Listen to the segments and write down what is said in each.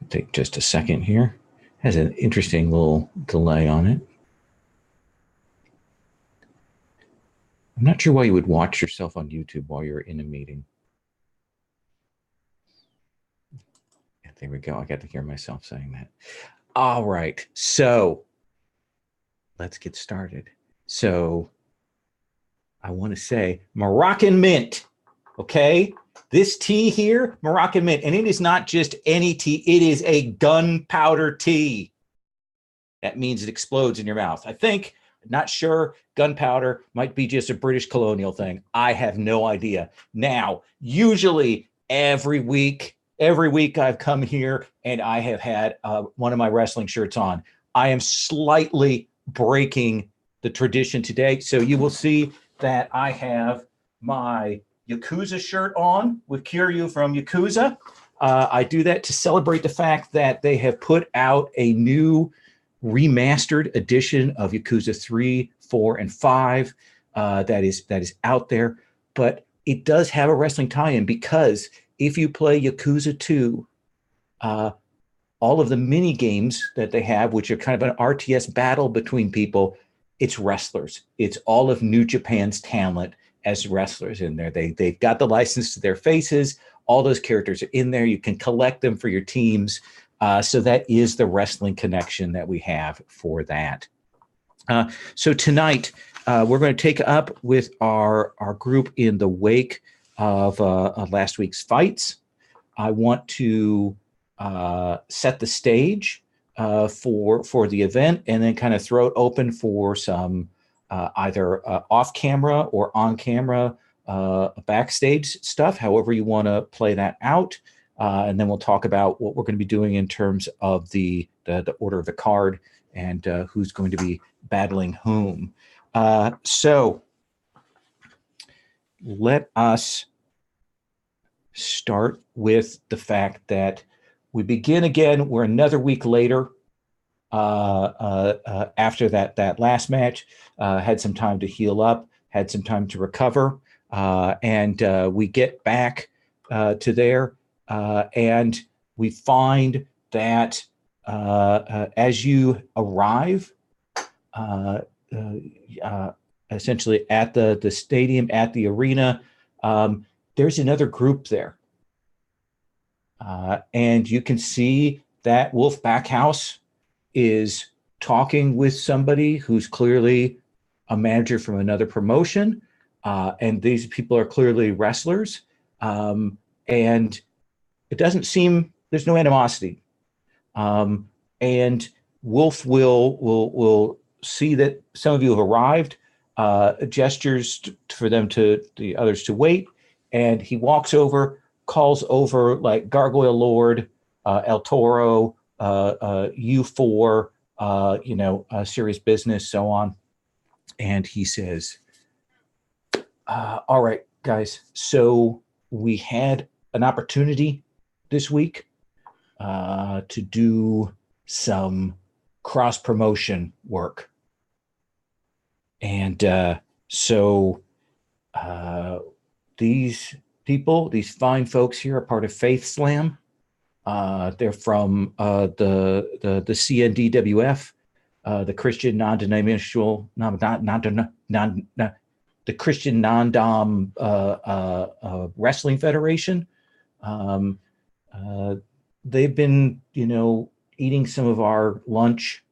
Take just a second here. Has an interesting little delay on it. I'm not sure why you would watch yourself on YouTube while you're in a meeting. There we go. I got to hear myself saying that. All right. So let's get started. So I want to say Moroccan mint. Okay. This tea here, Moroccan mint, and it is not just any tea. It is a gunpowder tea. That means it explodes in your mouth. I think, not sure, gunpowder might be just a British colonial thing. I have no idea. Now, usually every week I've come here and I have had one of my wrestling shirts on. I am slightly breaking the tradition today. So you will see that I have my Yakuza shirt on with Kiryu from Yakuza. I do that to celebrate the fact that they have put out a new remastered edition of Yakuza 3, 4, and 5 that is out there. But it does have a wrestling tie-in because if you play Yakuza 2, all of the mini games that they have, which are kind of an RTS battle between people, it's wrestlers. It's all of New Japan's talent as wrestlers in there. They've got the license to their faces. All those characters are in there. You can collect them for your teams. So that is the wrestling connection that we have for that. So tonight, we're going to take up with our group in the wake of last week's fights. I want to set the stage for the event and then kind of throw it open for some either off camera or on camera backstage stuff, however you want to play that out. And then we'll talk about what we're going to be doing in terms of the order of the card and who's going to be battling whom. So let us start with the fact that we begin again. We're another week later after that last match. Had some time to heal up, had some time to recover, and we get back to there. And we find that as you arrive, essentially at the stadium, at the arena, there's another group there. And you can see that Wolf Backhouse is talking with somebody who's clearly a manager from another promotion. And these people are clearly wrestlers. And it doesn't seem there's no animosity, and Wolf will see that some of you have arrived, gestures for them to the others to wait, and he walks over, calls over like Gargoyle Lord, El Toro, U4, serious business, so on, and he says, "All right, guys, so we had an opportunity this week to do some cross promotion work. And so these people, these fine folks here are part of Faith Slam. They're from the CNDWF, the Christian non-denominational, the Christian non-dom wrestling federation. They've been, eating some of our lunch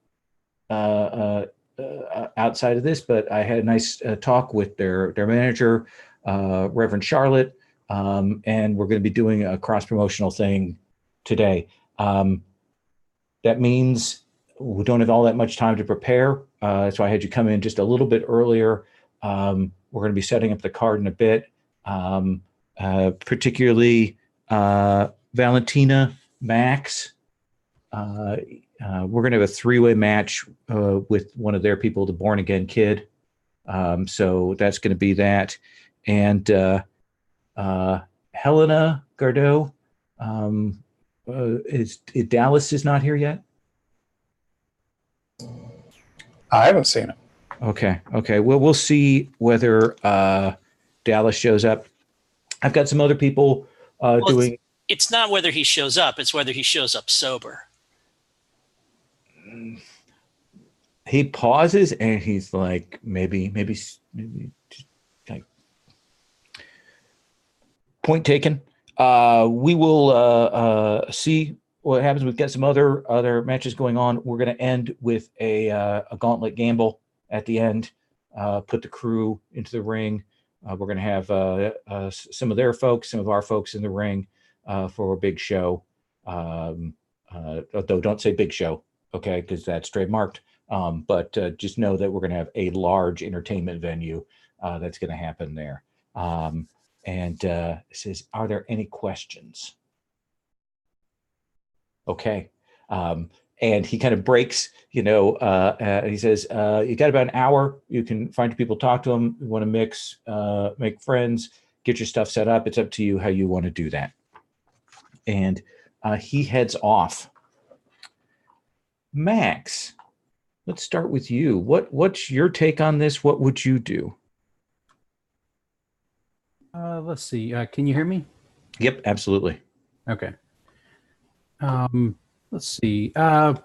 outside of this, but I had a nice talk with their manager, Reverend Charlotte, and we're going to be doing a cross-promotional thing today. That means we don't have all that much time to prepare, so I had you come in just a little bit earlier. We're going to be setting up the card in a bit, particularly Valentina, Max. We're going to have a three-way match with one of their people, the Born Again Kid. So that's going to be that. And Helena Gardeau, Dallas is not here yet? I haven't seen it. Okay. Well, we'll see whether Dallas shows up. I've got some other people doing. It's not whether he shows up; it's whether he shows up sober. He pauses and he's like, maybe, like, point taken. We will see what happens. We've got some other matches going on. We're going to end with a gauntlet gamble at the end. Put the crew into the ring. We're going to have some of their folks, some of our folks in the ring for a big show. Though don't say big show, okay, because that's trademarked. But just know that we're going to have a large entertainment venue that's going to happen there. And it says, are there any questions? Okay. And he kind of breaks, he says, you got about an hour. You can find people, talk to them. You want to mix, make friends, get your stuff set up. It's up to you how you want to do that. And he heads off. Max, let's start with you. What's your take on this? What would you do? Let's see. Can you hear me? Yep, absolutely. Okay. Let's see. I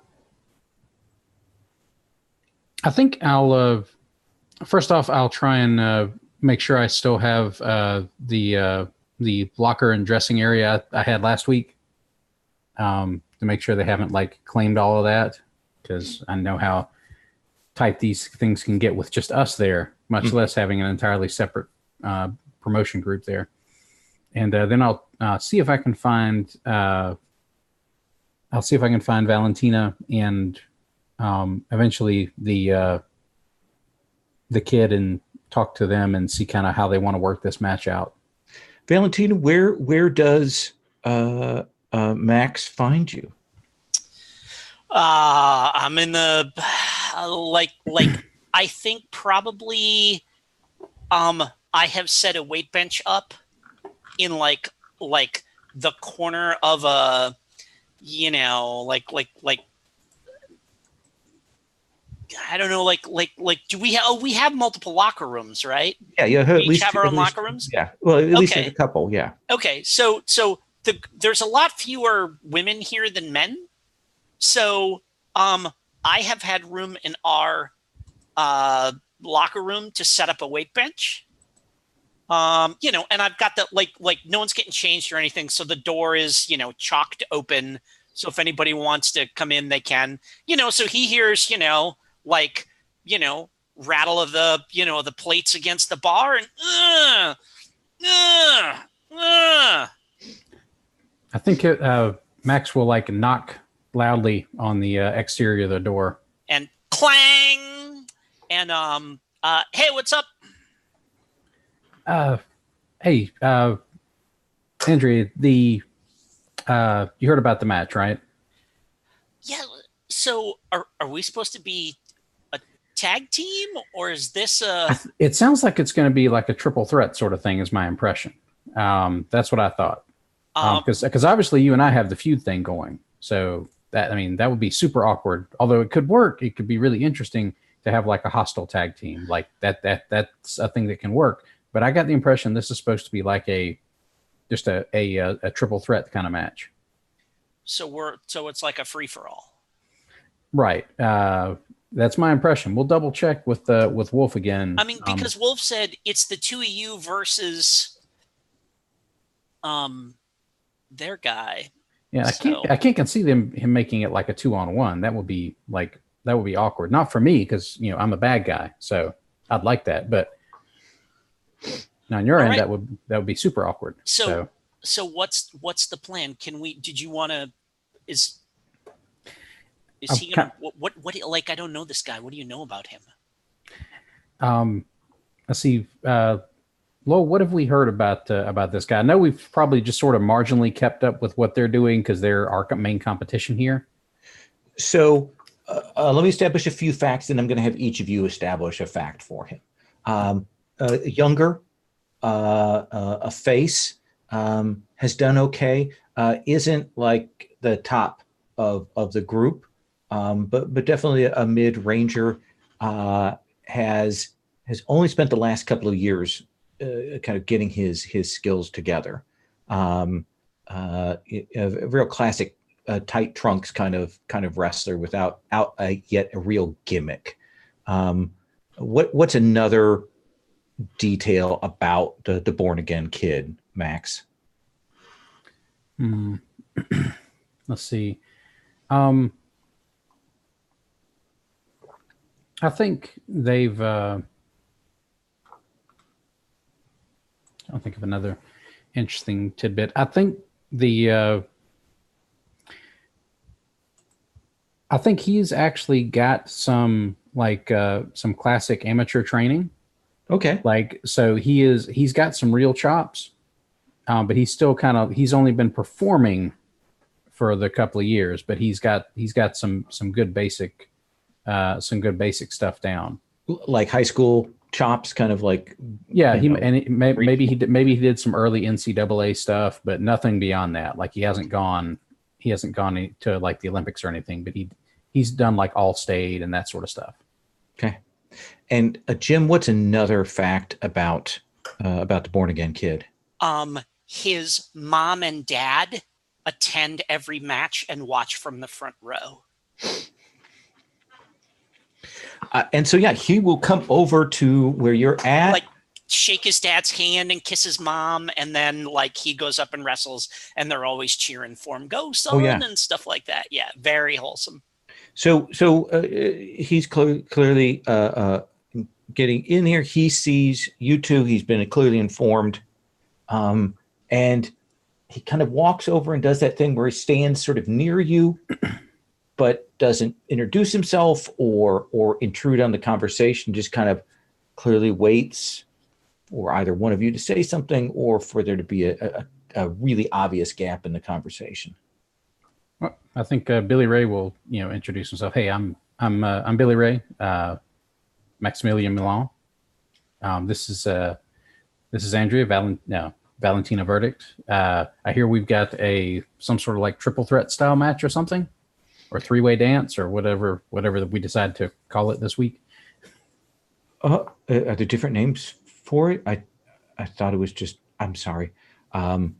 think I'll first off, I'll try and make sure I still have the locker and dressing area I had last week, to make sure they haven't claimed all of that, because I know how tight these things can get with just us there, much less having an entirely separate promotion group there. And then I'll see if I can find Valentina and eventually the kid, and talk to them and see kind of how they want to work this match out. Valentina, where does Max find you? I'm in the I think probably I have set a weight bench up in like the corner of a, I don't know, do we have multiple locker rooms, right? Yeah, you have at least have our own locker rooms. Yeah, well, at least there's a couple. Yeah. Okay, so there's a lot fewer women here than men. So I have had room in our locker room to set up a weight bench. And I've got that like no one's getting changed or anything, so the door is chalked open. So if anybody wants to come in, they can. So he hears rattle of the plates against the bar, and I think Max will knock loudly on the exterior of the door, and clang, and hey, what's up? Hey, Andrea, you heard about the match, right? Yeah. So are we supposed to be a tag team, or is this it sounds like it's going to be like a triple threat sort of thing, is my impression. That's what I thought. Because obviously you and I have the feud thing going. So that would be super awkward. Although it could work. It could be really interesting to have like a hostile tag team. Like that's a thing that can work. But I got the impression this is supposed to be like just a triple threat kind of match. So it's like a free for all. Right. That's my impression. We'll double check with Wolf again. I mean, because Wolf said it's the two of you versus their guy. Yeah, I can't conceive him making it like a 2-on-1. That would be awkward. Not for me, because I'm a bad guy, so I'd like that. But now on your end, right, that would be super awkward. So what's the plan? Did you want to? Is he gonna, what I don't know this guy. What do you know about him? Let's see. Lo, what have we heard about this guy? I know we've probably just sort of marginally kept up with what they're doing because they're our main competition here. So let me establish a few facts, and I'm going to have each of you establish a fact for him. Younger, a face, has done okay. Isn't like the top of the group, but definitely a mid-ranger. Has only spent the last couple of years kind of getting his skills together. a real classic tight trunks kind of wrestler without yet a real gimmick. What's another detail about the Born Again Kid, Max? Let's see. I think they've. I'll think of another interesting tidbit. I think I think he's actually got some some classic amateur training. Okay. So he's got some real chops, but he's still he's only been performing for the couple of years, but he's got some good basic stuff down. Like high school chops, kind of like. Yeah, maybe he did some early NCAA stuff, but nothing beyond that. Like he hasn't gone to like the Olympics or anything, but he's done like all state and that sort of stuff. Okay. And Jim, what's another fact about the Born Again Kid? His mom and dad attend every match and watch from the front row. And so, yeah, he will come over to where you're at. Like shake his dad's hand and kiss his mom. And then like he goes up and wrestles and they're always cheering for him. Go son, and stuff like that. Yeah. Very wholesome. So he's clearly getting in here. He sees you two. He's been clearly informed. And he kind of walks over and does that thing where he stands sort of near you, but doesn't introduce himself or intrude on the conversation, just kind of clearly waits for either one of you to say something or for there to be a really obvious gap in the conversation. Well, I think Billy Ray will, introduce himself. Hey, I'm Billy Ray, Maximilian Milan. This is Andrea Valentina Verdict. I hear we've got some sort of like triple threat style match or something, or three-way dance or whatever we decide to call it this week. Are there different names for it? I thought it was just. I'm sorry. And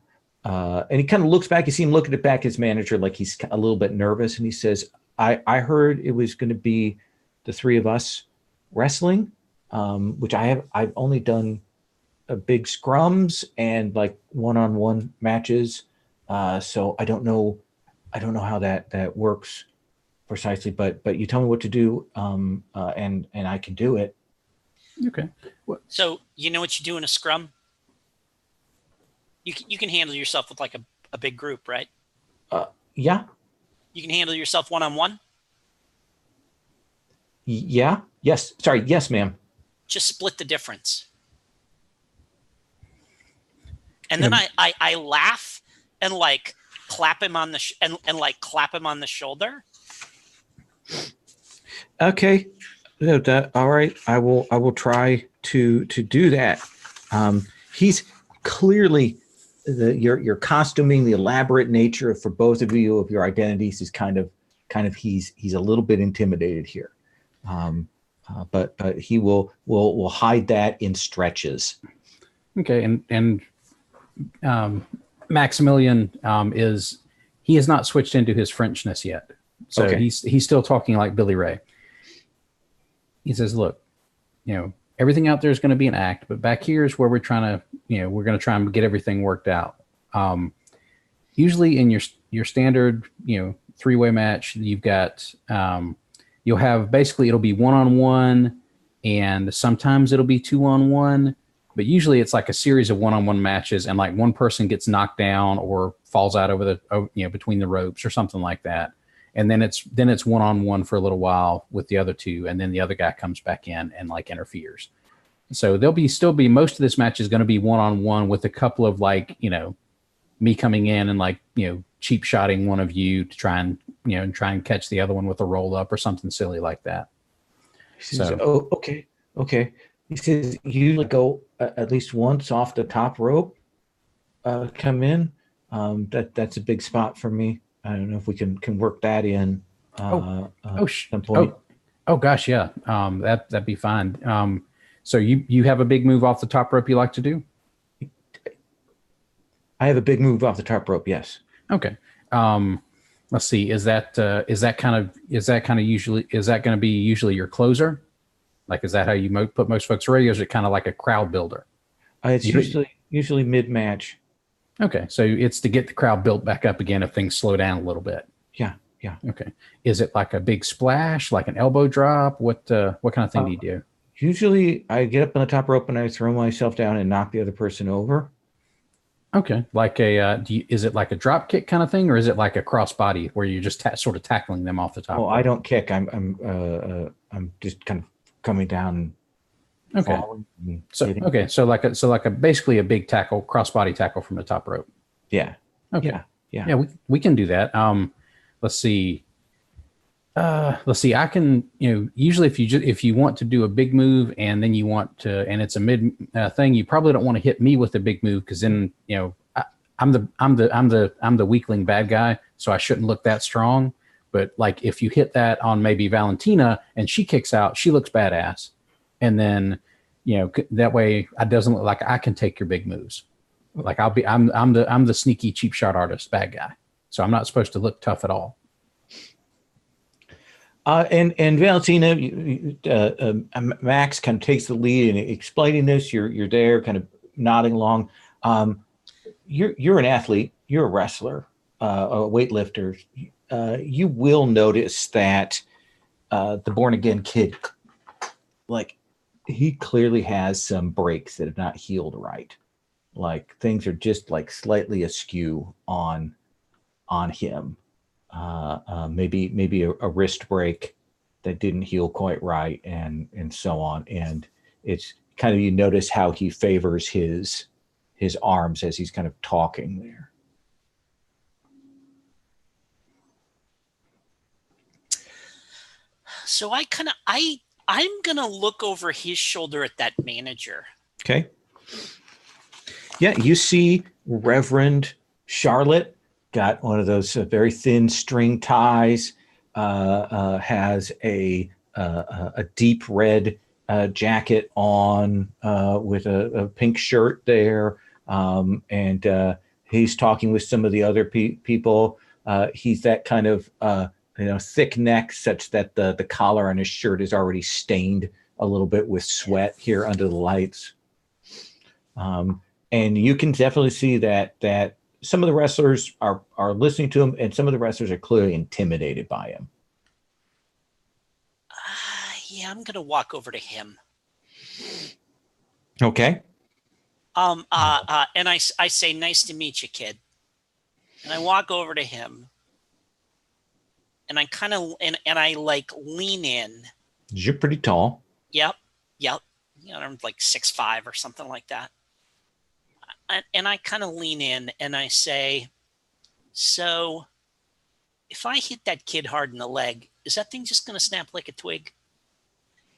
he kind of looks back. You see him looking back at his manager like he's a little bit nervous, and he says, "I heard it was going to be the three of us wrestling, which I've only done big scrums and like one-on-one matches. So I don't know how that works precisely. But you tell me what to do, and I can do it." Okay. So you know what you do in a scrum? You can handle yourself with like a big group, right? Yeah. You can handle yourself one-on-one? Yeah. Yes. Sorry. Yes, ma'am. Just split the difference. And then I laugh and like clap him on the clap him on the shoulder. Okay. All right. I will try to do that. He's clearly your costuming, the elaborate nature for both of you of your identities is kind of he's a little bit intimidated here. But he will hide that in stretches. Okay. And Maximilian he has not switched into his Frenchness yet. So okay. He's still talking like Billy Ray. He says, look, everything out there is going to be an act, but back here is where we're trying to, we're going to try and get everything worked out. Usually in your standard, three-way match, you've got, you'll have basically it'll be one-on-one and sometimes it'll be two-on-one, but usually it's like a series of one-on-one matches and like one person gets knocked down or falls out over between the ropes or something like that. And then it's one-on-one for a little while with the other two, and then the other guy comes back in and like interferes. So there'll still be most of this match is going to be one-on-one with a couple of like me coming in and like cheap shotting one of you to try and catch the other one with a roll up or something silly like that. He says, "Oh, okay." He says, "You go at least once off the top rope. Come in. That's a big spot for me. I don't know if we can work that in. Some point. Oh gosh, yeah. That'd be fine. So you have a big move off the top rope you like to do? I have a big move off the top rope. Yes. Okay. Let's see. Is that going to be usually your closer? Like, is that how you put most folks ready, or is it kind of like a crowd builder? It's usually mid-match. Okay, so it's to get the crowd built back up again if things slow down a little bit. Yeah. Okay. Is it like a big splash, like an elbow drop? What kind of thing do you do? Usually, I get up on the top rope and I throw myself down and knock the other person over. Okay, like is it like a drop kick kind of thing, or is it like a crossbody where you're just sort of tackling them off the top? Oh, I don't kick. I'm just kind of coming down. Okay. So like a basically a big tackle, crossbody tackle from the top rope. Yeah. Okay. Yeah. We can do that. Let's see. I can, usually if you want to do a big move and then you want to, and it's a mid thing, you probably don't want to hit me with a big move, because then, I'm the weakling bad guy, so I shouldn't look that strong. But like if you hit that on maybe Valentina and she kicks out, she looks badass. And then, that way it doesn't look like I can take your big moves. Like I'm the sneaky cheap shot artist bad guy. So I'm not supposed to look tough at all. And Valentina, Max kind of takes the lead in explaining this. You're there, kind of nodding along. You're an athlete. You're a wrestler, a weightlifter. You will notice that the born again kid, like, he clearly has some breaks that have not healed right. Like, things are just like slightly askew on him. Maybe a wrist break that didn't heal quite right, and so on. And it's kind of, you notice how he favors his arms as he's kind of talking there. So I'm gonna look over his shoulder at that manager. Okay. Yeah, you see Reverend Charlotte got one of those very thin string ties, has a deep red jacket on with a pink shirt there, and he's talking with some of the other people. He's that kind of thick neck, such that the collar on his shirt is already stained a little bit with sweat here under the lights. And you can definitely see that some of the wrestlers are listening to him, and some of the wrestlers are clearly intimidated by him. Yeah, I'm gonna walk over to him. Okay. And I say, "Nice to meet you, kid." And I walk over to him, and I kind of and I like lean in. You're pretty tall. Yep. I'm like 6'5" or something like that. And I kind of lean in and I say, "So, if I hit that kid hard in the leg, is that thing just going to snap like a twig?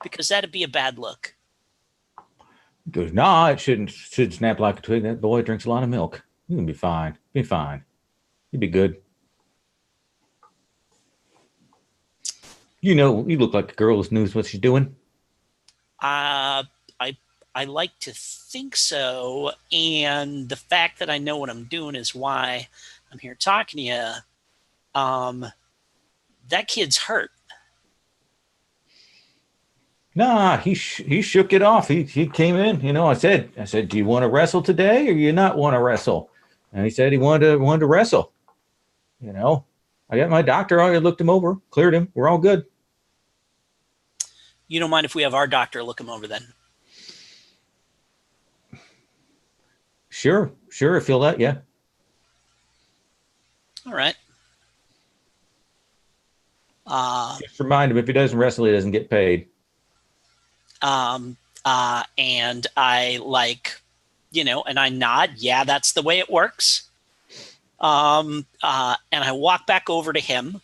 Because that'd be a bad look." He goes, "No, it should snap like a twig. That boy drinks a lot of milk. You can be fine. Be fine. You'd be good. You look like a girl who knows what she's doing." I like to think so, and the fact that I know what I'm doing is why I'm here talking to you. That kid's hurt. Nah, he shook it off. He came in. I said, "Do you want to wrestle today, or you not want to wrestle?" And he said he wanted to wrestle. I got my doctor. I looked him over, cleared him. We're all good. You don't mind if we have our doctor look him over then? Sure. I feel that. Yeah. All right. Just remind him, if he doesn't wrestle, he doesn't get paid. And I and I nod. Yeah, that's the way it works. And I walk back over to him,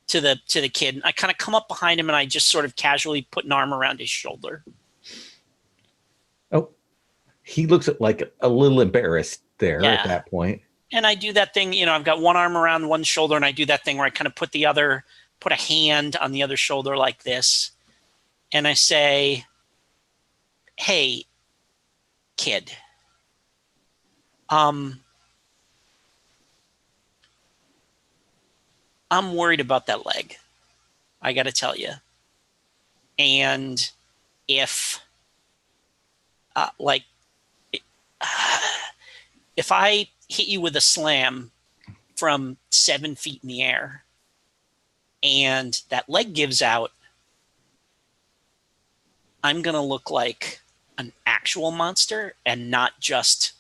to the kid. And I kind of come up behind him and I just sort of casually put an arm around his shoulder. Oh, he looks like a little embarrassed there at that point. And I do that thing, I've got one arm around one shoulder, and I do that thing where I kind of put a hand on the other shoulder like this. And I say, "Hey, kid, I'm worried about that leg. I got to tell you. And if, if I hit you with a slam from 7 feet in the air and that leg gives out, I'm going to look like an actual monster and not just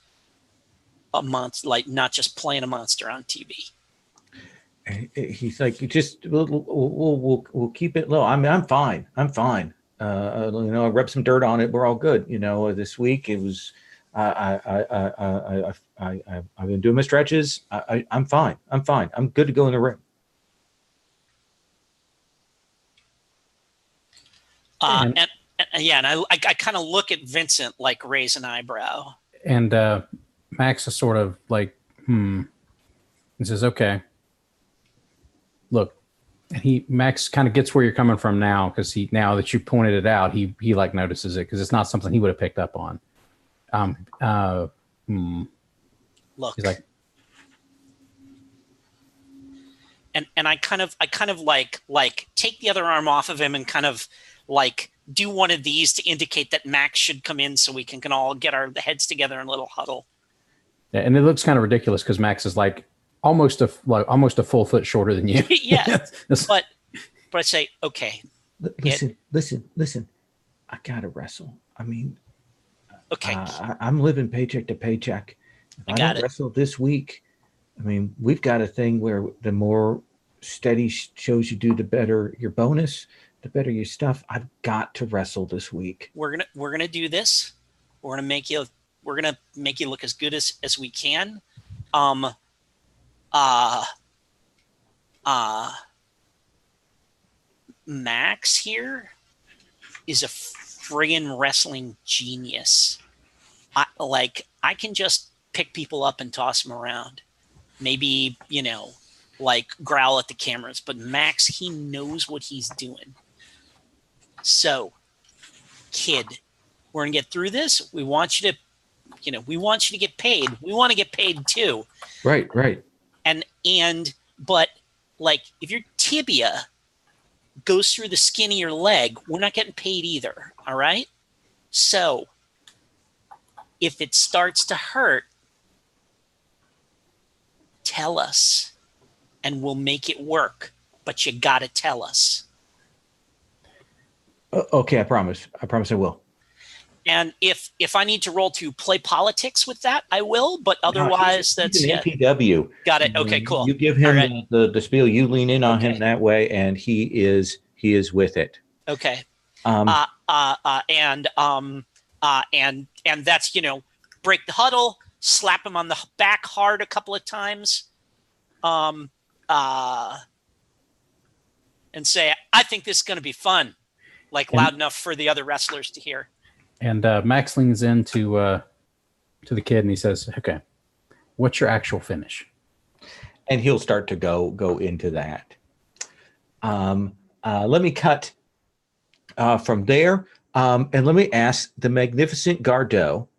a monster, like not just playing a monster on TV. He's like, we'll keep it low. I mean, I'm fine. I rubbed some dirt on it. We're all good. This week it was, I've been doing my stretches. I'm fine. I'm good to go in the ring. And I kind of look at Vincent like raise an eyebrow. And Max is sort of like, He says, okay. Look, and Max kind of gets where you're coming from now, because now that you pointed it out, he like notices it, because it's not something he would have picked up on. Look, he's like, and I kind of like take the other arm off of him and kind of like do one of these to indicate that Max should come in so we can all get our heads together in a little huddle. Yeah, and it looks kind of ridiculous because Max is like almost a full foot shorter than you. Yeah, but I say, okay. Listen. I gotta wrestle. I mean, okay. I'm living paycheck to paycheck. If I don't wrestle this week, I mean, we've got a thing where the more steady shows you do, the better your bonus, the better your stuff. I've got to wrestle this week. We're gonna do this. We're gonna make you look as good as we can. Max here is a friggin' wrestling genius. I can just pick people up and toss them around. Maybe, like growl at the cameras, but Max, he knows what he's doing. So, kid, we're gonna get through this. We want you to get paid. We want to get paid too. Right. But like if your tibia goes through the skin of your leg, we're not getting paid either. All right. So if it starts to hurt, tell us and we'll make it work. But you got to tell us. Okay. I promise I will. And if I need to roll to play politics with that, I will. But otherwise, he's an APW. Got it. Okay, cool. You give him the spiel. You lean in on him that way, and he is with it. Okay. And that's break the huddle, slap him on the back hard a couple of times, and say, "I think this is going to be fun," loud enough for the other wrestlers to hear. And Max leans in to the kid and he says, okay, what's your actual finish? And he'll start to go into that. Let me cut from there. And let me ask the magnificent Gardeau.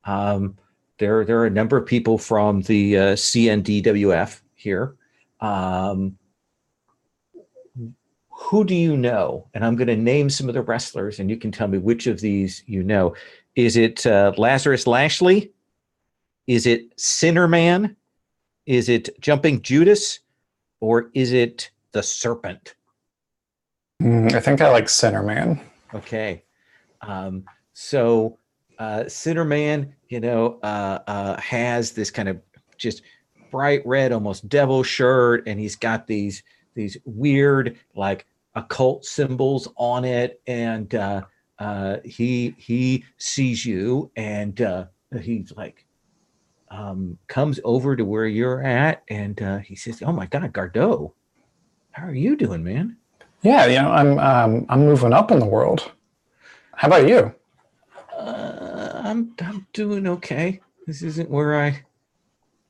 There are a number of people from the CNDWF here. Who do you know? And I'm going to name some of the wrestlers, and you can tell me which of these you know. Is it Lazarus Lashley? Is it Sinnerman? Is it Jumping Judas? Or is it the Serpent? I think I like Sinnerman. Okay. So Sinnerman, has this kind of just bright red, almost devil shirt, and he's got these weird, occult symbols on it, and he sees you, and he's like comes over to where you're at, and he says, "Oh my God, Gardeau, how are you doing, man?" Yeah, I'm moving up in the world. How about you? I'm doing okay. This isn't where I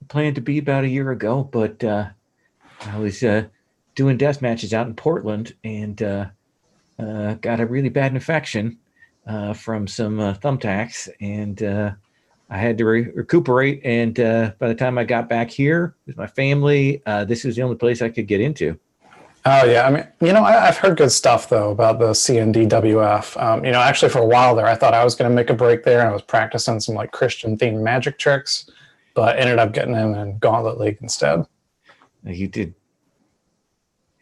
planned to be about a year ago, but I was doing death matches out in Portland, and got a really bad infection from some thumbtacks, and I had to recuperate, and by the time I got back here with my family, this was the only place I could get into. Oh yeah, I mean, I've heard good stuff though about the CNDWF. Actually for a while there, I thought I was going to make a break there, and I was practicing some like Christian themed magic tricks, but ended up getting in Gauntlet League instead. You did.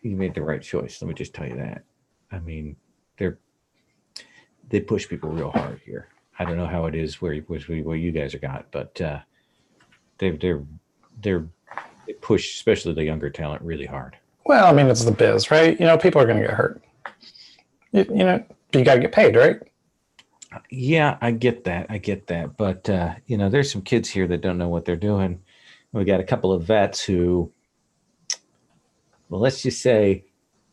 You made the right choice. Let me just tell you that. I mean, they push people real hard here. I don't know how it is where you guys are got, but they push, especially the younger talent, really hard. Well, I mean, it's the biz, right? People are going to get hurt. You got to get paid, right? Yeah, I get that. But, there's some kids here that don't know what they're doing. We got a couple of vets who, well, let's just say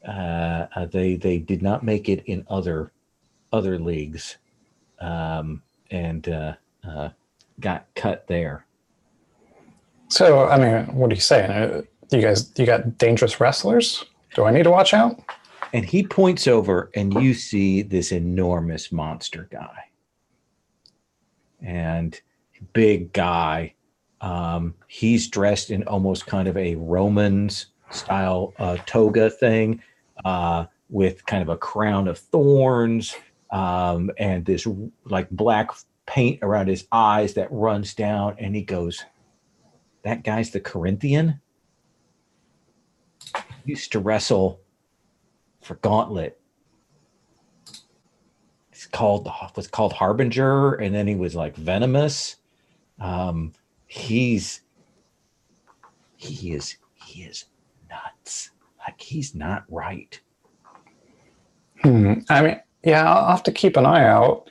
they did not make it in other leagues and got cut there. So, I mean, what are you saying? You got dangerous wrestlers? Do I need to watch out? And he points over, and you see this enormous monster guy. And big guy. He's dressed in almost kind of a Romans style toga thing with kind of a crown of thorns and this like black paint around his eyes that runs down. And he goes, "That guy's the Corinthian. Used to wrestle for Gauntlet. It's was called Harbinger, and then he was like Venomous. He is nuts. Like, he's not right." I mean, yeah, I'll have to keep an eye out.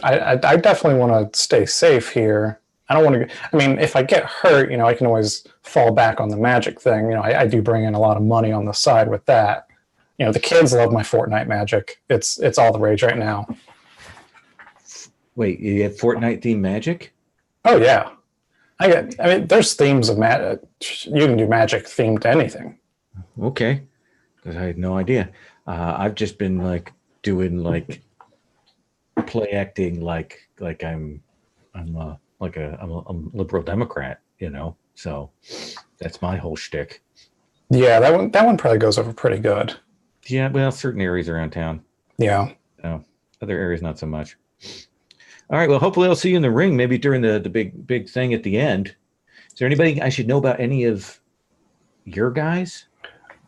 I definitely want to stay safe here. I don't want to. I mean, if I get hurt, I can always fall back on the magic thing. I do bring in a lot of money on the side with that. The kids love my Fortnite magic. It's all the rage right now. Wait, you have Fortnite themed magic? Oh yeah, I mean, there's themes of magic. You can do magic themed to anything. Okay, because I had no idea. I've just been like doing like play acting like I'm a liberal Democrat, So that's my whole shtick. Yeah, that one probably goes over pretty good. Yeah, well, certain areas around town. Yeah. Other areas not so much. All right. Well, hopefully I'll see you in the ring, maybe during the big thing at the end. Is there anybody I should know about any of your guys?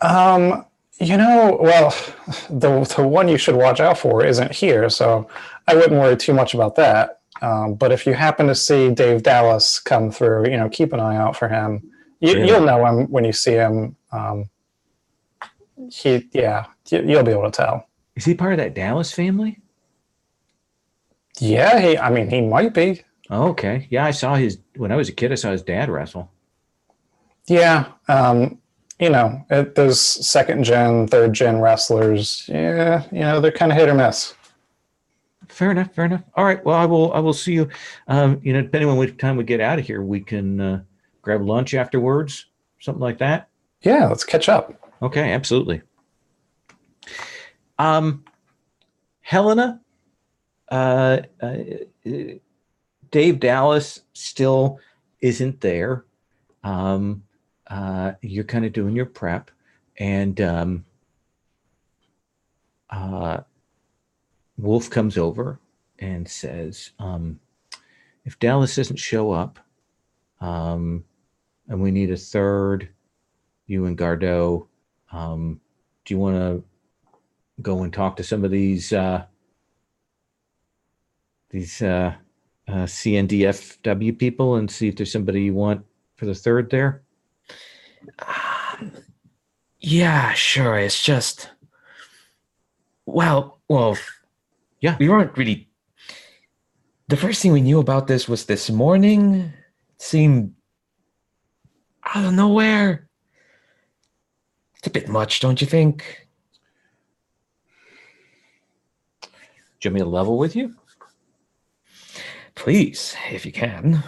Well, the one you should watch out for isn't here, so I wouldn't worry too much about that. But if you happen to see Dave Dallas come through, keep an eye out for him. You'll know him when you see him. You'll be able to tell. Is he part of that Dallas family? Yeah, he might be. Oh, okay. Yeah, I saw when I was a kid, I saw his dad wrestle. Yeah. Those second gen, third gen wrestlers, yeah, they're kind of hit or miss. Fair enough. All right. Well, I will see you. Depending on what time we get out of here, we can grab lunch afterwards, something like that. Yeah, let's catch up. Okay, absolutely. Helena, Dave Dallas still isn't there. You're kind of doing your prep, and Wolf comes over and says, if Dallas doesn't show up, and we need a third, you and Gardeau, do you want to go and talk to some of these CNDFW people and see if there's somebody you want for the third there? Yeah, sure. It's just, well, yeah. We weren't really. The first thing we knew about this was this morning. It seemed out of nowhere. It's a bit much, don't you think? Do you want me to level with you? Please, if you can.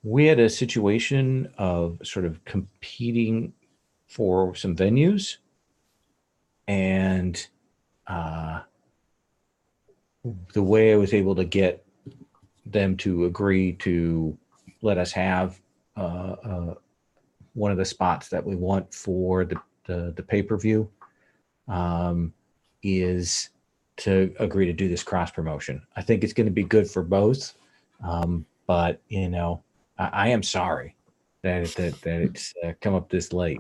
We had a situation of sort of competing for some venues, and the way I was able to get them to agree to let us have one of the spots that we want for the pay-per-view, is to agree to do this cross promotion. I think it's going to be good for both, but I am sorry that it's come up this late.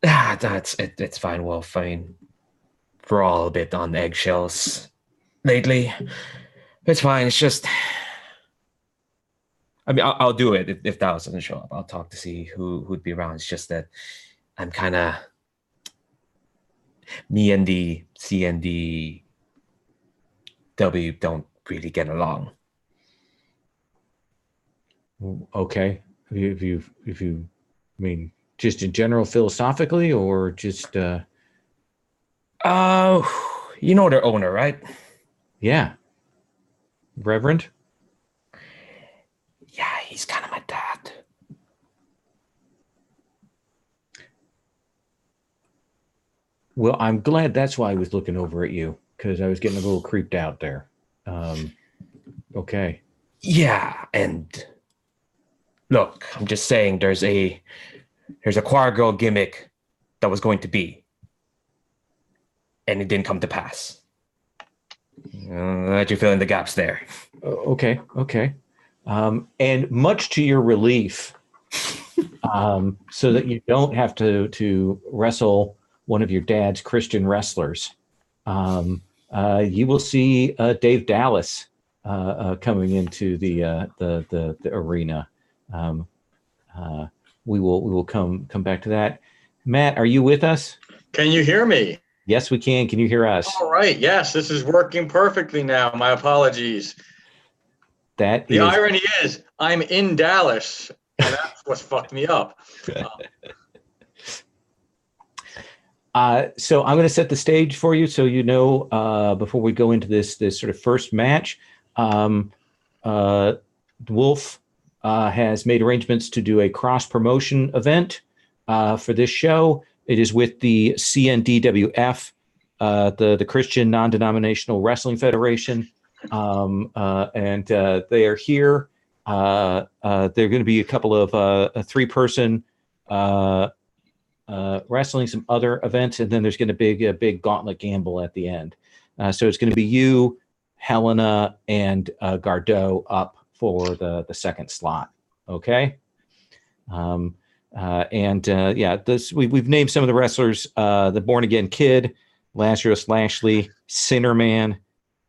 It's fine, Wolf. I mean, we're all a bit on eggshells lately. It's fine. It's just, I mean, I'll do it if Dallas doesn't show up. I'll talk to see who'd be around. It's just that I'm kind of, me and the CNDW don't really get along. Okay, if you I mean, just in general philosophically, or just you know their owner, right? yeah, Reverend. Yeah, he's kind of my dad. Well, I'm glad that's why I was looking over at you, because I was getting a little creeped out there. Okay. Yeah, and look, I'm just saying there's a choir girl gimmick that was going to be, and it didn't come to pass. That you're filling the gaps there. Okay. And much to your relief, so that you don't have to wrestle one of your dad's Christian wrestlers, you will see Dave Dallas coming into the arena. We will come back to that. Matt, are you with us? Can you hear me? Yes, we can. Can you hear us? All right. Yes, this is working perfectly now. My apologies. The irony is I'm in Dallas, and that's what's fucked me up. So I'm going to set the stage for you, so before we go into this sort of first match. Wolf has made arrangements to do a cross promotion event for this show. It is with the CNDWF, the Christian Non-Denominational Wrestling Federation, and they are here. They're going to be a couple of a 3-person wrestling, some other events, and then there's going to be a big gauntlet gamble at the end. So it's going to be you, Helena, and Gardeau up for the second slot. Okay. We've named some of the wrestlers: the Born Again Kid, Lazarus Lashley, Sinner Man,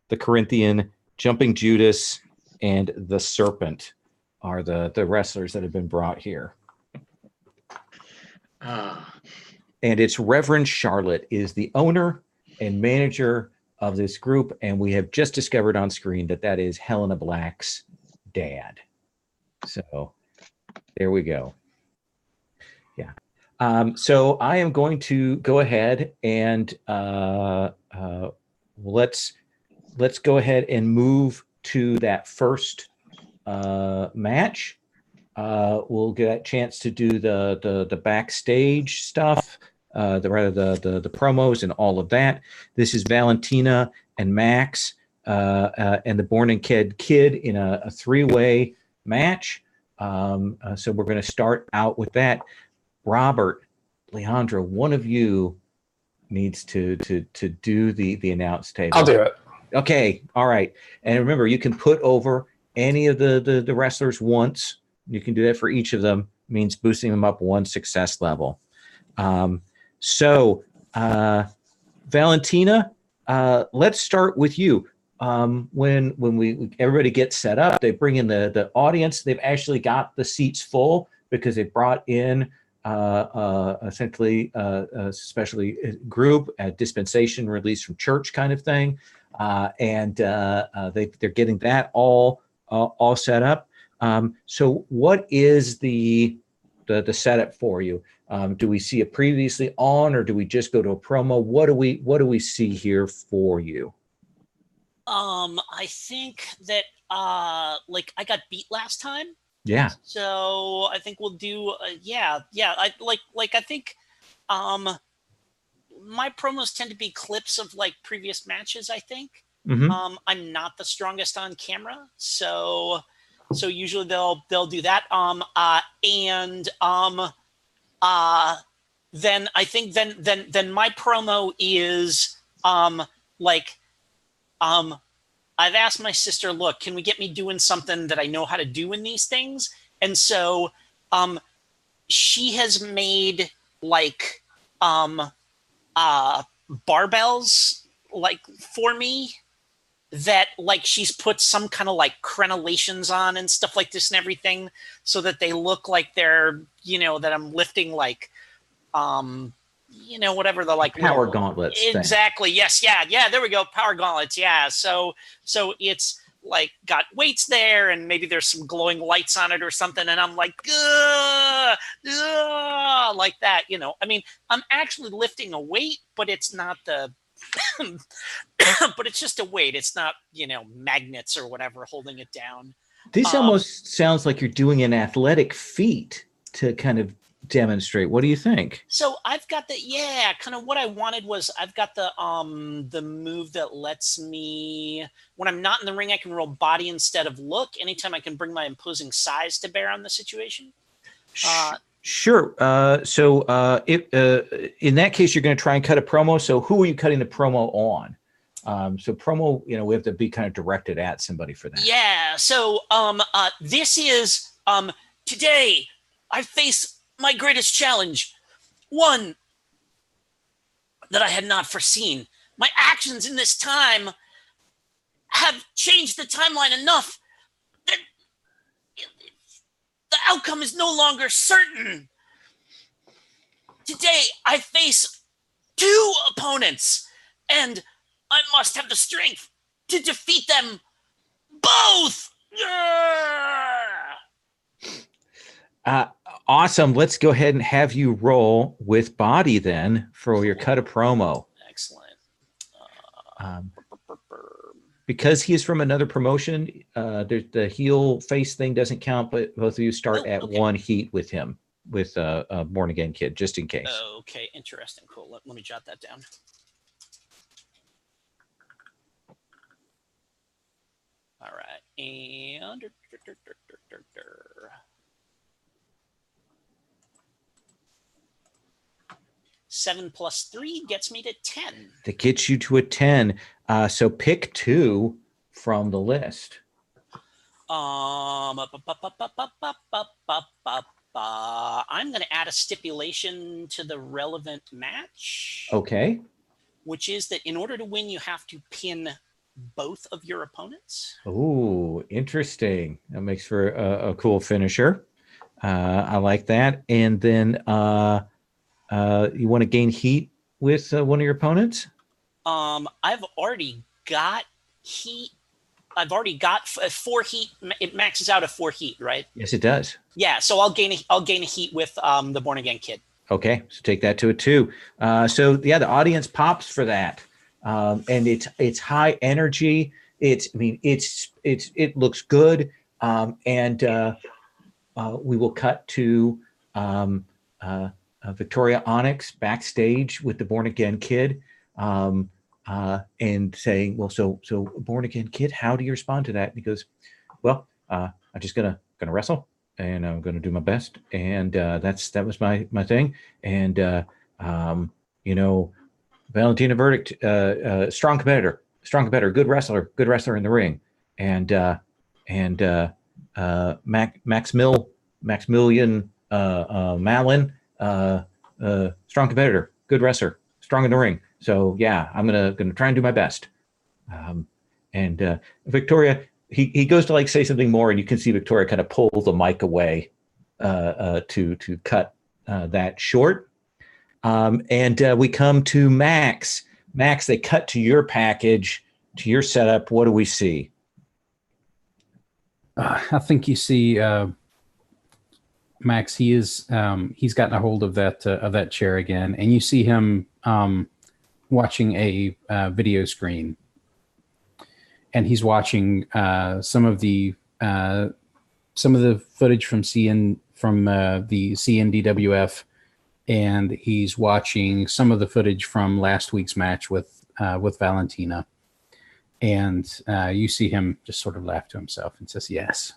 the Corinthian, Jumping Judas, and the Serpent are the wrestlers that have been brought here. And it's Reverend Charlotte is the owner and manager of this group, and we have just discovered on screen that is Helena Black's dad. So there we go. Yeah. So I am going to go ahead and let's go ahead and move to that first match. We'll get a chance to do the backstage stuff, the promos and all of that. This is Valentina and Max and the Born Again Kid in a 3-way match. So we're going to start out with that. Robert, Leandro, one of you needs to do the announce table. I'll do it. Okay, all right. And remember, you can put over any of the wrestlers once. You can do that for each of them. It means boosting them up 1 success level. So Valentina, let's start with you. When everybody gets set up, they bring in the audience. They've actually got the seats full because they brought in essentially especially a group, a dispensation release from church kind of thing, and they're getting that all set up. So what is the setup for you? Do we see it previously on, or do we just go to a promo? What do we see here for you? I think that I got beat last time. Yeah. So I think we'll do I think my promos tend to be clips of like previous matches, I think. Mm-hmm. I'm not the strongest on camera, so usually they'll do that. Then I think then my promo is I've asked my sister, look, can we get me doing something that I know how to do in these things? And so she has made like barbells like for me that like she's put some kind of like crenellations on and stuff like this and everything so that they look like they're, that I'm lifting like whatever the like power gauntlets exactly thing. Yes, yeah, there we go, power gauntlets. Yeah, so it's like got weights there and maybe there's some glowing lights on it or something, and I'm like like that. I mean, I'm actually lifting a weight, but it's not the but it's just a weight. It's not, magnets or whatever holding it down. This almost sounds like you're doing an athletic feat to kind of demonstrate. What do you think? So I've got kind of what I wanted was I've got the move that lets me, when I'm not in the ring, I can roll body instead of look. Anytime I can bring my imposing size to bear on the situation. Sure. So if in that case, you're going to try and cut a promo. So who are you cutting the promo on? So promo, we have to be kind of directed at somebody for that. Yeah. So this is today I face my greatest challenge, one that I had not foreseen. My actions in this time have changed the timeline enough that the outcome is no longer certain. Today, I face 2 opponents, and I must have the strength to defeat them both. Awesome. Let's go ahead and have you roll with body then for your cut a promo. Excellent. Because he is from another promotion, the heel face thing doesn't count, but both of you start at 1 heat with him, with a Born Again Kid, just in case. Okay, interesting. Cool. Let me jot that down. All right. And 7 plus 3 gets me to 10. That gets you to a 10. So pick 2 from the list. I'm going to add a stipulation to the relevant match. Okay. Which is that in order to win, you have to pin both of your opponents. Oh, interesting. That makes for a cool finisher. I like that. And then you want to gain heat with one of your opponents? I've already got heat. I've already got 4 heat. It maxes out at 4 heat, right? Yes, it does. Yeah, so I'll gain a heat with the Born Again Kid. Okay, so take that to a 2. So yeah, the audience pops for that, and it's high energy. It looks good, and we will cut to Victoria Onyx backstage with the Born Again Kid, and saying, "Well, so Born Again Kid, how do you respond to that?" And he goes, "Well, I'm just gonna wrestle, and I'm gonna do my best, and that was my thing, and Valentina Verdict, strong competitor, good wrestler in the ring, and Maximilian Malin, strong competitor, good wrestler, strong in the ring. So yeah, I'm gonna try and do my best." And Victoria, he goes to like say something more, and you can see Victoria kind of pull the mic away to cut that short. And we come to Max. Max, they cut to your package, to your setup. What do we see? I think you see Max. He's gotten a hold of that chair again, and you see him watching a video screen, and he's watching some of the footage from the CNDWF, and he's watching some of the footage from last week's match with Valentina. And you see him just sort of laugh to himself and says, yes,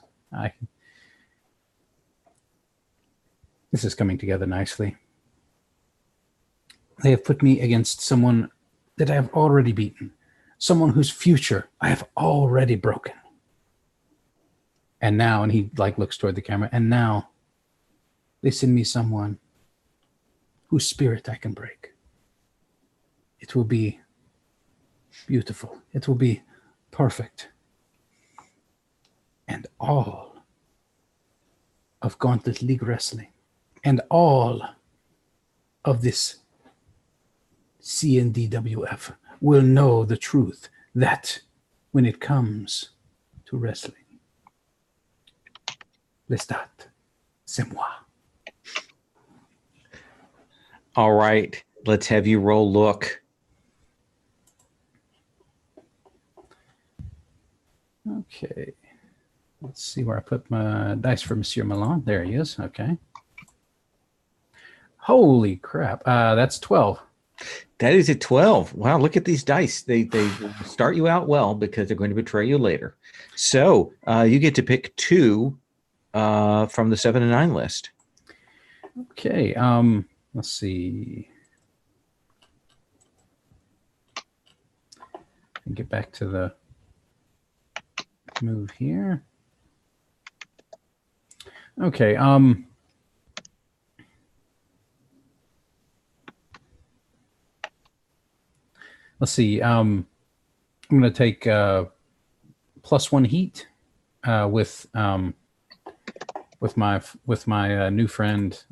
this is coming together nicely. They have put me against someone that I have already beaten, someone whose future I have already broken. And now, and he like looks toward the camera, and now they send me someone whose spirit I can break. It will be beautiful. It will be perfect. And all of Gauntlet League Wrestling and all of this CNDWF will know the truth that when it comes to wrestling, Lestat, c'est moi. All right, let's have you roll look. Okay. Let's see where I put my dice for Monsieur Milan. There he is. Okay. Holy crap. That's 12. That is a 12. Wow, look at these dice. They start you out well because they're going to betray you later. So you get to pick 2 from the 7 and 9 list. Okay. Let's see. Get back to the move here. Okay. Let's see. I'm going to take +1 heat with my new friend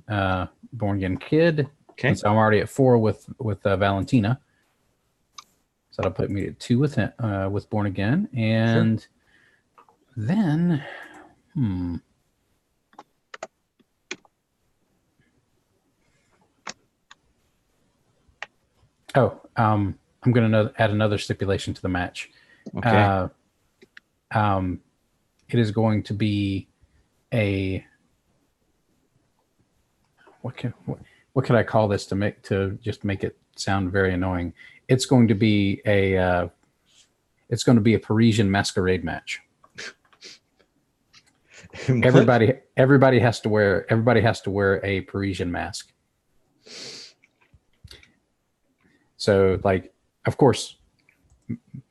Born Again Kid. Okay. So I'm already at 4 with Valentina. So that'll put me at 2 with Born Again, and then I'm going to add another stipulation to the match. Okay. It is going to be a what could I call this to just make it sound very annoying? It's going to be a Parisian masquerade match. Everybody has to wear a Parisian mask. So, like, of course,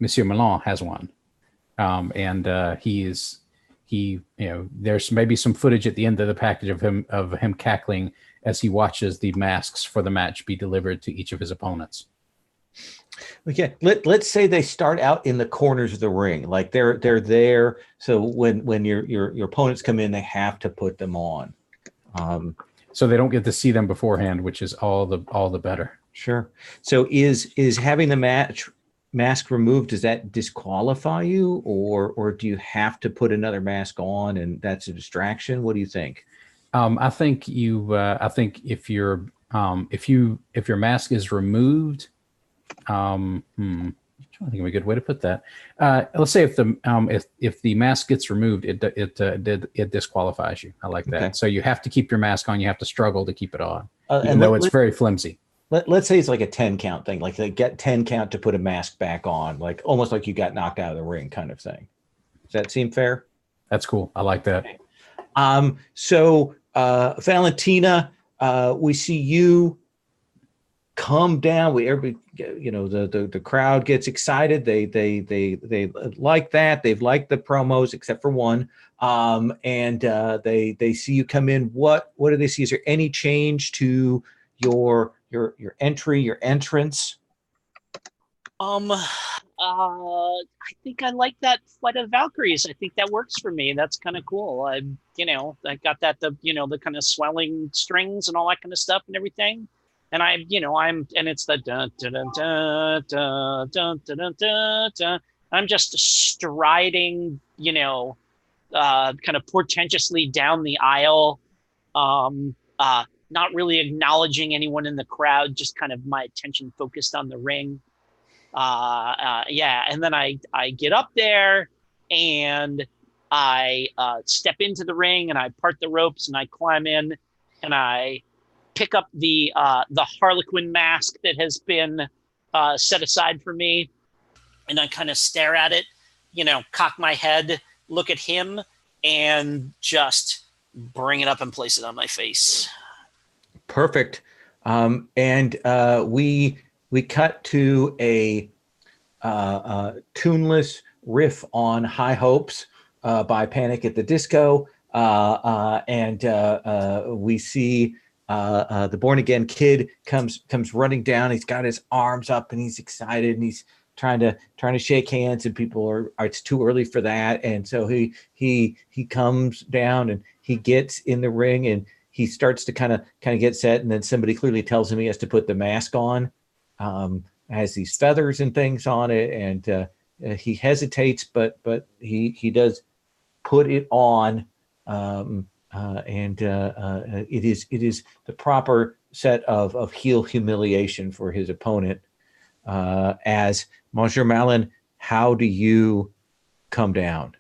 Monsieur Milan has one, and there's maybe some footage at the end of the package of him cackling as he watches the masks for the match be delivered to each of his opponents. Okay, let's say they start out in the corners of the ring, like they're there. So when your opponents come in, they have to put them on. So they don't get to see them beforehand, which is all the better. Sure. So is having the mask removed, does that disqualify you, or do you have to put another mask on and that's a distraction? What do you think? I think if your mask is removed, I'm trying to think of a good way to put that. Let's say if the mask gets removed, it disqualifies you. I like that. Okay. So you have to keep your mask on. You have to struggle to keep it on, even though it's very flimsy. Let's say it's like a 10 count thing, like they get 10 count to put a mask back on, like almost like you got knocked out of the ring kind of thing. Does that seem fair? That's cool. I like that. Okay. So Valentina, we see you come down. The crowd gets excited. They like that. They've liked the promos except for one. And they see you come in. What do they see? Is there any change to your entrance? I think I like that Flight of Valkyries. I think that works for me. That's kind of cool. I got that, the kind of swelling strings and all that kind of stuff and everything. And it's the dun dun dun dun dun dun dun dun dun. I'm just striding, kind of portentously down the aisle, not really acknowledging anyone in the crowd, just kind of my attention focused on the ring. And then I get up there and I step into the ring and I part the ropes and I climb in and I pick up the Harlequin mask that has been set aside for me. and I kind of stare at it, cock my head, look at him, and just bring it up and place it on my face. Perfect. And we cut to a tuneless riff on High Hopes by Panic at the Disco. And we see the Born Again Kid comes running down. He's got his arms up and he's excited and he's trying to shake hands, and people are it's too early for that. And so he comes down and he gets in the ring and he starts to kind of get set, and then somebody clearly tells him he has to put the mask on. Has these feathers and things on it, and he hesitates, but he does put it on, and it is the proper set of heel humiliation for his opponent. As Monsieur Malin, how do you come down?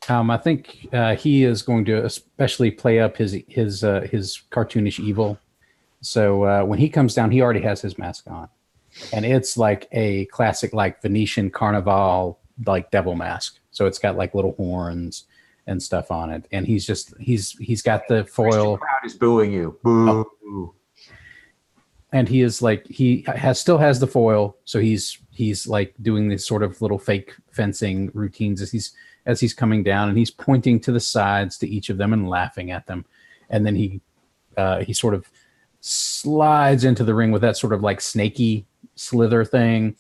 I think he is going to especially play up his cartoonish evil. So when he comes down, he already has his mask on, and it's like a classic like Venetian Carnival like devil mask. So it's got like little horns and stuff on it, and he's got the foil. The crowd is booing you. Boo. Oh. And he is like still has the foil, so he's like doing this sort of little fake fencing routines as he's coming down, and he's pointing to the sides to each of them and laughing at them, and then he sort of slides into the ring with that sort of like snaky slither thing,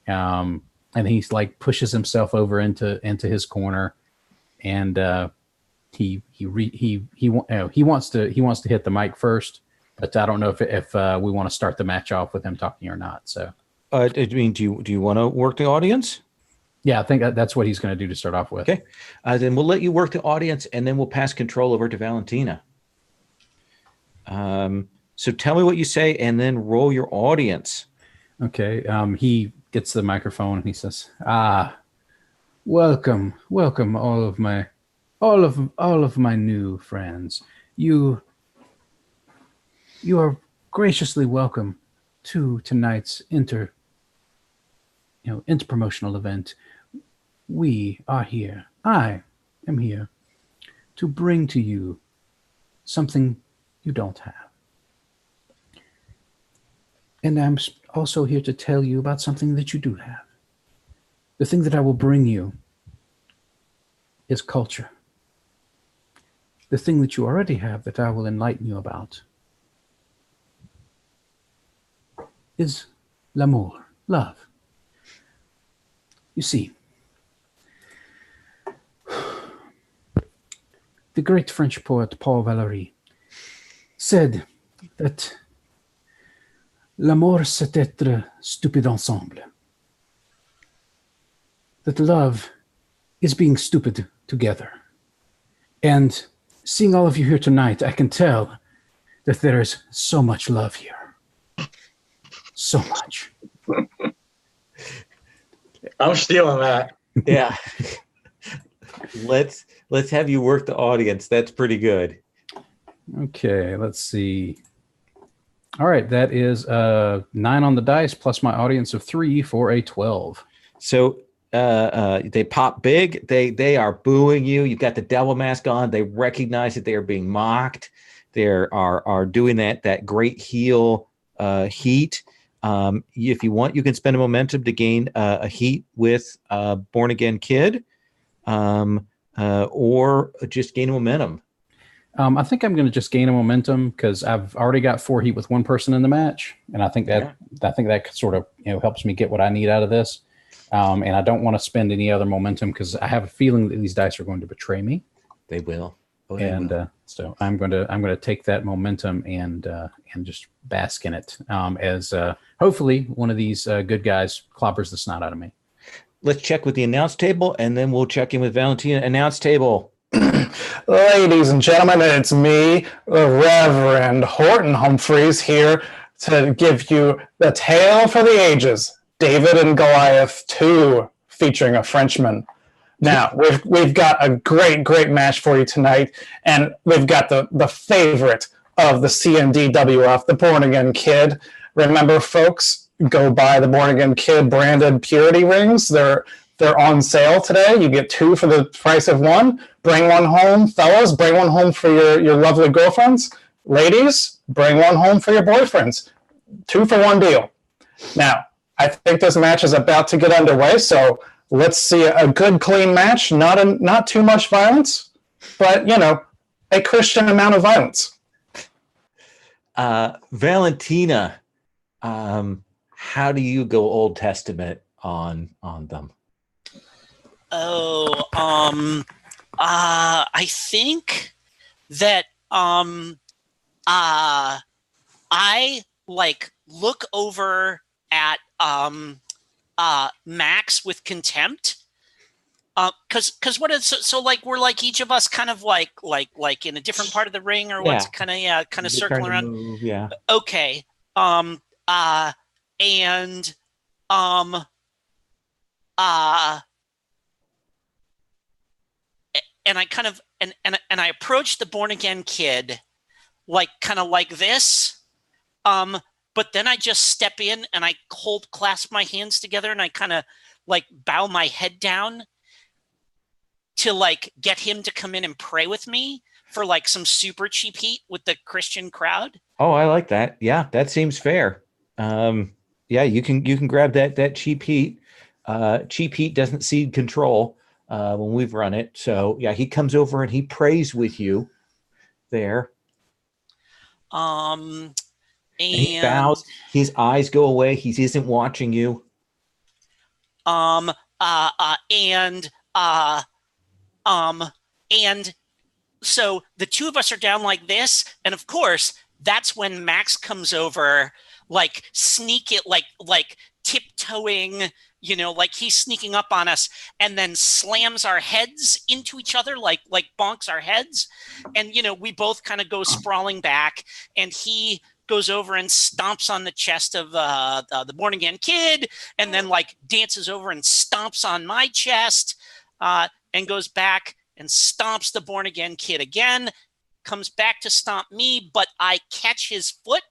and he's like pushes himself over into his corner, and he wants to hit the mic first, but I don't know if we want to start the match off with him talking or not. So, I mean, do you want to work the audience? Yeah, I think that's what he's going to do to start off with. Okay, then we'll let you work the audience, and then we'll pass control over to Valentina. So tell me what you say, and then roll your audience. Okay. He gets the microphone and he says, welcome, all of my new friends. You are graciously welcome to tonight's interpromotional event. We are here. I am here to bring to you something you don't have. And I'm also here to tell you about something that you do have. The thing that I will bring you is culture. The thing that you already have that I will enlighten you about is l'amour, love. You see, the great French poet Paul Valéry said that l'amour c'est être stupide ensemble. That love is being stupid together. And seeing all of you here tonight, I can tell that there is so much love here. So much. I'm stealing that. Yeah. Let's have you work the audience. That's pretty good. Okay, let's see. All right, that is 9 on the dice plus my audience of 3 for a 12. So they pop big. They are booing you. You've got the devil mask on. They recognize that they are being mocked. They are doing that great heel heat. If you want, you can spend a momentum to gain a heat with Born Again Kid, or just gain a momentum. I think I'm going to just gain a momentum because I've already got 4 heat with one person in the match, and I think that sort of helps me get what I need out of this. And I don't want to spend any other momentum because I have a feeling that these dice are going to betray me. They will. Oh, so I'm going to take that momentum and just bask in it as hopefully one of these good guys clobbers the snot out of me. Let's check with the announce table, and then we'll check in with Valentina. Announce table. Ladies and gentlemen, it's me, Reverend Horton Humphreys, here to give you the tale for the ages, David and Goliath 2, featuring a Frenchman. Now, we've got a great match for you tonight, and we've got the favorite of the CNDWF, the Born Again Kid. Remember, folks, go buy the Born Again Kid branded purity rings. They're on sale today. You get 2 for the price of 1. Bring one home, fellas. Bring one home for your lovely girlfriends. Ladies, bring one home for your boyfriends. 2 for 1 deal. Now, I think this match is about to get underway, so let's see a good, clean match. Not too much violence, but, a Christian amount of violence. Valentina, how do you go Old Testament on them? Oh, I think that I look over at Max with contempt. Cause what is so we're each of us kind of like in a different part of the ring, or what's kind of circling around. Move, yeah. Okay. And I kind of and I approach the Born Again Kid kind of like this. But then I just step in and I clasp my hands together and I kind of bow my head down to get him to come in and pray with me for some super cheap heat with the Christian crowd. Oh, I like that. Yeah, that seems fair. Yeah, you can grab that cheap heat. Cheap heat doesn't cede control when we've run it. So yeah, he comes over and he prays with you there. And he bows. His eyes go away. He isn't watching you. And so the 2 of us are down like this, and of course that's when Max comes over, tiptoeing, he's sneaking up on us, and then slams our heads into each other, bonks our heads, and we both kind of go sprawling back, and he goes over and stomps on the chest of the Born Again Kid, and then dances over and stomps on my chest, and goes back and stomps the Born Again Kid again, comes back to stomp me, but I catch his foot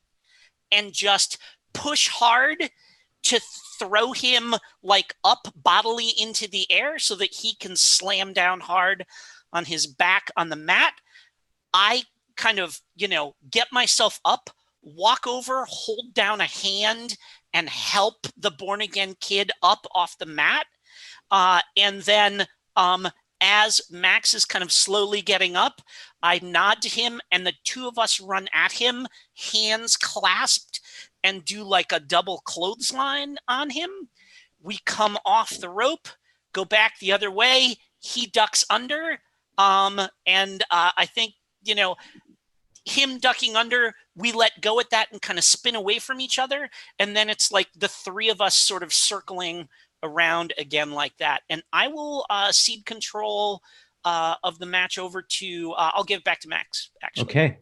and just push hard to throw him up bodily into the air so that he can slam down hard on his back on the mat. I kind of, get myself up, walk over, hold down a hand, and help the Born Again Kid up off the mat. And then as Max is kind of slowly getting up, I nod to him, and the 2 of us run at him, hands clasped, and do a double clothesline on him. We come off the rope, go back the other way. He ducks under. And I think, him ducking under, we let go at that and kind of spin away from each other. And then it's the 3 of us sort of circling around again like that. And I will cede control of the match over to, I'll give it back to Max, actually. Okay.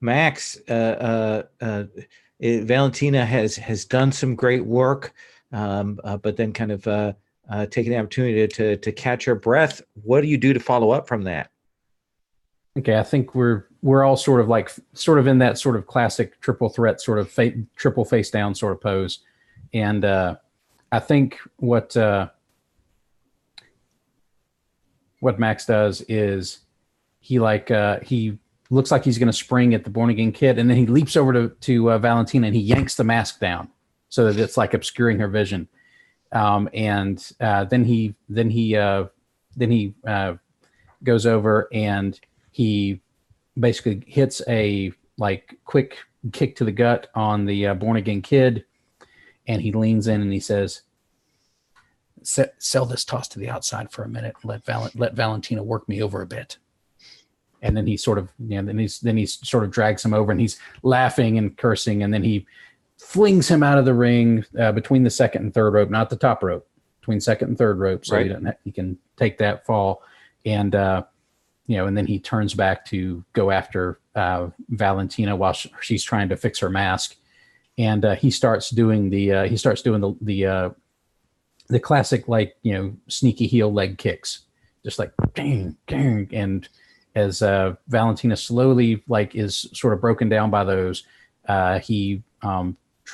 Max, Valentina has done some great work, but then kind of taking the opportunity to catch her breath. What do you do to follow up from that? Okay, I think we're all sort of in that sort of classic triple threat sort of triple face down sort of pose, and I think what Max does is he looks like he's going to spring at the Born Again Kid, and then he leaps over to Valentina and he yanks the mask down so that it's obscuring her vision, and then he goes over and he basically hits a quick kick to the gut on the Born Again Kid, and he leans in and he says, "Sell this toss to the outside for a minute. Let Valentina work me over a bit." And then he sort of, then he sort of drags him over, and he's laughing and cursing, and then he flings him out of the ring between the second and third rope, not the top rope, between second and third rope, so right. he can take that fall, and and then he turns back to go after Valentina while she's trying to fix her mask, and he starts doing the classic sneaky heel leg kicks, just dang, dang, and as Valentina slowly is sort of broken down by those, he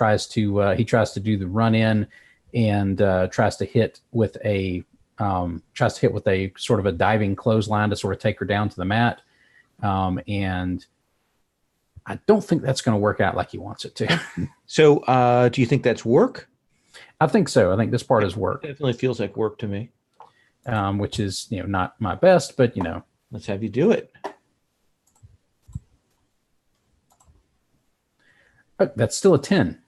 tries to do the run in and tries to hit with a sort of a diving clothesline to sort of take her down to the mat. And I don't think that's going to work out like he wants it to. So do you think that's work? I think so. I think this part is work. It definitely feels like work to me. Which is, not my best, but let's have you do it. Oh, that's still a 10.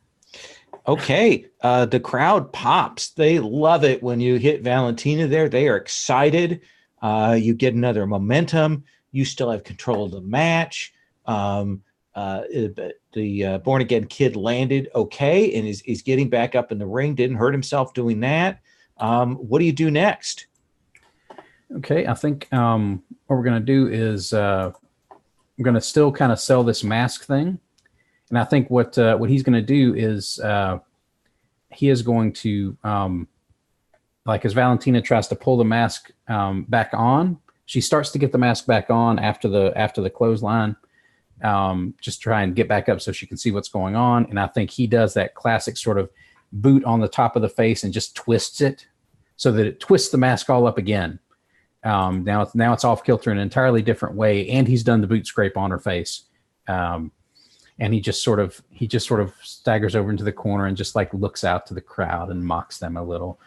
Okay. The crowd pops. They love it when you hit Valentina there. They are excited. You get another momentum. You still have control of the match. The Born Again Kid landed okay and is getting back up in the ring. Didn't hurt himself doing that. What do you do next? Okay, I think what we're going to do is I'm going to still kind of sell this mask thing. And I think what he's going to do is he is going to, as Valentina tries to pull the mask back on, she starts to get the mask back on after the clothesline, just try and get back up so she can see what's going on. And I think he does that classic sort of boot on the top of the face and just twists it so that it twists the mask all up again. Now it's off kilter in an entirely different way, and he's done the boot scrape on her face. And he just sort of staggers over into the corner and just like looks out to the crowd and mocks them a little.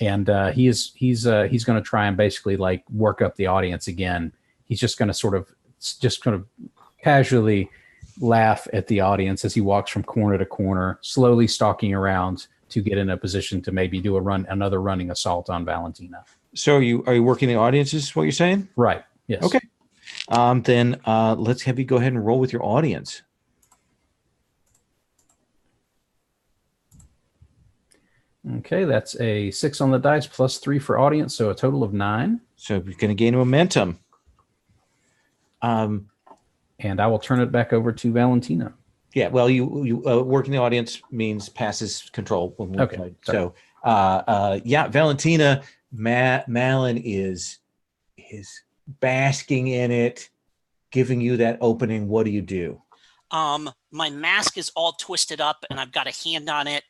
And he's going to try and basically like work up the audience again. He's just going to sort of casually laugh at the audience as he walks from corner to corner, slowly stalking around to get in a position to maybe do another running assault on Valentina. So are you working the audience is what you're saying? Right. Yes. Okay. Then let's have you go ahead and roll with your audience. Okay, that's a 6 on the dice plus 3 for audience, so a total of 9. So you're going to gain momentum. And I will turn it back over to Valentina. Yeah, well, you working the audience means passes control when we play. So, Valentina, Malin is basking in it, giving you that opening. What do you do? My mask is all twisted up, and I've got a hand on it,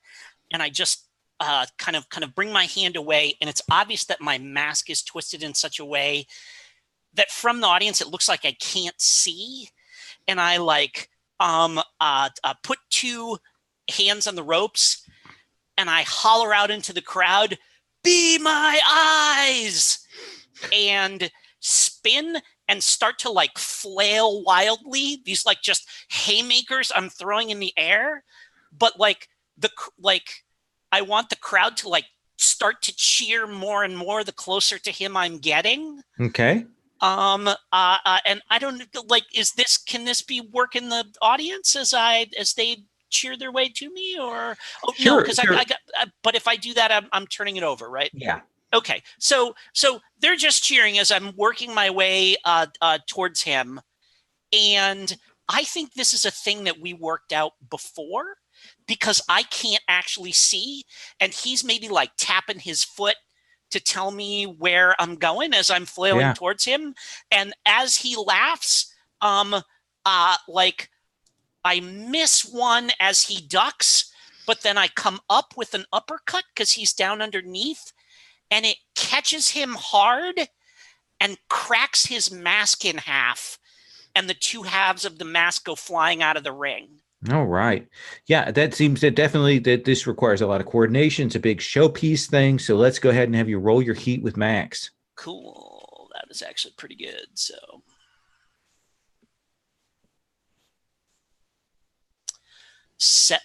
and I just kind of bring my hand away, and it's obvious that my mask is twisted in such a way that from the audience it looks like I can't see, and I put 2 hands on the ropes, and I holler out into the crowd, "Be my eyes!" and spin and start to like flail wildly. These like just haymakers I'm throwing in the air, but I want the crowd to like start to cheer more and more the closer to him I'm getting. Okay. And I don't can this be working the audience as they cheer their way to me, or sure, no, because sure. But if I do that, I'm turning it over, right? Yeah. Okay. So they're just cheering as I'm working my way towards him, and I think this is a thing that we worked out before, because I can't actually see, and he's maybe like tapping his foot to tell me where I'm going as I'm flailing towards him. And as he laughs, I miss one as he ducks, but then I come up with an uppercut because he's down underneath, and it catches him hard and cracks his mask in half, and the 2 halves of the mask go flying out of the ring. All right. Yeah, that seems that definitely that this requires a lot of coordination. It's a big showpiece thing. So let's go ahead and have you roll your heat with Max. Cool. That is actually pretty good. So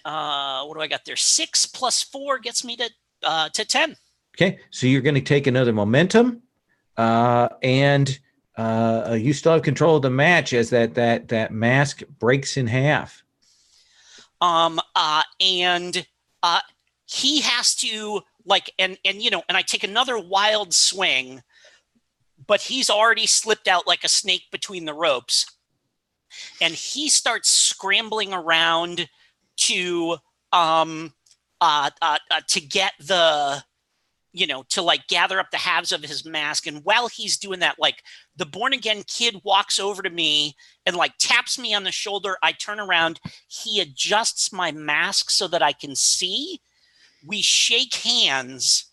what do I got there? 6 plus 4 gets me to 10. Okay. So you're going to take another momentum, and you still have control of the match as that mask breaks in half. And he has to and I take another wild swing, but he's already slipped out like a snake between the ropes, and he starts scrambling around to get the to like gather up the halves of his mask. And while he's doing that, like the born again kid walks over to me and like taps me on the shoulder. I turn around. He adjusts my mask so that I can see. We shake hands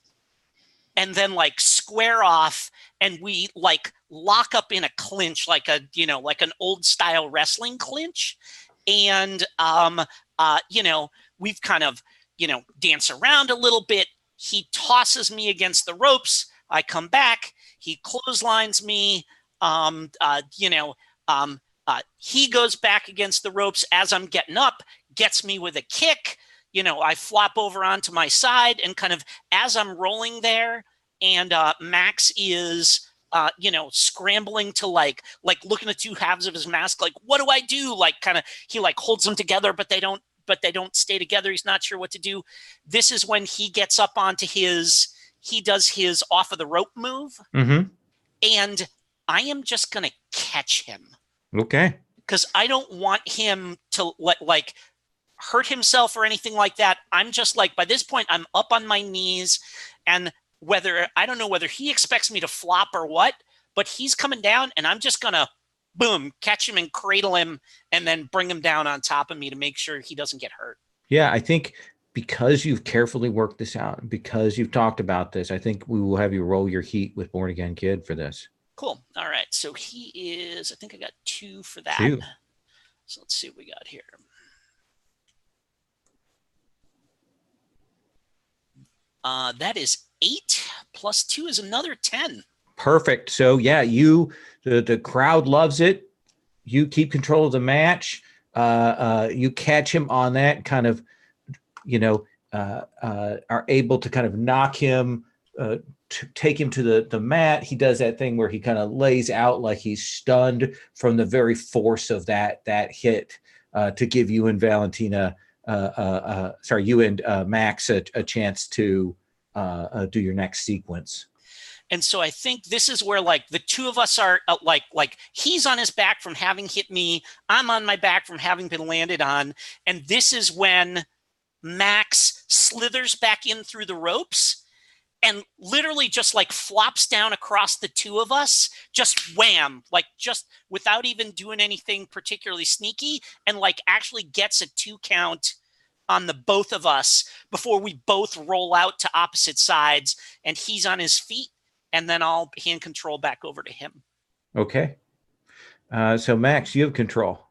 and then like square off, and we like lock up in a clinch, like like an old style wrestling clinch. And, we've kind of, dance around a little bit. He tosses me against the ropes. I come back. He clotheslines me. He goes back against the ropes as I'm getting up, gets me with a kick. I flop over onto my side, and kind of as I'm rolling there, and Max is, scrambling to like looking at two halves of his mask. Like, what do I do? Like, kind of, he like holds them together, but they don't stay together. He's not sure what to do. This is when he gets up onto he does his off of the rope move. Mm-hmm. And I am just going to catch him. Okay. Because I don't want him to like hurt himself or anything like that. I'm just like, by this point, I'm up on my knees, and I don't know whether he expects me to flop or what, but he's coming down, and I'm just going to boom, catch him and cradle him, and then bring him down on top of me to make sure he doesn't get hurt. Yeah, I think because you've carefully worked this out, because you've talked about this, I think we will have you roll your heat with Born Again Kid for this. Cool. All right. So he is, I think I got 2 for that. 2. So let's see what we got here. That is 8 plus 2 is another 10. Perfect. So yeah, the crowd loves it. You keep control of the match. You catch him on that kind of, are able to kind of knock him, to take him to the mat. He does that thing where he kind of lays out like he's stunned from the very force of that hit, to give you and Valentina, you and Max a chance to do your next sequence. And so I think this is where like the two of us are like he's on his back from having hit me. I'm on my back from having been landed on. And this is when Max slithers back in through the ropes and literally just like flops down across the two of us, just wham, like just without even doing anything particularly sneaky, and like actually gets a 2 count on the both of us before we both roll out to opposite sides, and he's on his feet. And then I'll hand control back over to him. Okay. So Max, you have control.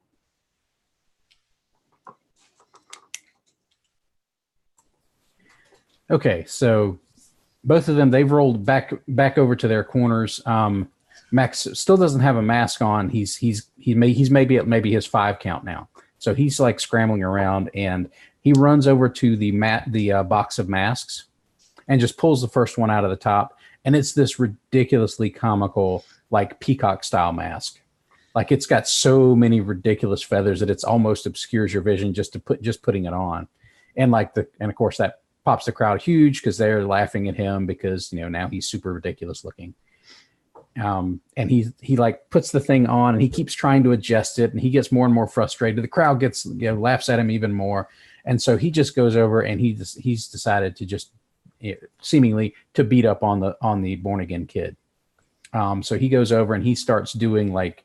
Okay. So both of them, they've rolled back over to their corners. Max still doesn't have a mask on. He's maybe at his 5 count now. So he's like scrambling around, and he runs over to the box of masks and just pulls the first one out of the top. And it's this ridiculously comical, like peacock style mask. Like it's got so many ridiculous feathers that it's almost obscures your vision just putting it on. And and of course that pops the crowd huge because they're laughing at him because, now he's super ridiculous looking. And he like puts the thing on, and he keeps trying to adjust it, and he gets more and more frustrated. The crowd gets, laughs at him even more. And so he just goes over, and he's decided to just seemingly to beat up on the born again kid. So he goes over and he starts doing like,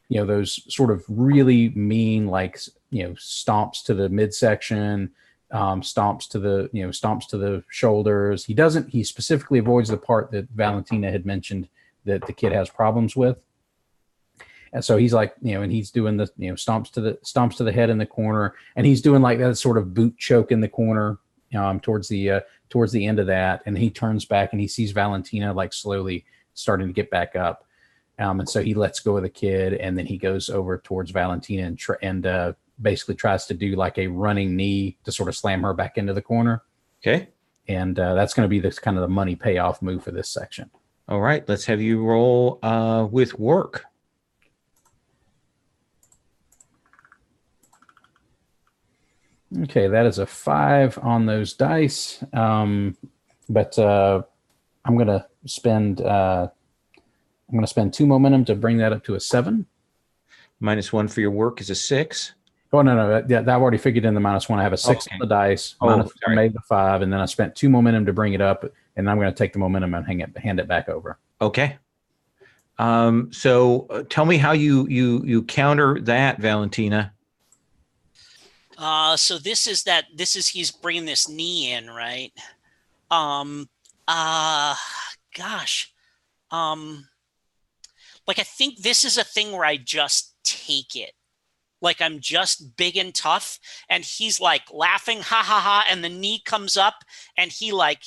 those sort of really mean, like, stomps to the midsection, stomps to the shoulders. He specifically avoids the part that Valentina had mentioned that the kid has problems with. And so he's like, and he's doing the, stomps to the head in the corner, and he's doing like that sort of boot choke in the corner, towards the end of that. And he turns back and he sees Valentina like slowly starting to get back up. And so he lets go of the kid, and then he goes over towards Valentina and basically tries to do like a running knee to sort of slam her back into the corner. Okay. And that's going to be this kind of the money payoff move for this section. All right. Let's have you roll with work. Okay, that is a 5 on those dice, but I'm gonna spend 2 momentum to bring that up to a 7. -1 for your work is a 6. Oh no, yeah, I've already figured in the -1. I have a 6 on the dice. -1 made the 5, and then I spent 2 momentum to bring it up and I'm going to take the momentum and hand it back over. Okay. So tell me how you counter that, Valentina. So this is he's bringing this knee in, right? Gosh. Like, I think this is a thing where I just take it. Like, I'm just big and tough, and he's like laughing, ha ha ha, and the knee comes up, and he like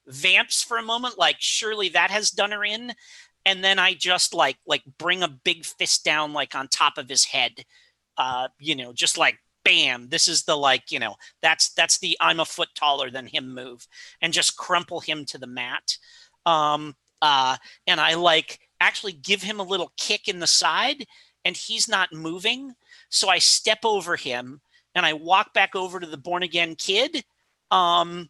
vamps for a moment, like surely that has done her in, and then I just like bring a big fist down like on top of his head, just like bam. This is the that's the I'm a foot taller than him move, and just crumple him to the mat, and I actually give him a little kick in the side, and he's not moving. So I step over him and I walk back over to the born again kid, who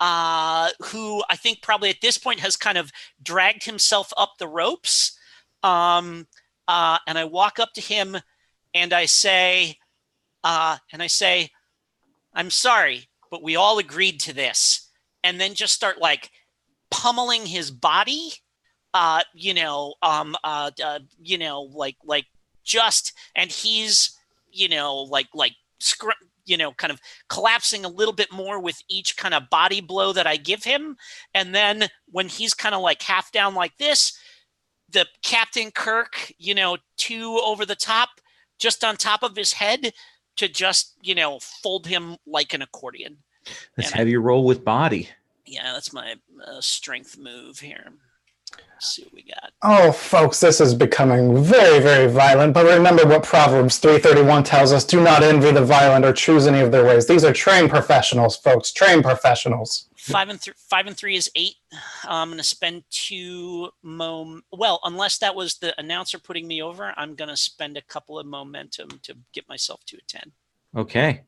I think probably at this point has kind of dragged himself up the ropes. And I walk up to him and I say, I'm sorry, but we all agreed to this. And then just start like pummeling his body, and he's, kind of collapsing a little bit more with each kind of body blow that I give him. And then when he's kind of like half down like this, the Captain Kirk, two over the top, just on top of his head to just, fold him like an accordion. Let's have you roll with body. Yeah, that's my strength move here. Let's see what we got. Oh, folks, this is becoming very, very violent. But remember what Proverbs 3:31 tells us: do not envy the violent or choose any of their ways. These are trained professionals, folks. Trained professionals. 5 and 3 is 8. I'm going to spend 2 well, unless that was the announcer putting me over, I'm going to spend a couple of momentum to get myself to a 10. Okay.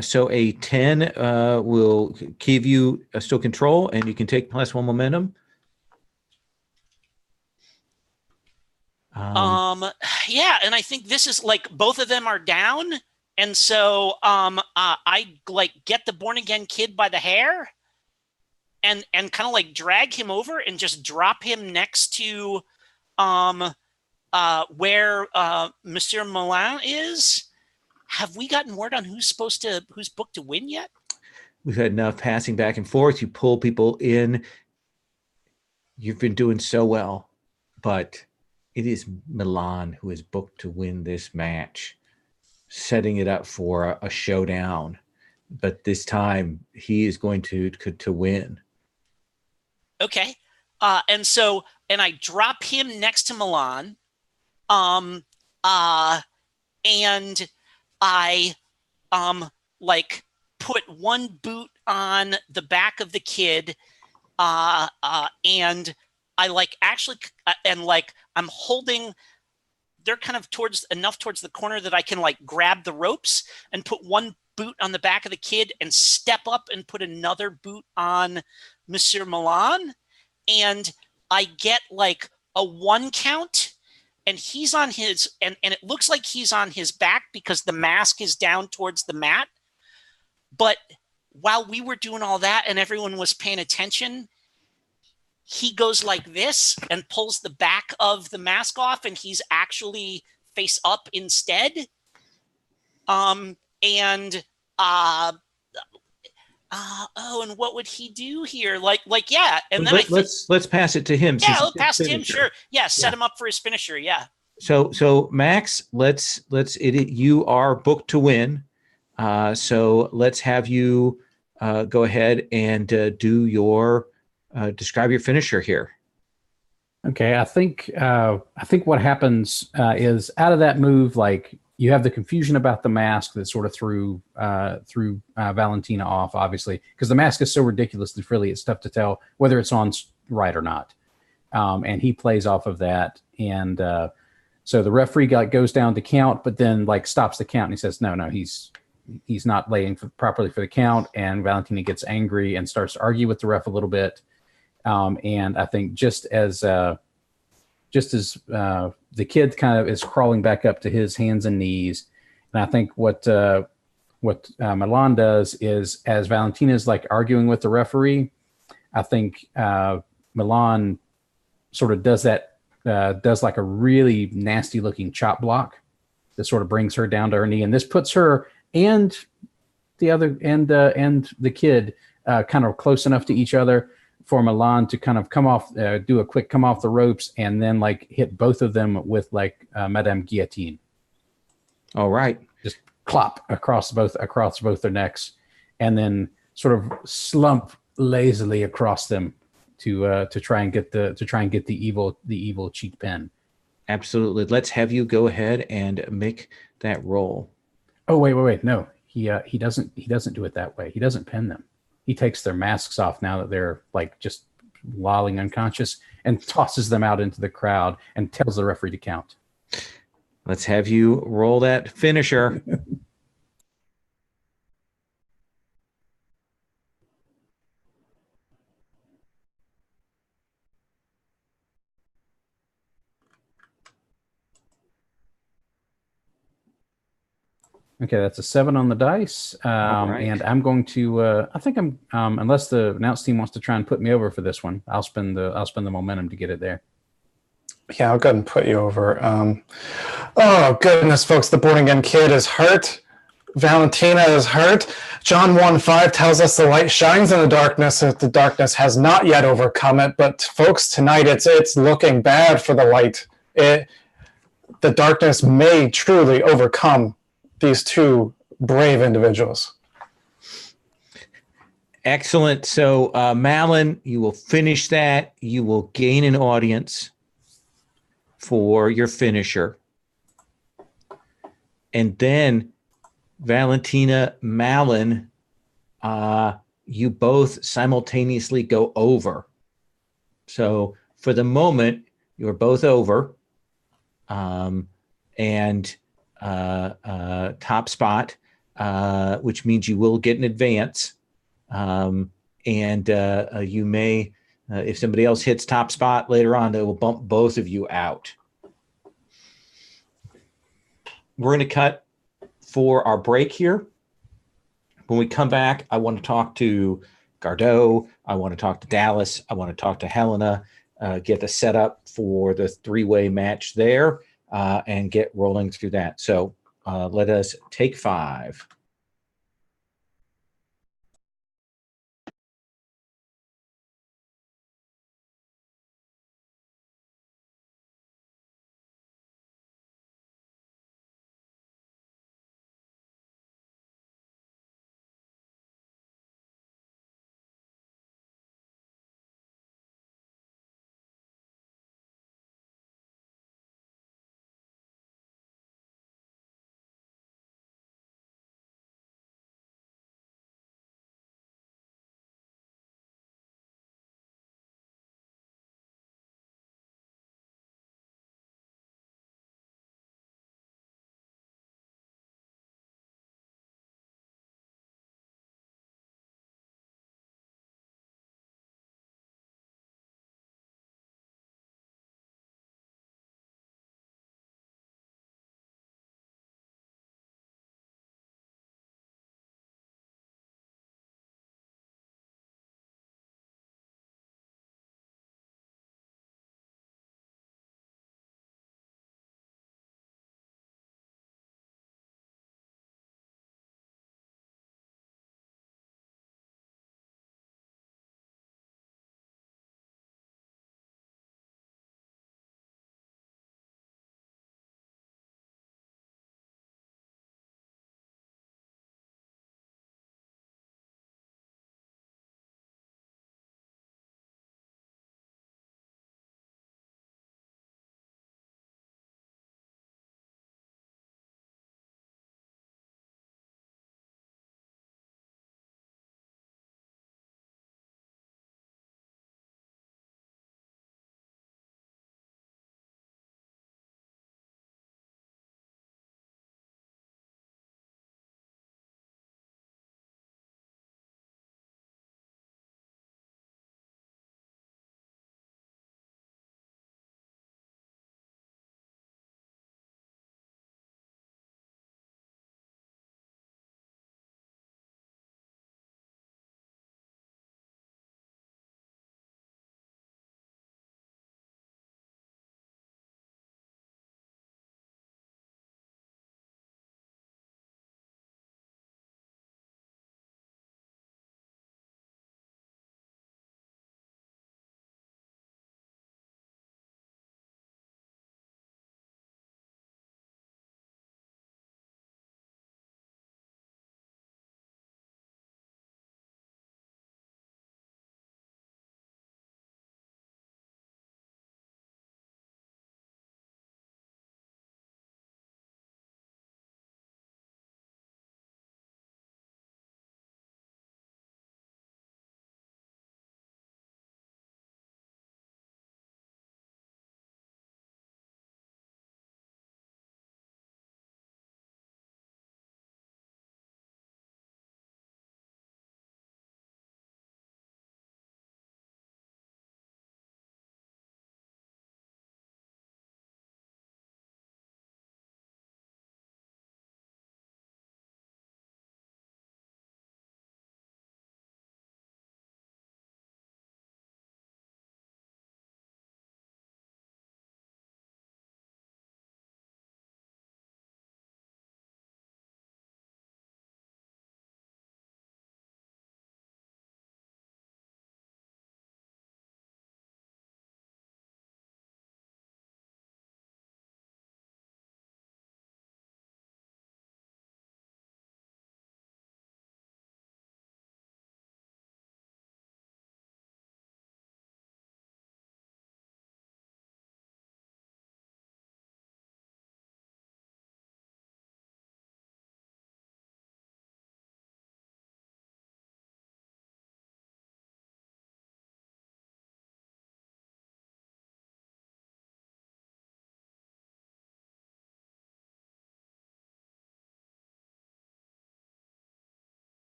So a 10 will give you still control, and you can take +1 momentum. Yeah, and I think this is like both of them are down, and so I get the born again kid by the hair and kind of like drag him over and just drop him next to where Monsieur Milan is. Have we gotten word on who's booked to win yet? We've had enough passing back and forth. You pull people in. You've been doing so well, but it is Milan who is booked to win this match, setting it up for a showdown. But this time he is going to win. Okay. And I drop him next to Milan. And I put one boot on the back of the kid, and I I'm holding, they're kind of towards the corner that I can grab the ropes and put one boot on the back of the kid and step up and put another boot on Monsieur Milan. And I get a 1 count, and he's on his, and it looks like he's on his back because the mask is down towards the mat. But while we were doing all that and everyone was paying attention, he goes like this and pulls the back of the mask off, and he's actually face up instead. And what would he do here? Yeah. And then let's pass it to him. Yeah, let's pass it to him. Sure. Yeah. Set him up for his finisher. Yeah. So Max, you are booked to win. So let's have you go ahead and do your describe your finisher here. Okay, I think what happens is out of that move, you have the confusion about the mask that sort of threw Valentina off, obviously, because the mask is so ridiculously frilly. It's tough to tell whether it's on right or not. And he plays off of that, and so the referee goes down to count, but then stops the count, and he says, no, he's not laying properly for the count, and Valentina gets angry and starts to argue with the ref a little bit. And I think just as the kid kind of is crawling back up to his hands and knees, and I think what Milan does is, as Valentina is arguing with the referee, I think Milan sort of does that, does like a really nasty looking chop block that sort of brings her down to her knee. And this puts her and the other and the kid kind of close enough to each other for Milan to kind of come off, do a quick come off the ropes, and then like hit both of them with like Madame Guillotine. All right. Just clop across both their necks, and then sort of slump lazily across them to try and get the evil cheek pin. Absolutely. Let's have you go ahead and make that roll. Oh wait. No, he doesn't do it that way. He doesn't pin them. He takes their masks off now that they're like just lolling unconscious, and tosses them out into the crowd and tells the referee to count. Let's have you roll that finisher. Okay, that's a 7 on the dice, right. and I'm going to. I think I'm. Unless the announce team wants to try and put me over for this one, I'll spend the momentum to get it there. Yeah, I'll go ahead and put you over. Oh goodness, folks! The born again kid is hurt. Valentina is hurt. John 1:5 tells us the light shines in the darkness. That the darkness has not yet overcome it. But folks, tonight it's looking bad for the light. The darkness may truly overcome these two brave individuals. Excellent. So, Malin, you will finish that. You will gain an audience for your finisher. And then, Valentina, Malin, you both simultaneously go over. So, for the moment, you're both over. And top spot, which means you will get an advance. And you may, if somebody else hits top spot later on, they will bump both of you out. We're going to cut for our break here. When we come back, I want to talk to Gardeau. I want to talk to Dallas. I want to talk to Helena, get the setup for the three-way match there. And get rolling through that. So let us take 5.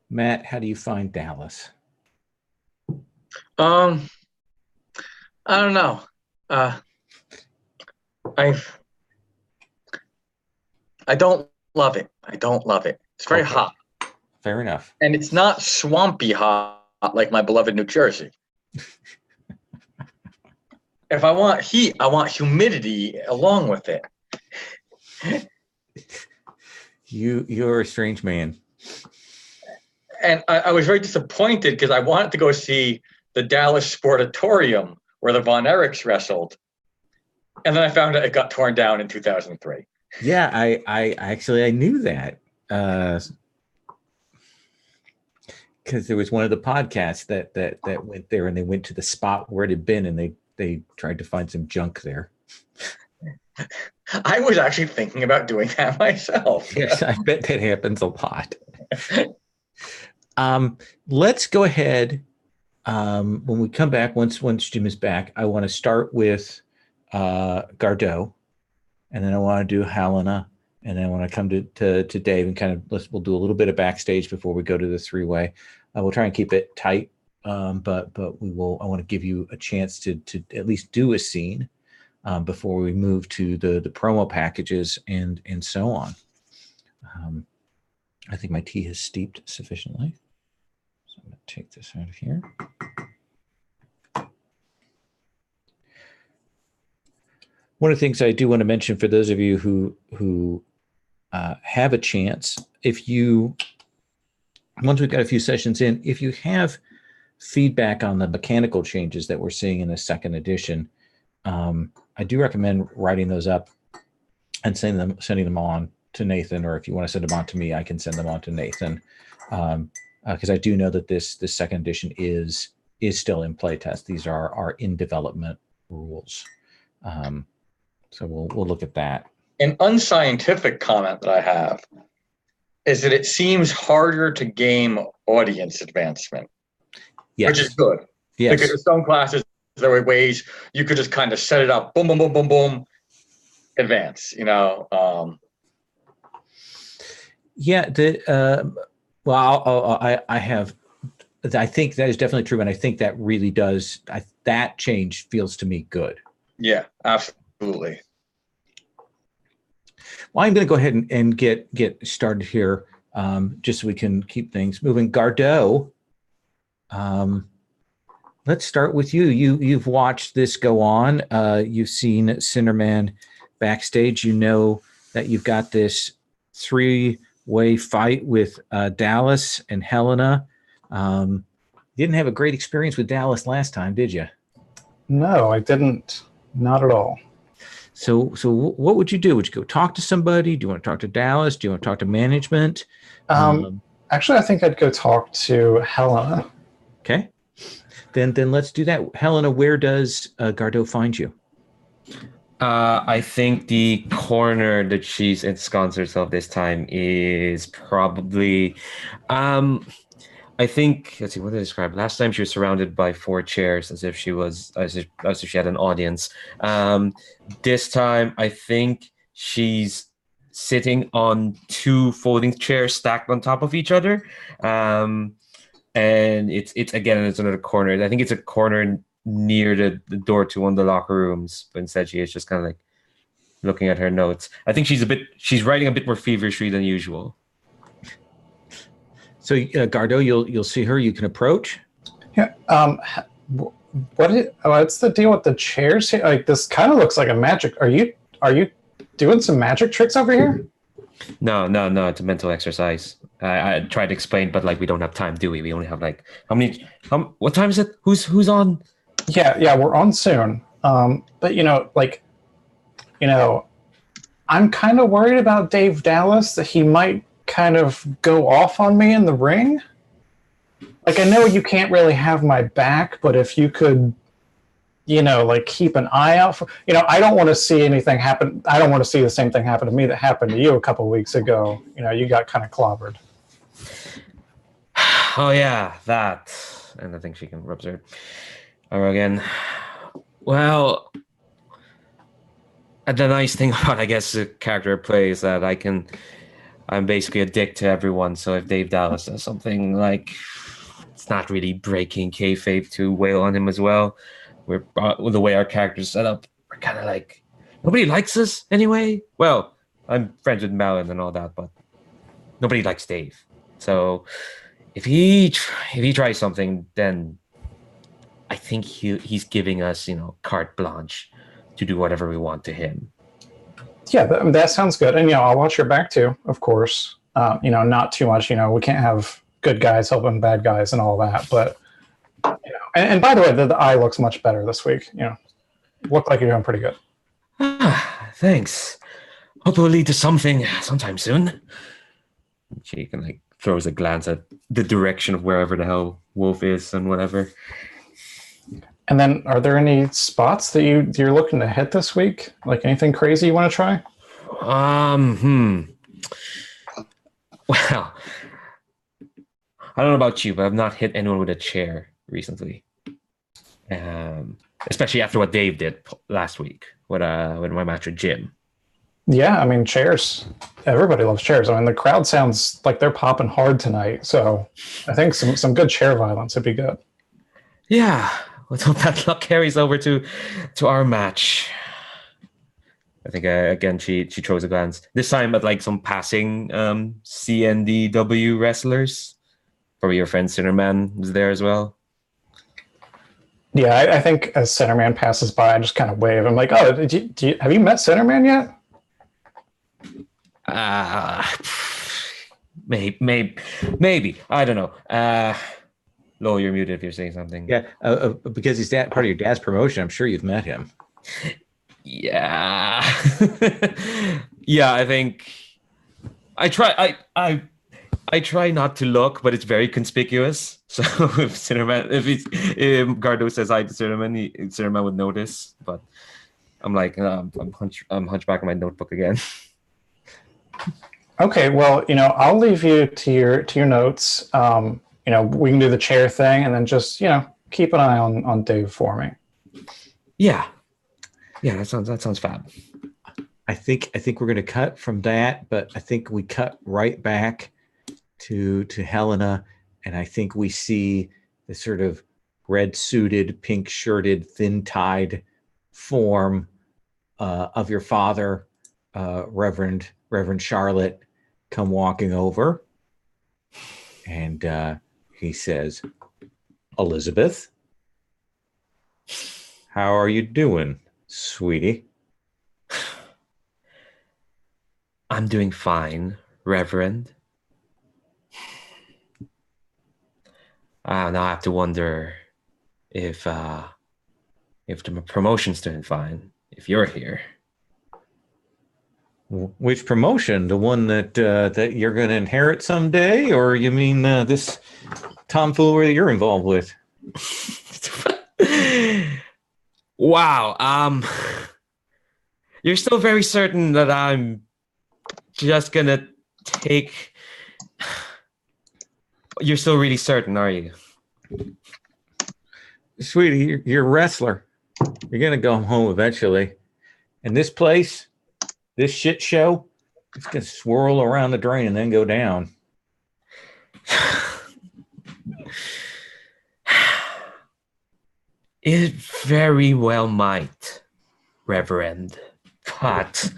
Matt, how do you find Dallas? I don't know. I don't love it. I don't love it. It's very hot. Fair enough. And it's not swampy hot like my beloved New Jersey. If I want heat, I want humidity along with it. You're a strange man. And I was very disappointed because I wanted to go see the Dallas Sportatorium where the Von Erichs wrestled. And then I found out it got torn down in 2003. Yeah, I knew that. Because there was one of the podcasts that went there, and they went to the spot where it had been, and they tried to find some junk there. I was actually thinking about doing that myself. Yes, I bet that happens a lot. Let's go ahead. When we come back, once Jim is back, I want to start with Gardeau, and then I want to do Helena, and then I want to come to Dave and kind of we'll do a little bit of backstage before we go to the three-way. We'll try and keep it tight, but we will. I want to give you a chance to at least do a scene before we move to the promo packages and so on. I think my tea has steeped sufficiently, so I'm going to take this out of here. One of the things I do want to mention for those of you who have a chance, once we've got a few sessions in, if you have feedback on the mechanical changes that we're seeing in the second edition, I do recommend writing those up and sending them on to Nathan, or if you want to send them on to me, I can send them on to Nathan, because I do know that this second edition is still in playtest. These are in development rules. So we'll look at that. An unscientific comment that I have is that it seems harder to game audience advancement, which is good. Yes. Because in some classes, there were ways you could just kind of set it up, boom, boom, boom, boom, boom, advance, Yeah. I think that is definitely true. And I think that really does, that change feels to me good. Yeah, absolutely. Well, I'm going to go ahead and get started here, just so we can keep things moving. Gardeau, let's start with you. You've watched this go on. You've seen Cinderman backstage. You know that you've got this three-way fight with Dallas and Helena. You didn't have a great experience with Dallas last time, did you? No, I didn't. Not at all. So what would you do? Would you go talk to somebody? Do you want to talk to Dallas? Do you want to talk to management? Actually, I think I'd go talk to Helena. Okay. Then let's do that. Helena, where does Gardeau find you? I think the corner that she's ensconced herself this time is probably, I think, let's see, what did I describe? Last time she was surrounded by 4 chairs as if she had an audience. This time, I think she's sitting on 2 folding chairs stacked on top of each other. And it's another corner. I think it's a corner near the door to one of the locker rooms, but instead she is just kind of like looking at her notes. I think she's writing a bit more feverishly than usual. So Gardeau, you'll see her. You can approach. Yeah. What's the deal with the chairs here? Like, this kind of looks like a magic. Are you doing some magic tricks over here? No. It's a mental exercise. I tried to explain, but we don't have time, do we? We only have what time is it? Who's on? Yeah, we're on soon. But I'm kind of worried about Dave Dallas, that he might kind of go off on me in the ring. I know you can't really have my back, but if you could, keep an eye out for, I don't want to see anything happen. I don't want to see the same thing happen to me that happened to you a couple of weeks ago. You got kind of clobbered. Oh yeah, that. And I think she can rub her again. Well, the nice thing about, I guess, the character I play is that I can I'm basically a dick to everyone. So if Dave Dallas does something like, it's not really breaking kayfabe to wail on him as well. We're with the way our characters set up, we're kind of like, nobody likes us anyway. Well, I'm friends with Malin and all that, but nobody likes Dave. So if he tries something, then I think he's giving us, carte blanche to do whatever we want to him. Yeah, that sounds good. And, I'll watch your back too, of course. Not too much. We can't have good guys helping bad guys and all that. But, and by the way, the eye looks much better this week. Look like you're doing pretty good. Thanks. Hope it will lead to something sometime soon. She can throws a glance at the direction of wherever the hell Wolf is and whatever. And then, are there any spots that you're looking to hit this week? Like anything crazy you want to try? Well, I don't know about you, but I've not hit anyone with a chair recently. Especially after what Dave did last week with my match with Jim. Yeah, I mean, chairs. Everybody loves chairs. I mean, the crowd sounds like they're popping hard tonight. So I think some good chair violence would be good. Yeah, let's hope that luck carries over to our match. I think, again, she throws a glance. This time at some passing CNDW wrestlers. Probably your friend Sinnerman is there as well. Yeah, I think as Centerman passes by, I just kind of wave. I'm like, oh, have you met Centerman yet? Maybe. I don't know. Lowell, you're muted if you're saying something. Yeah, because he's part of your dad's promotion. I'm sure you've met him. Yeah. Yeah, I think I try not to look, but it's very conspicuous. So if Gardo says hi to Cinnamon would notice. But I'm like, I'm hunchback in my notebook again. Okay, well, I'll leave you to your notes. We can do the chair thing, and then just keep an eye on Dave for me. Yeah, that sounds fab. I think we're going to cut from that, but I think we cut right back to Helena, and I think we see the sort of red-suited, pink-shirted, thin-tied form of your father, Reverend Charlotte, come walking over, and he says, "Elizabeth, how are you doing, sweetie?" I'm doing fine, Reverend. Now I have to wonder if the promotion's doing fine, if you're here. Which promotion? The one that you're going to inherit someday, or you mean this tomfoolery that you're involved with? Wow. You're still very certain that I'm just gonna take. You're still really certain, are you? Sweetie, you're a wrestler. You're going to go home eventually. And this place, this shit show, it's going to swirl around the drain and then go down. It very well might, Reverend. But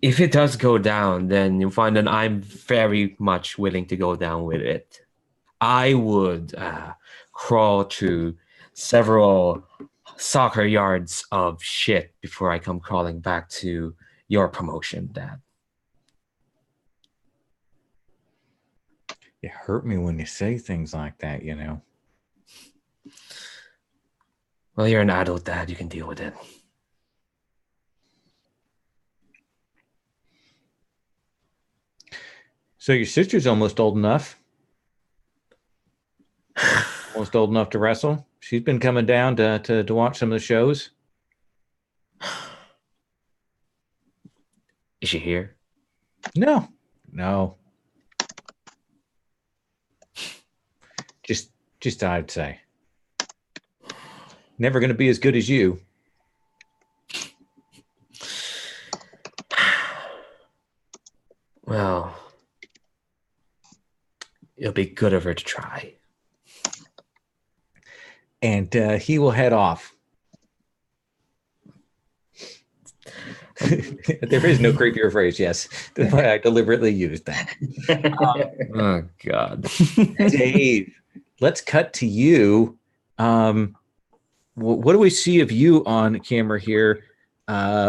if it does go down, then you'll find that I'm very much willing to go down with it. I would crawl to several soccer yards of shit before I come crawling back to your promotion, Dad. You hurt me when you say things like that, Well, you're an adult, Dad. You can deal with it. So your sister's almost old enough. Almost old enough to wrestle. She's been coming down to watch some of the shows. Is she here? No. Just I'd say. Never going to be as good as you. Well, it'll be good of her to try. And he will head off. There is no creepier phrase, yes. That's why I deliberately used that. Oh, God. Dave, let's cut to you. What do we see of you on camera here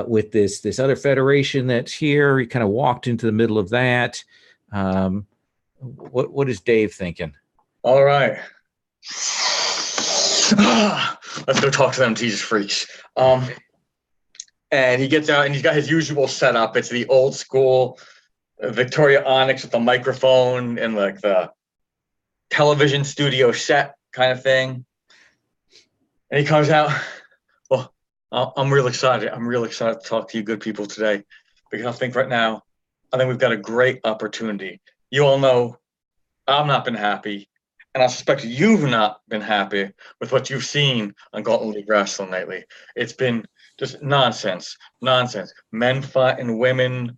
with this other federation that's here? You kind of walked into the middle of that. What is Dave thinking? All right. Let's go talk to them Jesus freaks. And he gets out and he's got his usual setup. It's the old school Victoria Onyx with the microphone and like the television studio set kind of thing. And he comes out. Well, I'm real excited. I'm real excited to talk to you good people today, because I think right now, I think we've got a great opportunity. You all know I've not been happy, and I suspect you've not been happy with what you've seen on Gauntlet League Wrestling lately. It's been just nonsense. Men fighting women,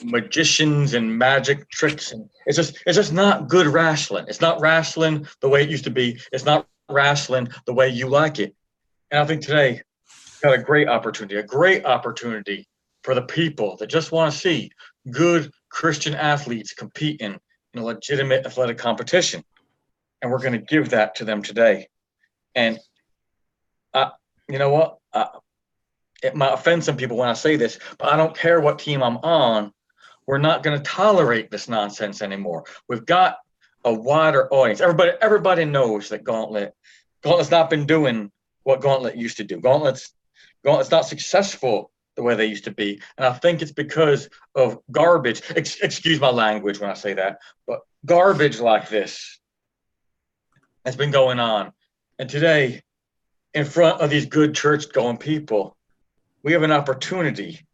magicians and magic tricks, and it's just not good wrestling. It's not wrestling the way it used to be. It's not wrestling the way you like it. And I think today got a great opportunity for the people that just want to see good Christian athletes competing in a legitimate athletic competition. And we're going to give that to them today. And you know what? It might offend some people when I say this, but I don't care what team I'm on. We're not going to tolerate this nonsense anymore. We've got a wider audience. Everybody knows that Gauntlet's not been doing what Gauntlet used to do. Gauntlet's not successful the way they used to be. And I think it's because of garbage. Excuse my language when I say that, but garbage like this has been going on. And today, in front of these good church-going people, we have an opportunity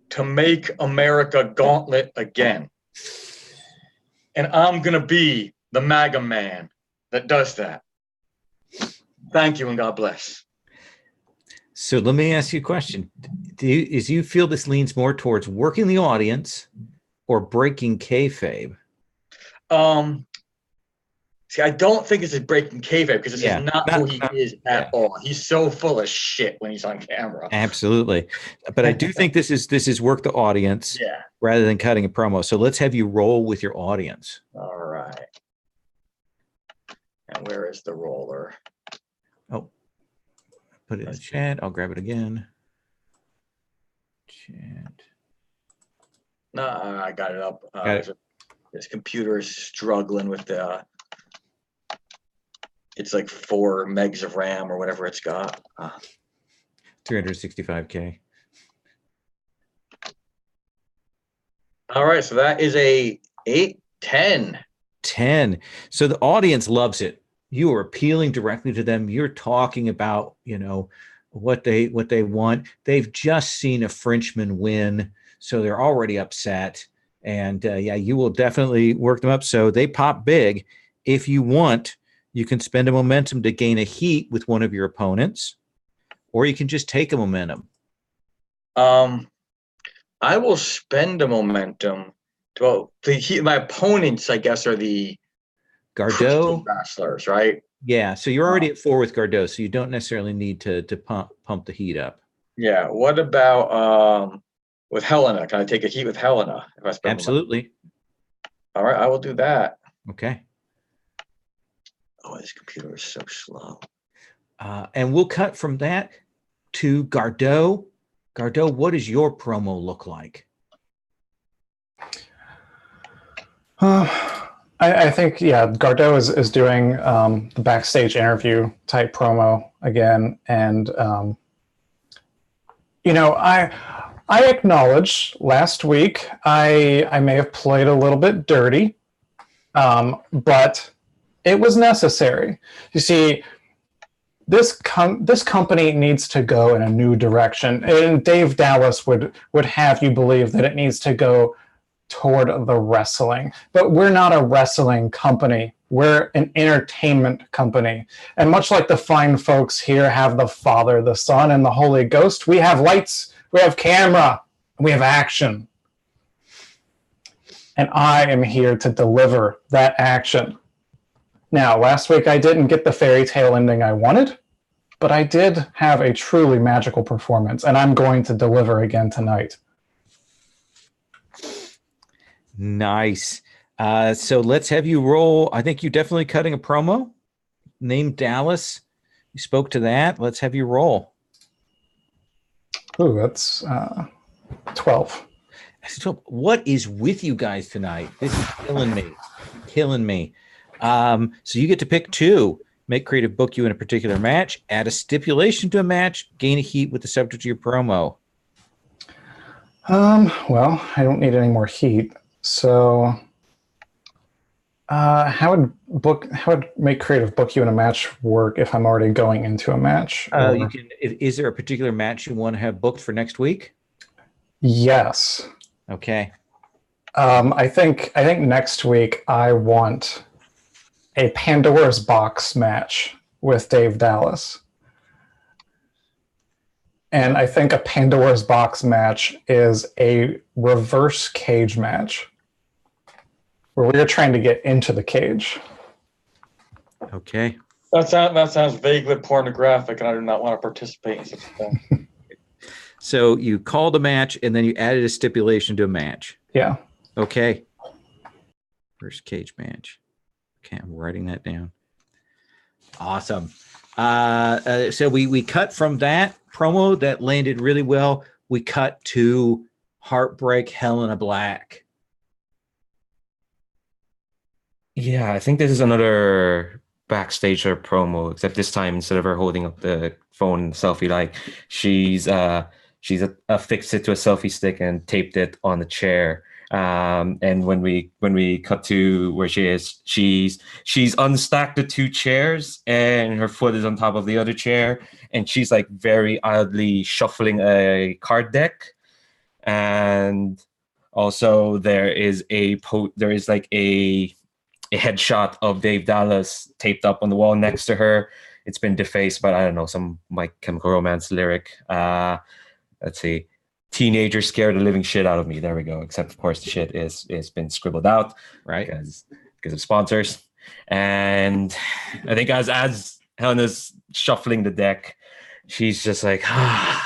to make America gauntlet again. And I'm going to be the MAGA man that does that. Thank you and God bless. So let me ask you a question. Do you feel this leans more towards working the audience or breaking kayfabe? See, I don't think it's a breaking kayfabe, because this is not who he is at all. He's so full of shit when he's on camera. Absolutely. But I do think this is work the audience rather than cutting a promo. So let's have you roll with your audience. All right. And where is the roller? Oh, put it in the chat. I'll grab it again. Chat. No, I got it up. Got it. This computer is struggling with the... It's like 4 megs of RAM or whatever it's got. 365K. All right, so that is a 8-10. 10. So the audience loves it. You are appealing directly to them. You're talking about, what they want. They've just seen a Frenchman win, so they're already upset. And you will definitely work them up. So they pop big. If you want, you can spend a momentum to gain a heat with one of your opponents, or you can just take a momentum. I will spend a momentum. Well, my opponents, I guess, are the Gardeau wrestlers, right? Yeah, so you're already at 4 with Gardeau, so you don't necessarily need to pump the heat up. Yeah. What about with Helena? Can I take a heat with Helena if I spend Absolutely. All right, I will do that. Okay. Oh, this computer is so slow. And we'll cut from that to Gardeau. Gardeau, what does your promo look like? I think, Gardeau is doing the backstage interview type promo again. And, I acknowledge last week I may have played a little bit dirty, but it was necessary. You see, this company needs to go in a new direction. And Dave Dallas would have you believe that it needs to go toward the wrestling. But we're not a wrestling company. We're an entertainment company. And much like the fine folks here have the Father, the Son, and the Holy Ghost, we have lights, we have camera, and we have action. and I am here to deliver that action. Now, last week I didn't get the fairy tale ending I wanted, but I did have a truly magical performance, and I'm going to deliver again tonight. Nice. So let's have you roll. I think you're definitely cutting a promo named Dallas. You spoke to that. Let's have you roll. Ooh, that's 12. So what is with you guys tonight? This is killing me. So you get to pick two. Make creative book you in a particular match. Add a stipulation to a match. Gain a heat with the subject of your promo. Well, I don't need any more heat. So, how would make creative book you in a match work if I'm already going into a match? You can. Is there a particular match you want to have booked for next week? Yes. Okay. I think next week I want a Pandora's Box match with Dave Dallas. And I think a Pandora's Box match is a reverse cage match where we're trying to get into the cage. Okay. That sounds vaguely pornographic, and I do not want to participate in such a thing. So you called a match, and then you added a stipulation to a match. Yeah. Okay. First cage match. Okay, I'm writing that down. Awesome. So we cut from that promo that landed really well. We cut to Heartbreak Helena Black. Yeah, I think this is another backstage or promo, except this time instead of her holding up the phone selfie, like she's affixed it to a selfie stick and taped it on the chair. And when we cut to where she is, she's unstacked the two chairs and her foot is on top of the other chair, and she's like very oddly shuffling a card deck. And also there is like a headshot of Dave Dallas taped up on the wall next to her. It's been defaced, but I don't know, some My Chemical Romance lyric. Let's see. Teenager scared the living shit out of me. There we go. Except of course the shit is been scribbled out, right? Because of sponsors. And I think as Helena's shuffling the deck, she's just like, I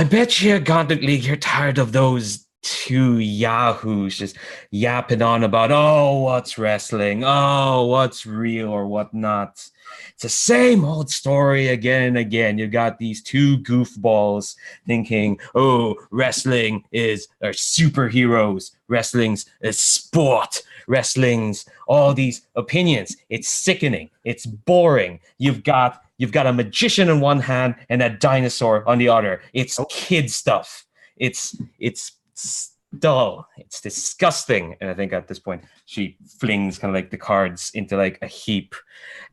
bet you, Gauntlet League, you're tired of those two yahoos just yapping on about, oh, what's wrestling? Oh, what's real or what not? It's the same old story again and again. You got these two goofballs thinking, oh, wrestling is or superheroes. Wrestling's is sport. Wrestling's all these opinions. It's sickening. It's boring. You've got a magician in one hand and a dinosaur on the other. It's kid stuff. It's dull. It's disgusting. And I think at this point she flings kind of like the cards into like a heap,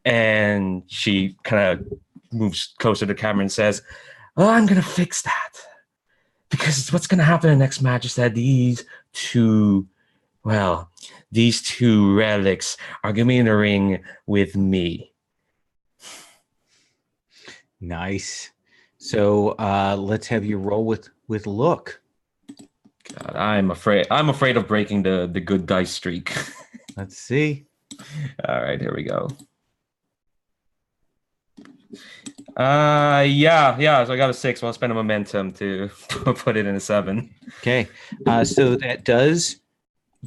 and she kind of moves closer to the camera and says, "Oh, I'm gonna fix that, because what's gonna happen in the next match is that these two relics are gonna be in the ring with me." Nice. So let's have you roll with look. God, I'm afraid of breaking the good dice streak. Let's see. All right, here we go. Yeah. So I got a 6. Well, I'll spend a momentum to put it in a 7. Okay. So that does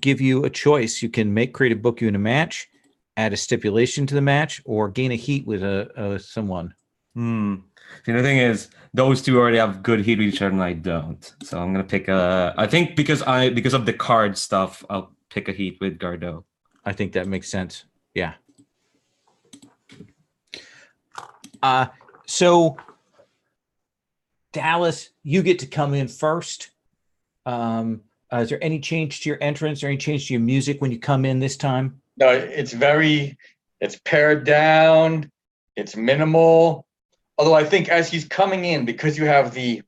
give you a choice. You can make creative book you in a match, add a stipulation to the match, or gain a heat with someone. See, the thing is, those two already have good heat with each other, and I don't. So I'm gonna pick I think because of the card stuff, I'll pick a heat with Gardeau. I think that makes sense. Yeah. So Dallas, you get to come in first. Is there any change to your entrance or any change to your music when you come in this time? No, it's pared down. It's minimal. Although I think as he's coming in, because you have the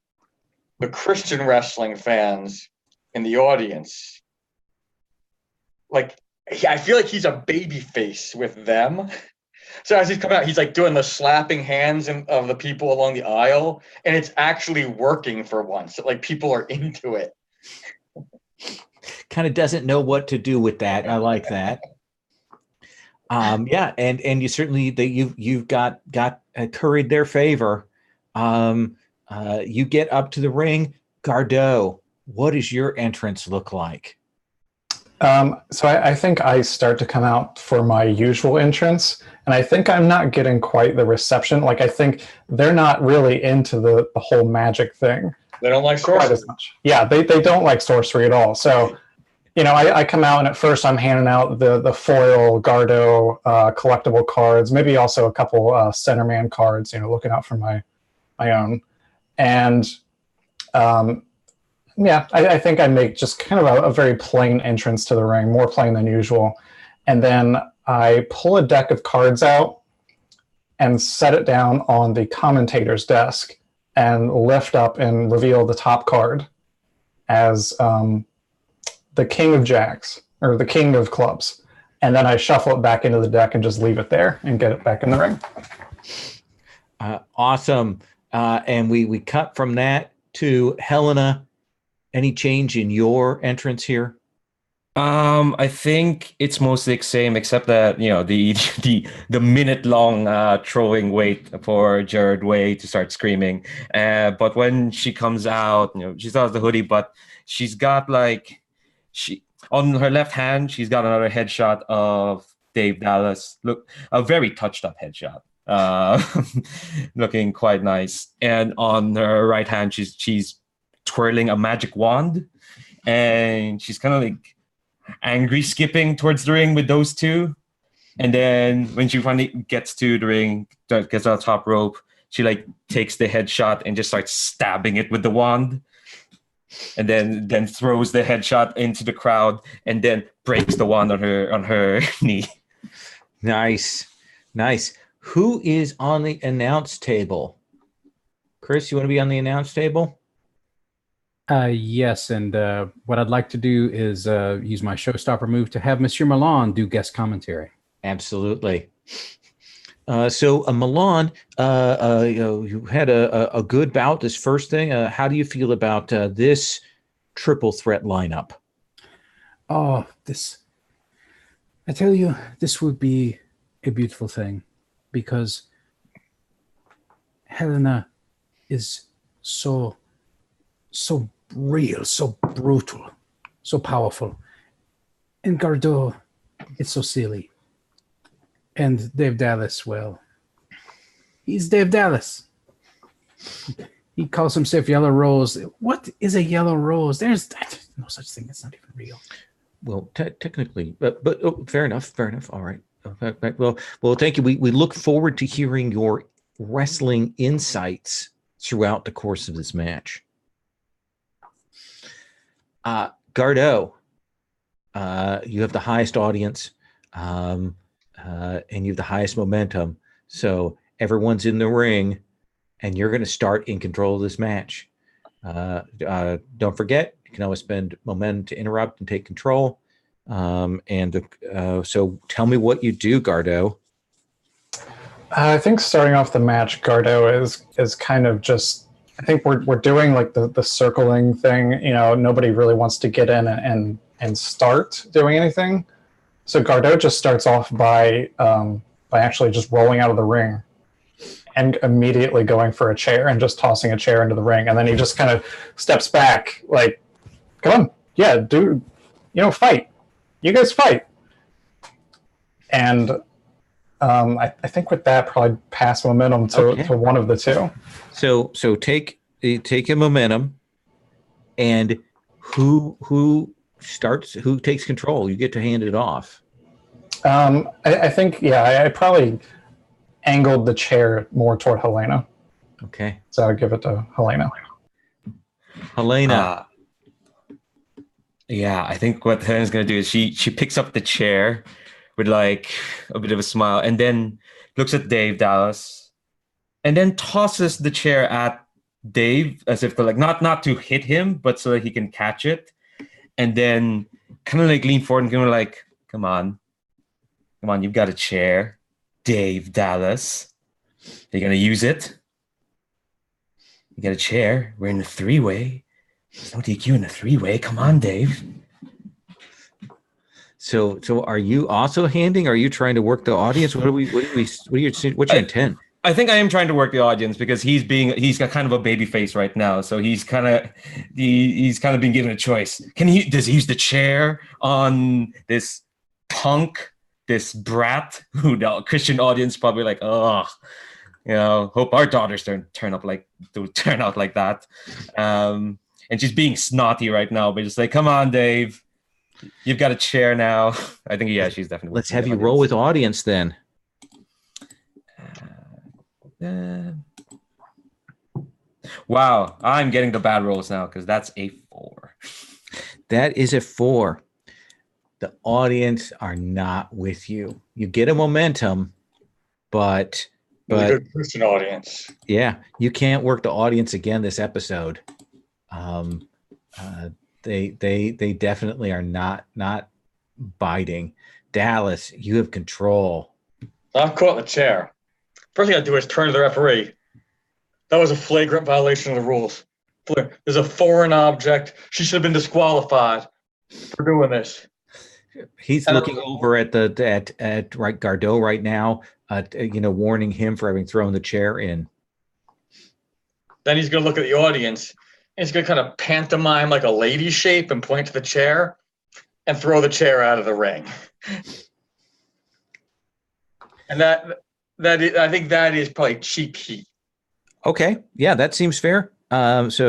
Christian wrestling fans in the audience, like I feel like he's a baby face with them. So as he's coming out, he's like doing the slapping hands of the people along the aisle, and it's actually working for once. Like people are into it. kind of doesn't know what to do with that. I like that. Yeah, and you certainly you've got curried their favor. You get up to the ring. Gardeau, what does your entrance look like? So I think I start to come out for my usual entrance, and I think I'm not getting quite the reception. Like, I think they're not really into the whole magic thing. They don't like Quite sorcery. as much. Yeah, they don't like sorcery at all. So, I come out, and at first I'm handing out the foil Gardeau collectible cards, maybe also a couple Centerman cards, looking out for my own. And yeah, I think I make just kind of a very plain entrance to the ring, more plain than usual. And then I pull a deck of cards out and set it down on the commentator's desk and lift up and reveal the top card as the King of Jacks, or the King of Clubs. And then I shuffle it back into the deck and just leave it there and get it back in the ring. Awesome. And we cut from that to Helena. Any change in your entrance here? I think it's mostly the same, except that the minute long throwing wait for Jared Way to start screaming. But when she comes out, she still has the hoodie, but she's got she on her left hand, she's got another headshot of Dave Dallas. Look, a very touched up headshot. Looking quite nice. And on her right hand, she's twirling a magic wand, and she's kind of like angry skipping towards the ring with those two. And then when she finally gets to the ring, gets on the top rope, she takes the headshot and just starts stabbing it with the wand, and then throws the headshot into the crowd, and then breaks the wand on her knee. Nice. Who is on the announce table? Chris, you want to be on the announce table? Yes, and what I'd like to do is use my showstopper move to have Monsieur Milan do guest commentary. Absolutely. So Milan, you had a good bout this first thing. How do you feel about this triple threat lineup? Oh, I tell you, this would be a beautiful thing, because Helena is so real, so brutal, so powerful. And Gardeau, it's so silly. And Dave Dallas, well, he's Dave Dallas. He calls himself Yellow Rose. What is a yellow rose? There's no such thing. It's not even real. Well, technically, but fair enough. All right. Well, thank you. We look forward to hearing your wrestling insights throughout the course of this match. Gardeau, you have the highest audience, and you have the highest momentum. So everyone's in the ring, and you're going to start in control of this match. Don't forget, you can always spend momentum to interrupt and take control. So tell me what you do, Gardeau. I think starting off the match, Gardeau is kind of just. I think we're doing the circling thing. Nobody really wants to get in and start doing anything. So Gardeau just starts off by actually just rolling out of the ring and immediately going for a chair and just tossing a chair into the ring. And then he just kind of steps back, like, come on, yeah, dude, fight. You guys fight. And I think with that, probably pass momentum to one of the two. So take a momentum, and who takes control? You get to hand it off. I think, I probably angled the chair more toward Helena. Okay. So I would give it to Helena. Helena. Yeah, I think what Helena's going to do is she picks up the chair with a bit of a smile, and then looks at Dave Dallas, and then tosses the chair at Dave as if to not to hit him, but so that he can catch it, and then kind of lean forward and go come on, you've got a chair, Dave Dallas. Are you going to use it? You got a chair. We're in a three-way. There's no DQ in a three-way. Come on, Dave. So are you also handing? Are you trying to work the audience? What's your intent? I think I am trying to work the audience because he's got kind of a baby face right now. So he's kind of being given a choice. Does he use the chair on this punk, this brat who the Christian audience probably like, oh, hope our daughters don't turn out like that. And she's being snotty right now, but just like, come on, Dave. You've got a chair now. I think, yeah, she's definitely. Let's have you roll with audience then. Wow, I'm getting the bad rolls now because that's a 4. That is a 4. The audience are not with you. You get a momentum, but a good Christian audience. Yeah, you can't work the audience again this episode. They definitely are not biting. Dallas, you have control. I'm caught in the chair. First thing I do is turn to the referee. That was a flagrant violation of the rules. There's a foreign object. She should have been disqualified for doing this. He's looking over at Gardot right now, warning him for having thrown the chair in. Then he's going to look at the audience. And he's going to kind of pantomime like a lady shape and point to the chair and throw the chair out of the ring. And I think that is probably cheap heat. Okay, yeah, that seems fair. You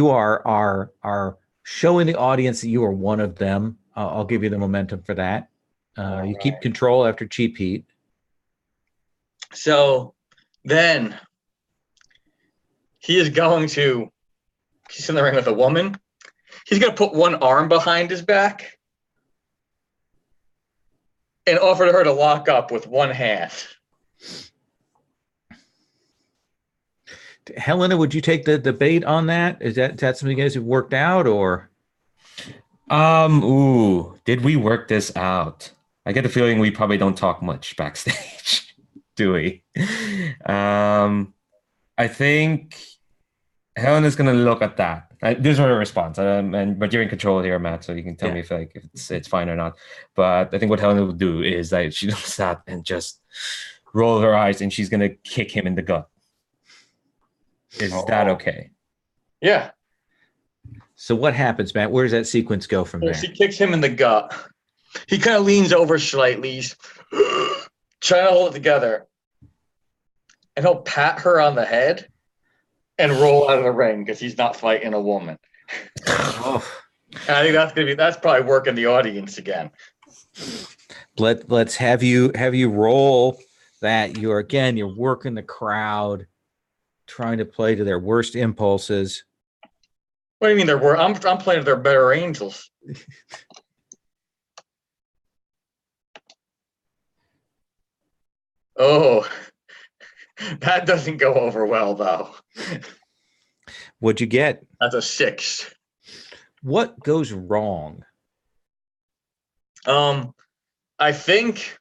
are showing the audience that you are one of them. I'll give you the momentum for that. You keep control after cheap heat. So then he's in the ring with a woman. He's going to put one arm behind his back and offer her to lock up with one hand. Helena, would you take the debate on that? Is that something you guys have worked out, or? Did we work this out? I get the feeling we probably don't talk much backstage, do we? I think Helena's gonna look at that. This is her response, but you're in control here, Matt, so you can tell me if it's fine or not. But I think what Helena will do is that she does that and just roll her eyes, and she's gonna kick him in the gut. Is that okay? Yeah. So what happens, Matt? Where does that sequence go from there? She kicks him in the gut. He kind of leans over slightly. He's trying to hold it together. And he'll pat her on the head and roll out of the ring because he's not fighting a woman. Oh. And I think that's probably working the audience again. Let's have you roll that. You're working the crowd, trying to play to their worst impulses. What do you mean I'm playing to their better angels. Oh, that doesn't go over well, though. What'd you get? That's a 6. What goes wrong? I think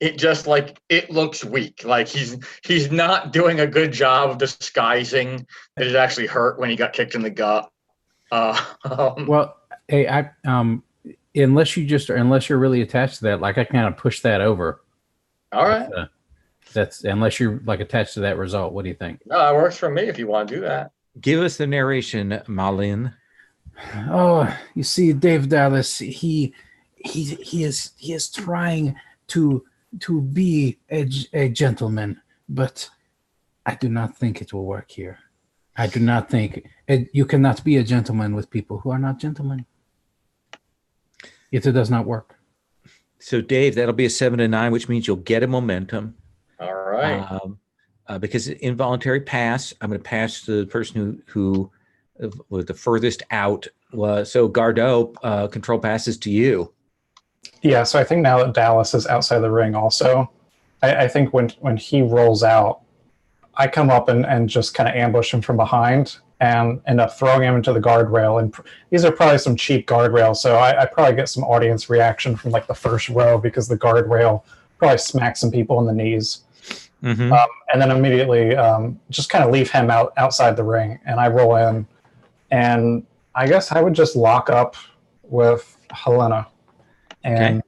it just it looks weak. Like he's not doing a good job of disguising that it actually hurt when he got kicked in the gut. Well, hey, unless you're really attached to that, like I kind of push that over. All right. That's unless you're attached to that result. What do you think? No, it works for me if you want to do that. Give us the narration, Malin. Oh, you see, Dave Dallas, he is trying to be a gentleman, but I do not think it will work here. I do not think you cannot be a gentleman with people who are not gentlemen. It does not work. So, Dave, that'll be a 7 to 9, which means you'll get a momentum. All right. Because involuntary pass, I'm going to pass to the person who was the furthest out. So, Gardot, control passes to you. Yeah, so I think now that Dallas is outside the ring also, I think when he rolls out, I come up and just kind of ambush him from behind and end up throwing him into the guardrail. And these are probably some cheap guardrails, so I probably get some audience reaction from the first row because the guardrail probably smacks some people in the knees. Mm-hmm. And then immediately just kind of leave him outside the ring, and I roll in, and I guess I would just lock up with Helena and,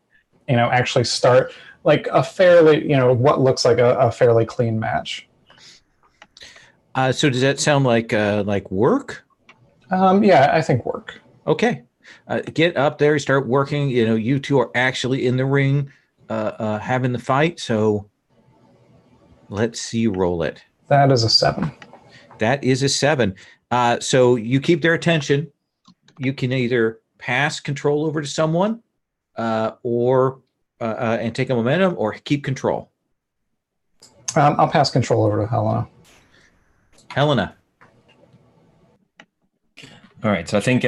actually start like a fairly, what looks like a fairly clean match. So does that sound like work? Yeah, I think work. Okay. Get up there, start working. You two are actually in the ring having the fight. So let's see you roll it. That is a 7. That is a 7. So you keep their attention. You can either pass control over to someone or and take a momentum, or keep control. I'll pass control over to Helena. Helena. All right, so I think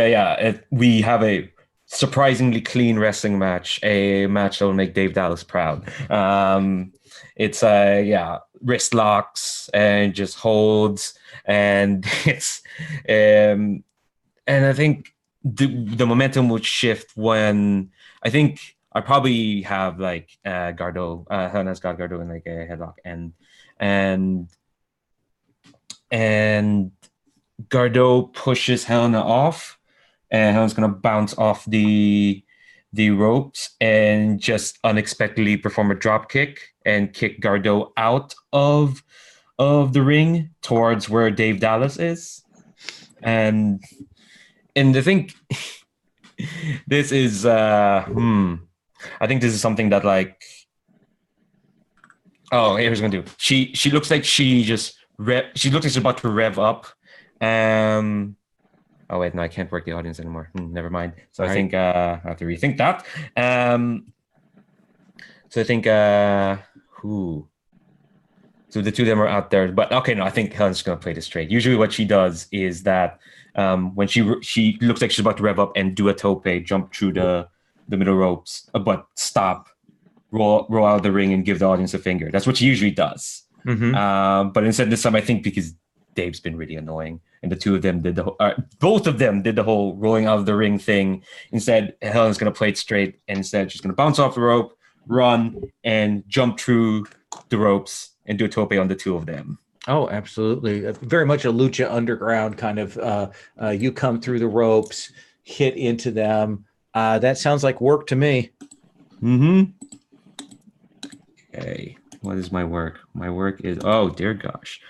we have a surprisingly clean wrestling match, a match that will make Dave Dallas proud. It's wrist locks and just holds, and it's and I think the momentum would shift when I think I probably have like Gardo, Helena's got Gardo in like a headlock, and Gardo pushes Helena off, and Helena's gonna bounce off the ropes and just unexpectedly perform a drop kick and kick Gardo out of the ring towards where Dave Dallas is, and I think this is I think this is something that like, oh, here's what I'm gonna do. She looks like she looks like she's about to rev up. Oh wait, no, I can't work the audience anymore. Never mind. So I think I have to rethink that. So I think so the two of them are out there, but okay, no, I think Helen's gonna play this straight. Usually, what she does is that when she looks like she's about to rev up and do a tope, jump through the middle ropes, but stop, roll out of the ring and give the audience a finger. That's what she usually does. Mm-hmm. But instead this time, I think because Dave's been really annoying, and the two of them did both of them did the whole rolling out of the ring thing. Instead, Helen's gonna play it straight, and instead she's gonna bounce off the rope, run, and jump through the ropes and do a tope on the two of them. Oh, absolutely. Very much a Lucha Underground kind of, you come through the ropes, hit into them. That sounds like work to me. Mm-hmm. Okay. What is my work? My work is, oh, dear gosh.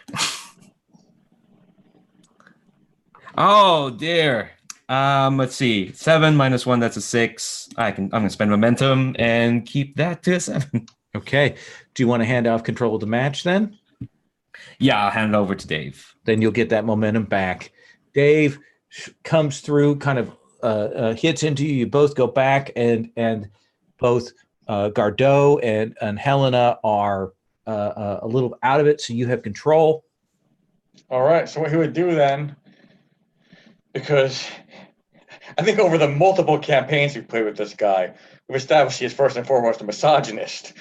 Oh, dear. Let's see. 7 minus 1, that's a 6. I'm going to spend momentum and keep that to a 7. Okay. Do you want to hand off control of the match then? Yeah, I'll hand it over to Dave. Then you'll get that momentum back. Dave comes through, kind of hits into you. You both go back, and both Gardo and Helena are a little out of it, so you have control. All right. So what he would do then, because I think over the multiple campaigns we've played with this guy, we've established he is first and foremost a misogynist.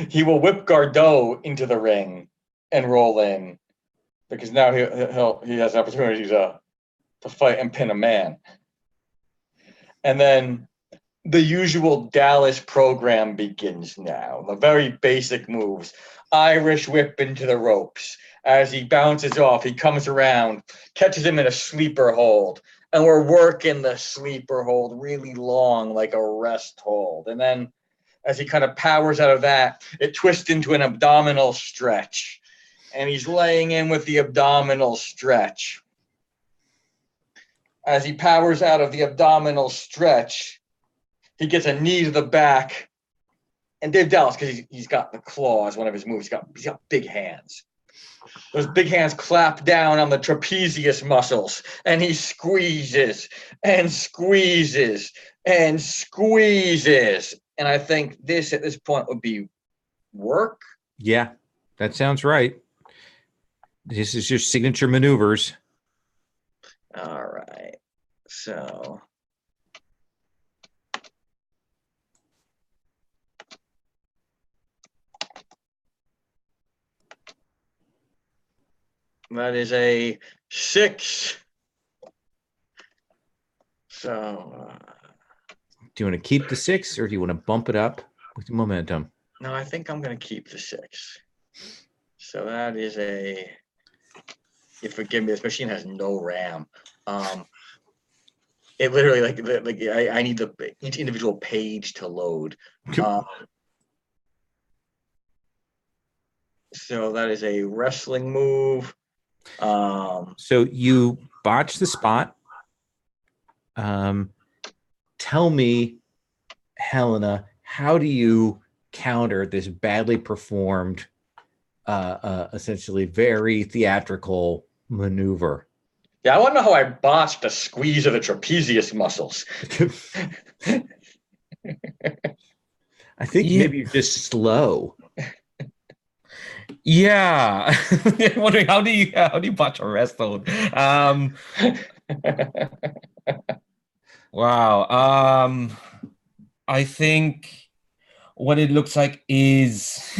He will whip Gardo into the ring and roll in, because now he has an opportunity to fight and pin a man. And then the usual Dallas program begins now. The very basic moves. Irish whip into the ropes. As he bounces off, he comes around, catches him in a sleeper hold. And we're working the sleeper hold really long, like a rest hold. And then as he kind of powers out of that, it twists into an abdominal stretch. And he's laying in with the abdominal stretch. As he powers out of the abdominal stretch, he gets a knee to the back. And Dave Dallas, because he's got the claws, one of his moves, he's got big hands. Those big hands clap down on the trapezius muscles, and he squeezes and squeezes and squeezes. And I think this at this point would be work. Yeah, that sounds right. This is your signature maneuvers. All right. So that is a 6. So Do you want to keep the 6, or do you want to bump it up with momentum? no, I think I'm going to keep the 6. So that is a forgive me, this machine has no RAM. It literally I need each individual page to load. So that is a wrestling move. So you botch the spot. Tell me, Helena, how do you counter this badly performed, essentially very theatrical maneuver? Yeah, I want to know how I botched the squeeze of the trapezius muscles. I think maybe you're just slow. Yeah, I'm wondering how do you botch a rest hold? Wow. I think what it looks like is,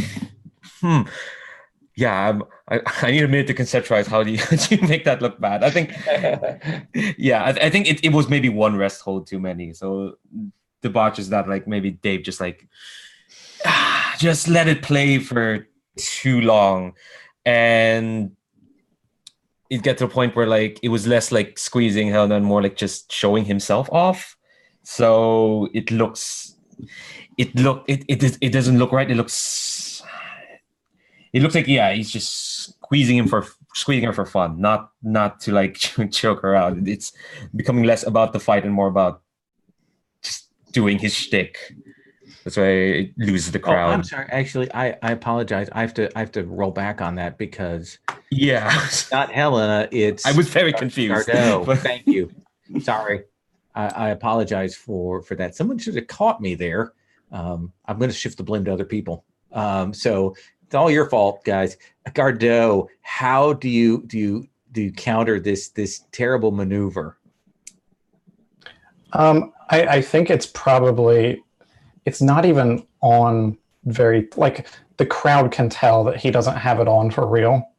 yeah. I need a minute to conceptualize how do you make that look bad. I think, yeah, I think it was maybe one rest hold too many. So the botch is that like maybe Dave just like just let it play for too long, and it get to a point where like it was less like squeezing Helena and more like just showing himself off. So it doesn't look right. It looks like, yeah, he's just squeezing her for fun, not to like choke her out. It's becoming less about the fight and more about just doing his shtick. That's why it loses the crowd. Oh, I'm sorry. Actually, I apologize. I have to roll back on that because it's not Helena. It's I was very confused. But thank you. Sorry. I apologize for that. Someone should have caught me there. I'm going to shift the blame to other people. So it's all your fault, guys. Gardeau, how do you counter this terrible maneuver? I think it's not even on very, like, the crowd can tell that he doesn't have it on for real.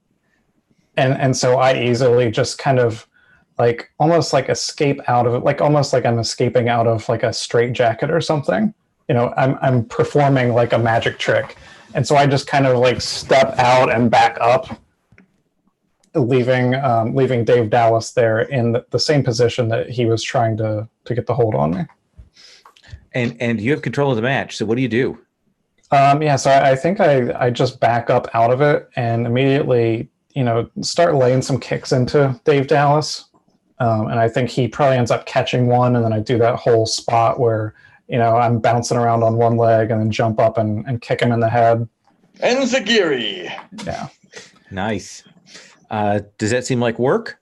And so I easily just kind of like almost like escape out of it, like almost like I'm escaping out of like a straitjacket or something. I'm performing like a magic trick. And so I just kind of like step out and back up, leaving Dave Dallas there in the same position that he was trying to get the hold on me. And you have control of the match. So what do you do? So I think I just back up out of it and immediately, start laying some kicks into Dave Dallas. And I think he probably ends up catching one. And then I do that whole spot where, I'm bouncing around on one leg and then jump up and kick him in the head. Enziguri. Yeah. Nice. Does that seem like work?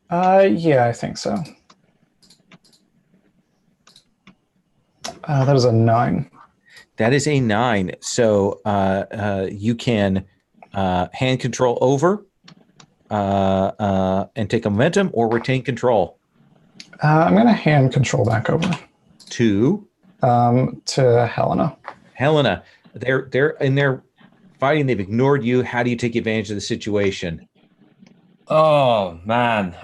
Yeah, I think so. That is a 9. That is a 9. So you can hand control over and take a momentum or retain control. I'm going to hand control back over. To Helena. Helena, they're in their fighting. They've ignored you. How do you take advantage of the situation? Oh man.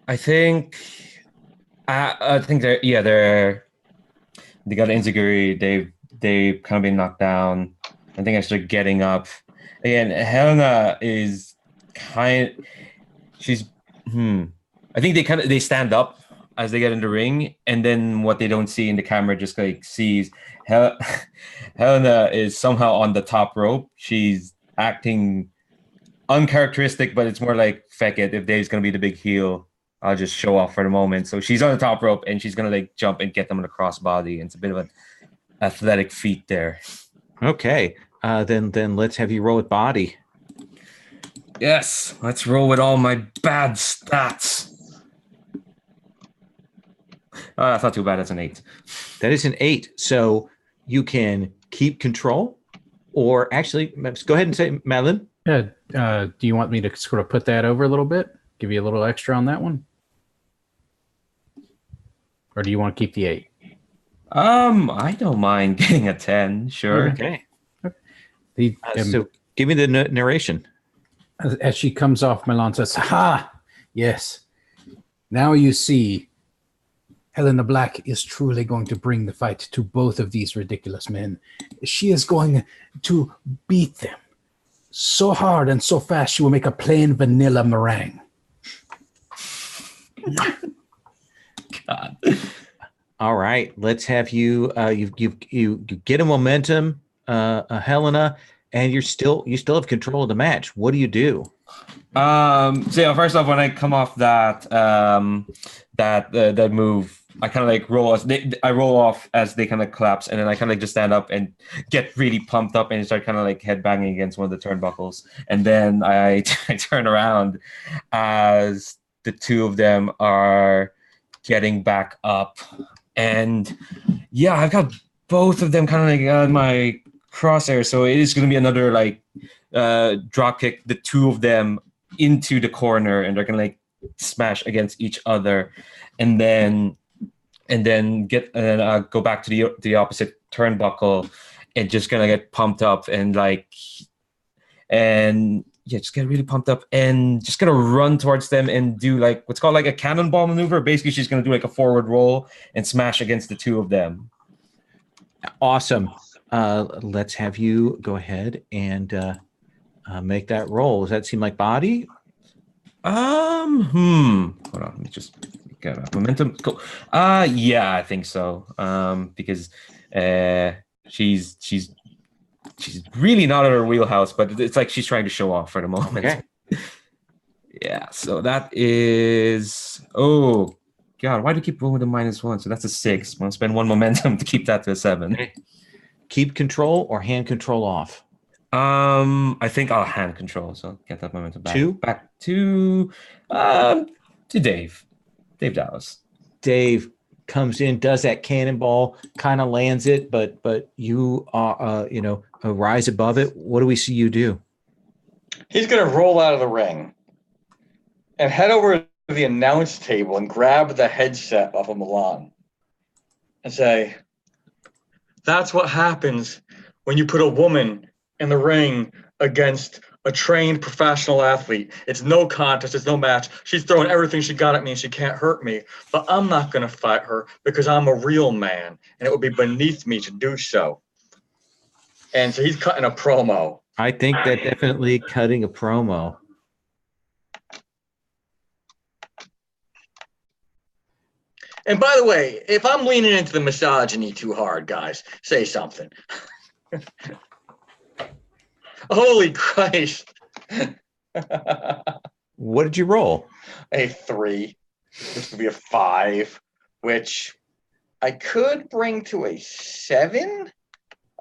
I think they got Enziguri. They've kind of been knocked down. I think I start getting up. Again, Helena is I think they stand up as they get in the ring, and then what they don't see in the camera just like sees Helena is somehow on the top rope. She's acting uncharacteristic, but it's more like, feck it, if Dave's gonna be the big heel, I'll just show off for the moment. So she's on the top rope and she's gonna like jump and get them on the crossbody. And it's a bit of an athletic feat there. Okay. Then let's have you roll with body. Yes, let's roll with all my bad stats. That's not too bad. That's an 8. That is an 8. So you can keep control, or actually, go ahead and say, Madeline. Yeah. Do you want me to sort of put that over a little bit? Give you a little extra on that one? Or do you want to keep the 8? I don't mind getting a 10. Sure. Okay. So give me the narration. As she comes off, Milan says, "Ha! Yes. Now you see, Helena Black is truly going to bring the fight to both of these ridiculous men. She is going to beat them so hard and so fast you will make a plain vanilla meringue. God. All right, let's have you. You get a momentum, Helena, and you still have control of the match. What do you do? So yeah, first off, when I come off that that move, I kind of like roll I roll off as they kind of collapse, and then I kind of like just stand up and get really pumped up and start kind of like head banging against one of the turnbuckles, and then I turn around as the two of them are getting back up, and yeah, I've got both of them kind of like on my crosshair, so it is going to be another like drop kick. The two of them into the corner, and they're gonna like smash against each other, and then get go back to the opposite turnbuckle, and just gonna get pumped up and just get really pumped up and just gonna run towards them and do like what's called like a cannonball maneuver. Basically, she's gonna do like a forward roll and smash against the two of them. Awesome. Let's have you go ahead and make that roll. Does that seem like body? Hold on, let me just get a momentum. Cool. Yeah, I think so. Because she's really not in her wheelhouse, but it's like she's trying to show off for the moment. Okay. Yeah, so that is God, why do you keep rolling with a -1? So that's a 6. I'm gonna spend 1 momentum to keep that to a 7. Keep control or hand control off? I think I'll hand control, so get that momentum back. 2? Back to Dave. Dave Dallas. Dave comes in, does that cannonball, kind of lands it, but you are rise above it. What do we see you do? He's going to roll out of the ring and head over to the announce table and grab the headset off of Milan and say, "That's what happens when you put a woman in the ring against a trained professional athlete. It's no contest. It's no match. She's throwing everything she got at me and she can't hurt me. But I'm not going to fight her because I'm a real man and it would be beneath me to do so." And so he's cutting a promo. I think that definitely cutting a promo. And by the way, if I'm leaning into the misogyny too hard, guys, say something. Holy Christ. What did you roll? A 3. This would be a 5, which I could bring to a 7.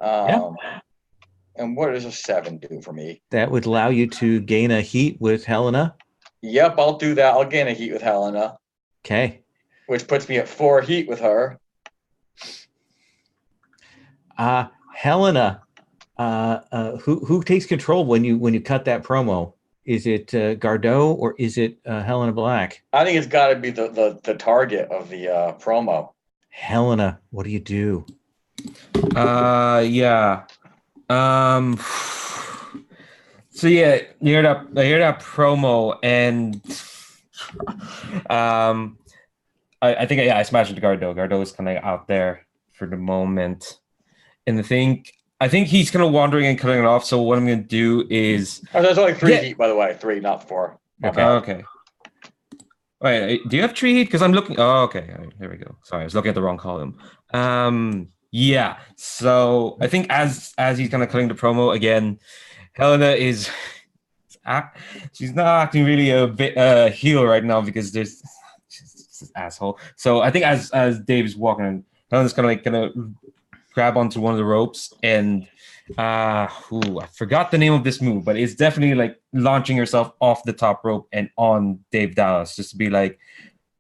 And what does a 7 do for me? That would allow you to gain a heat with Helena. Yep, I'll do that. I'll gain a heat with Helena. Okay. Which puts me at 4 heat with her. Helena, who takes control when you cut that promo? Is it Gardeau or is it Helena Black? I think it's got to be the target of the promo. Helena, what do you do? Yeah. So yeah, I hear that promo, and I think I smashed into Gardeau. Gardeau is kind of out there for the moment, and I think he's kind of wandering and cutting it off. So what I'm going to do is there's only 3 heat, by the way. 3, not 4. Okay. Okay. Wait, do you have 3 heat? Because I'm looking. Oh, okay. All right, here we go. Sorry, I was looking at the wrong column. Yeah. So I think as he's kind of cutting the promo again, Helena is she's not acting really a bit heel right now because she's this asshole. So I think as Dave's walking, Helena's gonna grab onto one of the ropes and I forgot the name of this move, but it's definitely like launching herself off the top rope and on Dave Dallas, just to be like,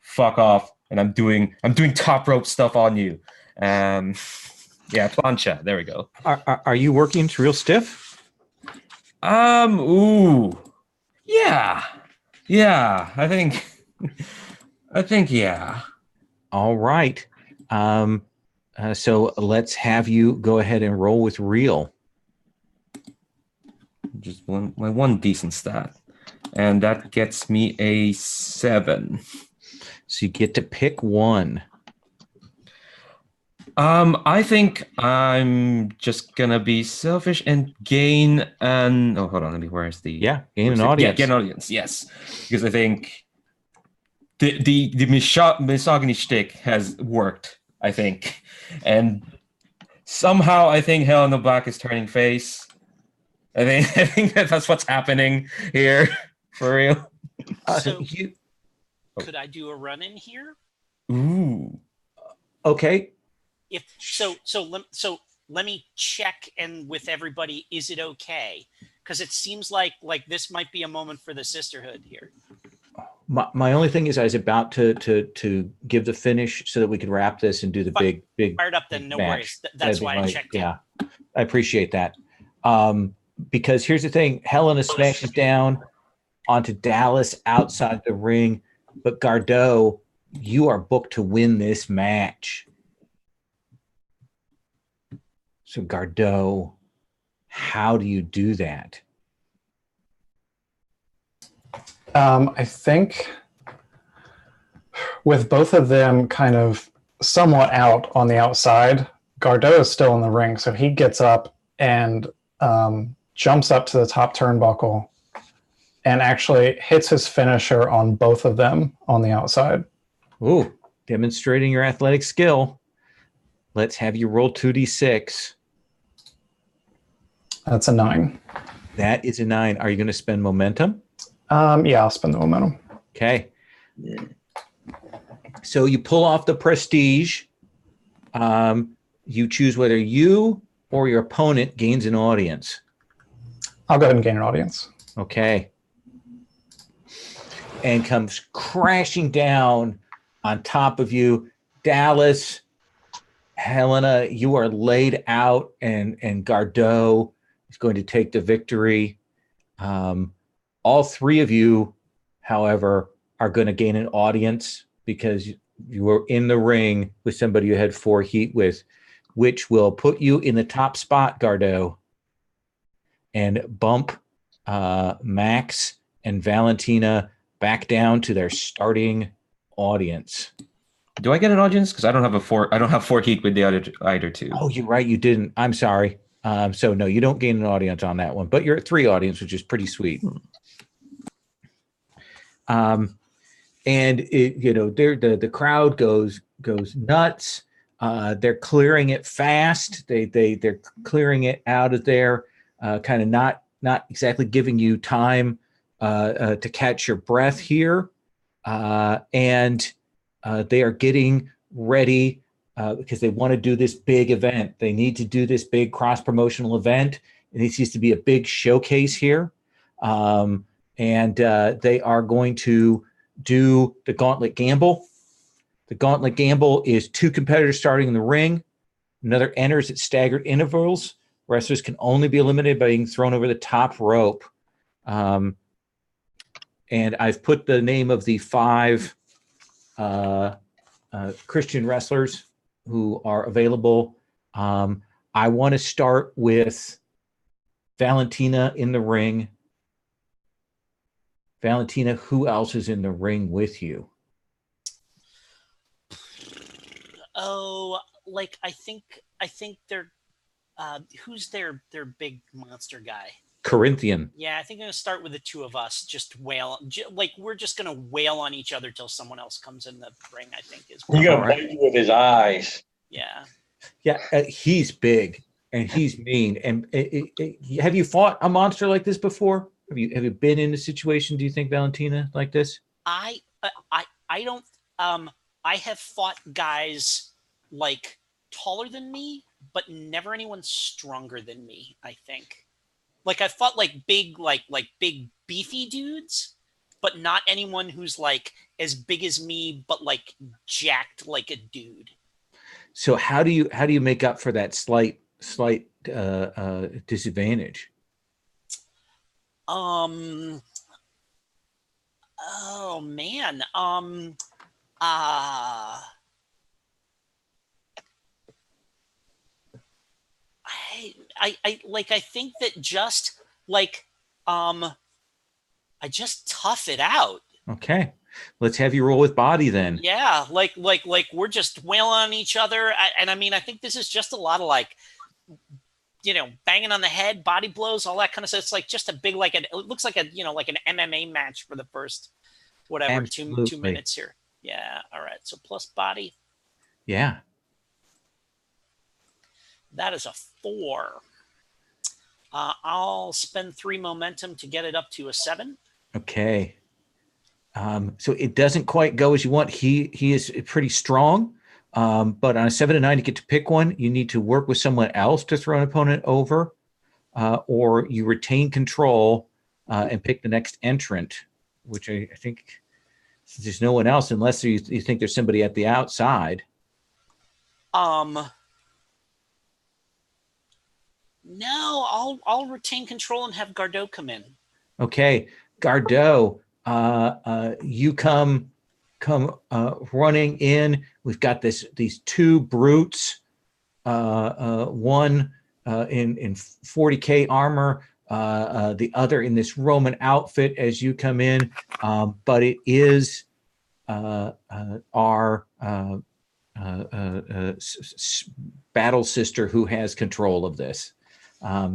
fuck off, and I'm doing top rope stuff on you. Yeah, plancha. There we go. Are you working real stiff? Yeah. I think yeah. All right. So let's have you go ahead and roll with real. Just my one decent stat, and that gets me a 7. So you get to pick one. I think I'm just gonna be selfish and gain an. Oh, hold on. Let me. Where's the? Gain an Yeah, audience. gain an audience. Yes, because I think the misogyny shtick has worked. I think, and somehow I think Helena Black is turning face. I think that's what's happening here for real. So could I do a run in here? Ooh. Okay. If so let me check and with everybody, is it okay? Because it seems like this might be a moment for the sisterhood here. My only thing is I was about to give the finish so that we could wrap this and do the big fired up then, no match. worries. That's why I checked in. I appreciate that. Because here's the thing, Helena smashes down onto Dallas outside the ring, but Gardeau, you are booked to win this match. So Gardeau, how do you do that? I think with both of them kind of somewhat out on the outside, Gardeau is still in the ring, so he gets up and jumps up to the top turnbuckle and actually hits his finisher on both of them on the outside. Ooh, demonstrating your athletic skill. Let's have you roll 2d6. That's a 9. That is a 9. Are you going to spend momentum? Yeah, I'll spend the momentum. Okay. So you pull off the prestige. You choose whether you or your opponent gains an audience. I'll go ahead and gain an audience. Okay. And comes crashing down on top of you. Dallas, Helena, you are laid out, and Gardeau is going to take the victory. All three of you, however, are going to gain an audience because you were in the ring with somebody you had 4 heat with, which will put you in the top spot, Gardeau, and bump Max and Valentina back down to their starting audience. Do I get an audience? Because I don't have 4 heat with the other either two. Oh, you're right. You didn't. I'm sorry. So no, you don't gain an audience on that one, but you're at 3 audience, which is pretty sweet. And the crowd goes nuts. They're clearing it fast. They're clearing it out of there, kind of not exactly giving you time to catch your breath here. And they are getting ready because they want to do this big event. They need to do this big cross-promotional event. It needs to be a big showcase here. And they are going to do the Gauntlet Gamble. The Gauntlet Gamble is 2 competitors starting in the ring. Another enters at staggered intervals. Wrestlers can only be eliminated by being thrown over the top rope. And I've put the name of the 5 Christian wrestlers who are available. I want to start with Valentina in the ring. Valentina, who else is in the ring with you? Oh, I think they're who's their big monster guy? Corinthian. Yeah, I think I'm gonna start with the 2 of us. Just wail, we're just gonna wail on each other till someone else comes in the ring. I think is. He's gonna bite you with his eyes. Yeah. Yeah, he's big and he's mean. And have you fought a monster like this before? Have you been in a situation, do you think, Valentina, like this? I don't. I have fought guys taller than me, but never anyone stronger than me. I think. I fought big big beefy dudes, but not anyone who's as big as me, but jacked like a dude. So how do you make up for that slight disadvantage? Oh man. I think that just I just tough it out. Okay. Let's have you roll with body then. Yeah, like we're just wailing on each other, and I mean, I think this is just a lot of like, banging on the head, body blows, all that kind of stuff. It's like just a big it looks like like an MMA match for the first whatever 2 minutes here. Yeah. All right. So plus body. Yeah. That is a 4. I'll spend 3 momentum to get it up to a 7. Okay. So it doesn't quite go as you want. He is pretty strong, but on a 7 and 9, you get to pick one. You need to work with someone else to throw an opponent over, or you retain control and pick the next entrant, which I think there's no one else unless you think there's somebody at the outside. No, I'll retain control and have Gardeau come in. Okay, Gardeau, you come running in. We've got these 2 brutes, one in 40K armor, the other in this Roman outfit as you come in. But it is our battle sister who has control of this.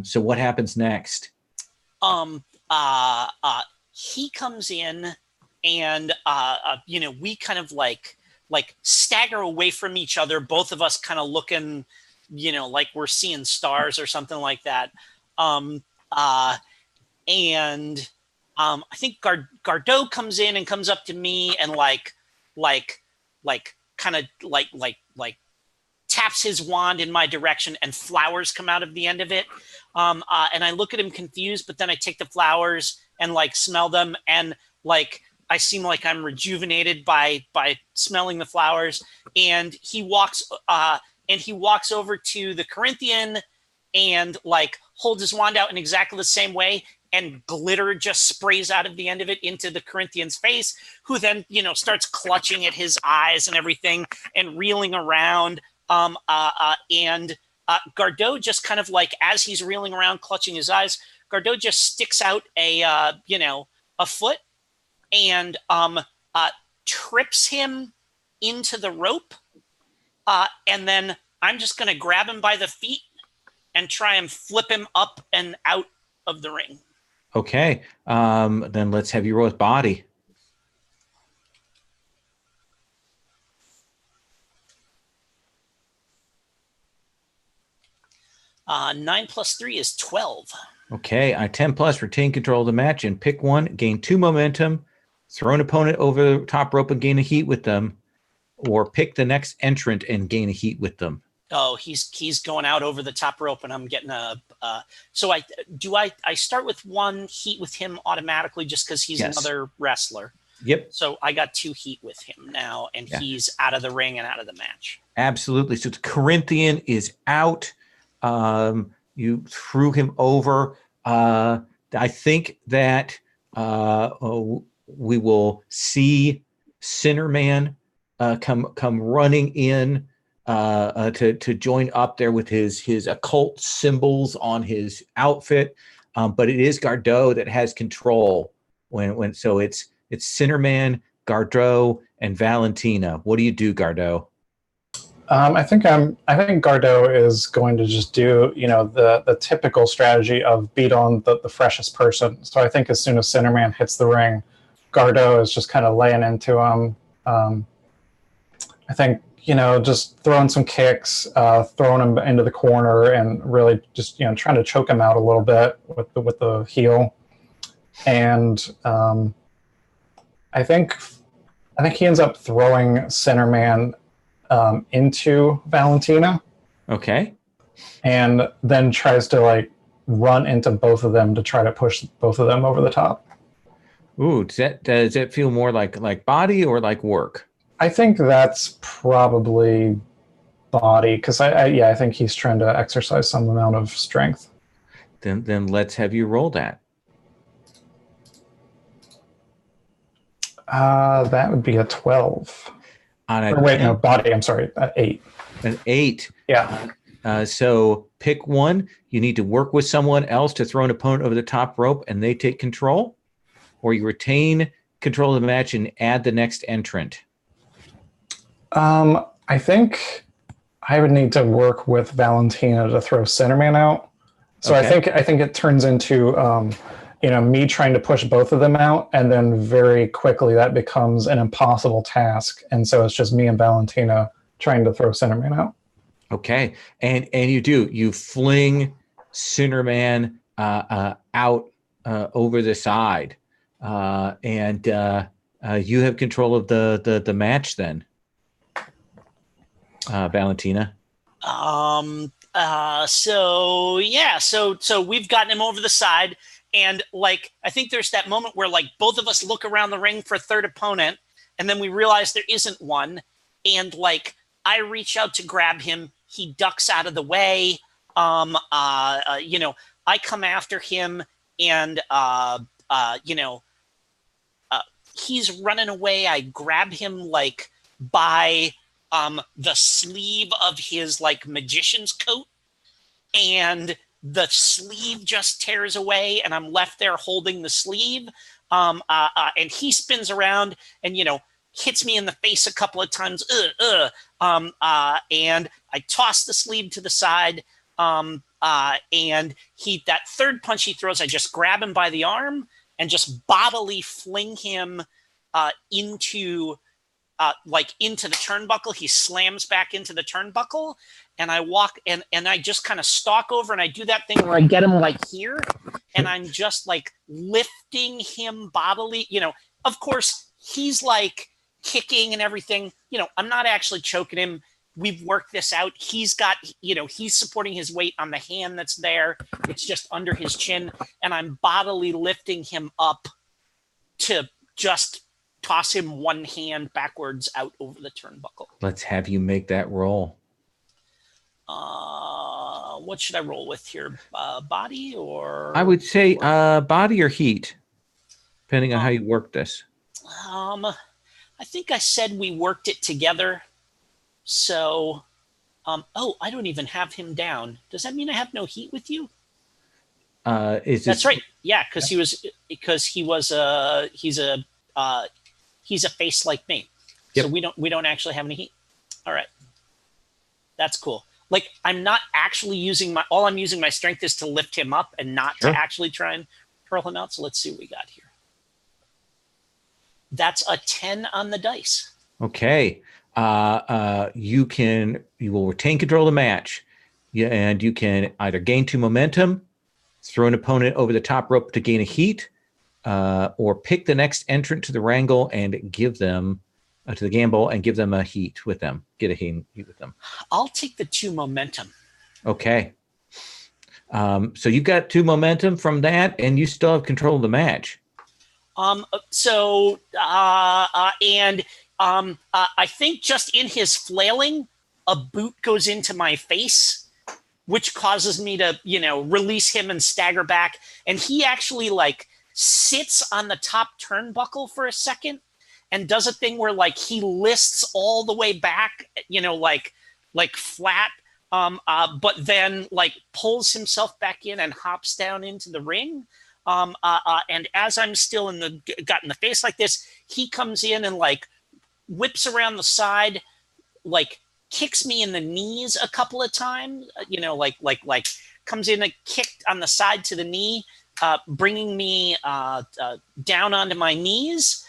So what happens next? He comes in and, we kind of like stagger away from each other. Both of us kind of looking, like we're seeing stars or something like that. I think Gardeau comes in and comes up to me and kind of taps his wand in my direction and flowers come out of the end of it. And I look at him confused, but then I take the flowers and smell them. And I seem like I'm rejuvenated by smelling the flowers. And he walks over to the Corinthian and holds his wand out in exactly the same way. And glitter just sprays out of the end of it into the Corinthian's face, who then, starts clutching at his eyes and everything and reeling around. And Gardeau just kind of as he's reeling around, clutching his eyes, Gardeau just sticks out a foot and trips him into the rope. And then I'm just going to grab him by the feet and try and flip him up and out of the ring. Okay. Then let's have you roll with body. 9 plus 3 is 12. Okay, I 10 plus, retain control of the match and pick one, gain 2 momentum, throw an opponent over the top rope and gain a heat with them, or pick the next entrant and gain a heat with them. Oh, he's going out over the top rope and I'm getting so I start with 1 heat with him automatically just because he's another wrestler. Yep. So I got 2 heat with him now and he's out of the ring and out of the match. Absolutely. So the Corinthian is out. You threw him over. I think that we will see Sinnerman come running in to join up there with his occult symbols on his outfit. But it is Gardeau that has control so it's Sinnerman, Gardeau, and Valentina. What do you do, Gardeau? I think Gardeau is going to just do, the typical strategy of beat on the freshest person. So I think as soon as Sinnerman hits the ring, Gardeau is just kind of laying into him. I think, just throwing some kicks, throwing him into the corner and really just, trying to choke him out a little bit with the heel. And I think he ends up throwing Sinnerman into Valentina. Okay. And then tries to run into both of them to try to push both of them over the top. Ooh, does it feel more like body or like work? I think that's probably body because I think he's trying to exercise some amount of strength. Then let's have you roll that. That would be a 12. Body. I'm sorry, 8. An 8. Yeah. So pick one. You need to work with someone else to throw an opponent over the top rope, and they take control, or you retain control of the match and add the next entrant? I think I would need to work with Valentina to throw Centerman out. So Okay. I think it turns into me trying to push both of them out, and then very quickly that becomes an impossible task. And so it's just me and Valentina trying to throw Centerman out. Okay, and you fling Cinderman out over the side, and you have control of the match then, Valentina. So we've gotten him over the side, and like I think there's that moment where like both of us look around the ring for a third opponent, and then we realize there isn't one, and like I reach out to grab him, he ducks out of the way. I come after him, and he's running away. I grab him like by the sleeve of his like magician's coat, and the sleeve just tears away, and I'm left there holding the sleeve. And he spins around and hits me in the face a couple of times. And I toss the sleeve to the side. And that third punch he throws, I just grab him by the arm and just bodily fling him into the turnbuckle. He slams back into the turnbuckle, and I walk and I just kind of stalk over, and I do that thing where I get him like here, and I'm just like lifting him bodily. Of course he's like kicking and everything. I'm not actually choking him. We've worked this out. He's got, he's supporting his weight on the hand that's there. It's just under his chin, and I'm bodily lifting him up to just toss him one hand backwards out over the turnbuckle. Let's have you make that roll. What should I roll with here? Body or? I would say body or heat, depending on how you work this. I think I said we worked it together. So, I don't even have him down. Does that mean I have no heat with you? That's right. Yeah, he's a face like me. Yep. So we don't actually have any heat. All right. That's cool. Like I'm not actually I'm using my strength is to lift him up and not to actually try and hurl him out. So let's see what we got here. That's a 10 on the dice. Okay. You will retain control of the match. Yeah, and you can either gain 2 momentum, throw an opponent over the top rope to gain a heat, or pick the next entrant to the wrangle and give them to the gamble and give them a heat with them. Get a heat with them. I'll take the 2 momentum. Okay. So you've got 2 momentum from that, and you still have control of the match. I think just in his flailing, a boot goes into my face, which causes me to, release him and stagger back. And he actually like sits on the top turnbuckle for a second and does a thing where like he lists all the way back, like flat, but then like pulls himself back in and hops down into the ring. And as I'm still got in the face like this, he comes in and like whips around the side, like kicks me in the knees a couple of times, like comes in and kicked on the side to the knee, bringing me down onto my knees.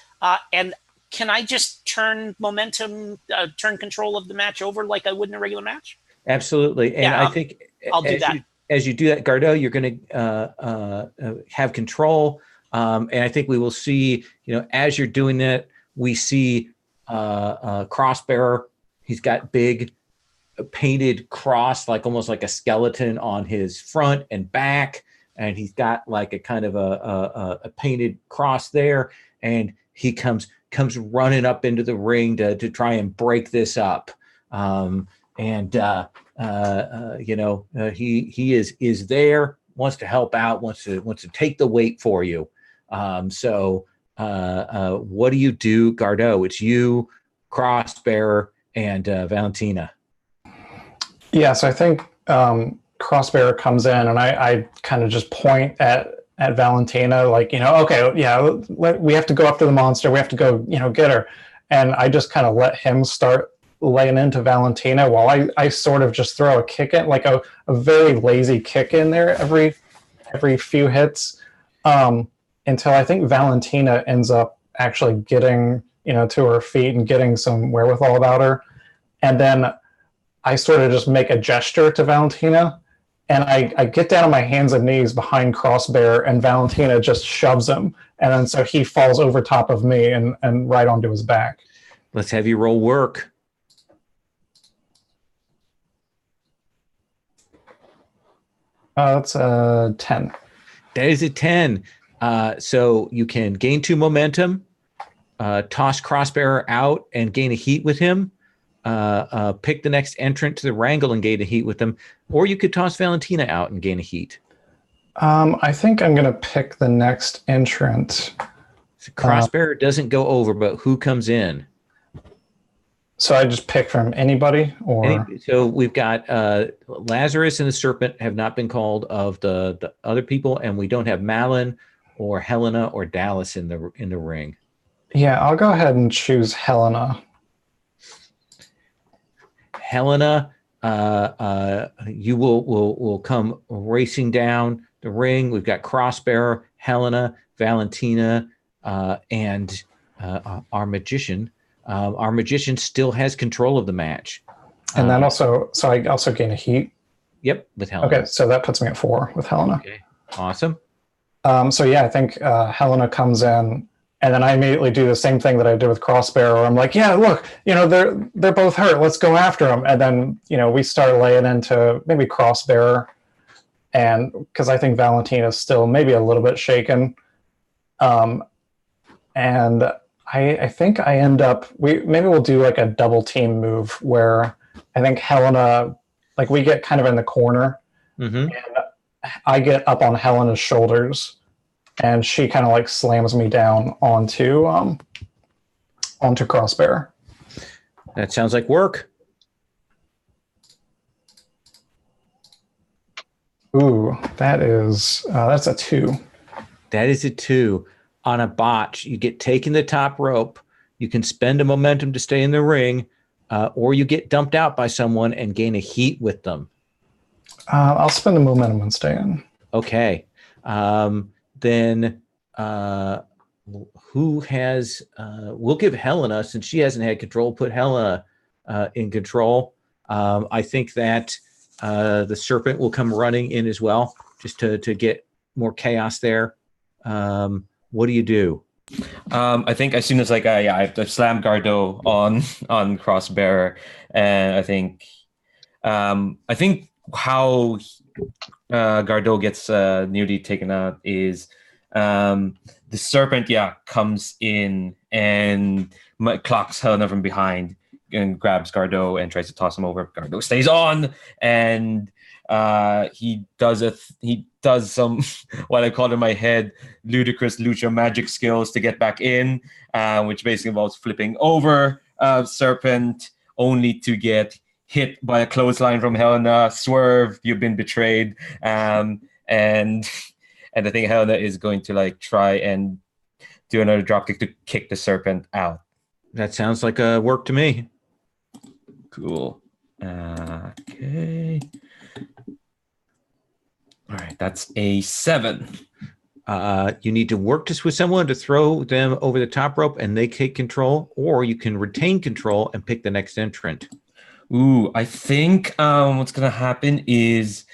And can I just turn control of the match over like I would in a regular match? Absolutely. And I think I'll do that. As you do that, Gardeau, you're going to have control. And I think we will see, as you're doing that, we see Crossbearer. He's got big painted cross, like almost like a skeleton on his front and back. And he's got like a kind of a painted cross there. And he comes running up into the ring to try and break this up. He is there, wants to help out, wants to take the weight for you. So what do you do, Gardeau? It's you, Crossbearer, and Valentina. Yeah, so I think Crossbearer comes in, and I kind of just point at at Valentina, like, okay, yeah, we have to go after the monster. We have to go, get her. And I just kind of let him start laying into Valentina while I sort of just throw a kick in, like a very lazy kick in there every few hits, until I think Valentina ends up actually getting, to her feet and getting some wherewithal about her. And then I sort of just make a gesture to Valentina, and I get down on my hands and knees behind Crossbear, and Valentina just shoves him. And then so he falls over top of me and right onto his back. Let's have you roll work. That's a 10. That is a 10. So you can gain 2 momentum, toss Crossbearer out and gain a heat with him, pick the next entrant to the wrangle and gain a heat with them, or you could toss Valentina out and gain a heat. I think I'm going to pick the next entrant. So Crossbearer doesn't go over, but who comes in? So I just pick from anybody, or so we've got Lazarus and the Serpent have not been called of the other people, and we don't have Malin or Helena or Dallas in the ring. Yeah, I'll go ahead and choose Helena. Helena, you will come racing down the ring. We've got Crossbearer, Helena, Valentina, and our magician. Our magician still has control of the match. And then so I also gain a heat. Yep, with Helena. Okay, so that puts me at 4 with Helena. Okay, awesome. So yeah, I think Helena comes in, and then I immediately do the same thing that I did with Crossbearer, where I'm like, yeah, look, they're both hurt. Let's go after them. And then, we start laying into maybe Crossbearer, and because I think Valentina's still maybe a little bit shaken. And I think I end up, we'll do like a double team move where I think Helena, like we get kind of in the corner, and I get up on Helena's shoulders, and she kind of like slams me down onto Crossbearer. That sounds like work. Ooh, that's a 2. That is a 2. On a botch, you get taken the top rope. You can spend a momentum to stay in the ring, or you get dumped out by someone and gain a heat with them. I'll spend the momentum and stay in. Okay. Then who has? We'll give Helena, since she hasn't had control. Put Helena in control. I think that the Serpent will come running in as well, just to get more chaos there. What do you do? I think as soon as I slam Gardo on Crossbearer, and I think how Gardo gets nearly taken out is the Serpent comes in and clocks Helena from behind and grabs Gardo and tries to toss him over. Gardo stays on, and he does some what I call in my head ludicrous lucha magic skills to get back in, which basically involves flipping over Serpent, only to get hit by a clothesline from Helena. Swerve, you've been betrayed. And I think Helena is going to try and do another dropkick to kick the Serpent out. That sounds like a work to me. Cool. Okay. All right, that's a 7. You need to work with someone to throw them over the top rope and they take control, or you can retain control and pick the next entrant. Ooh, I think what's going to happen is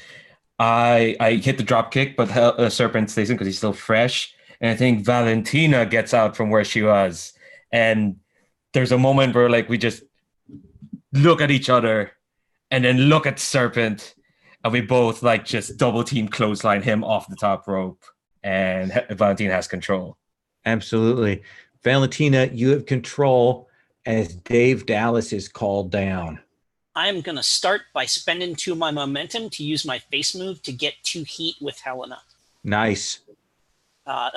I hit the drop kick, but Serpent stays in because he's still fresh. And I think Valentina gets out from where she was. And there's a moment where we just look at each other and then look at Serpent. And we both just double team clothesline him off the top rope, and Valentina has control. Absolutely. Valentina, you have control as Dave Dallas is called down. I'm going to start by spending 2 of my momentum to use my face move to get 2 heat with Helena. Nice.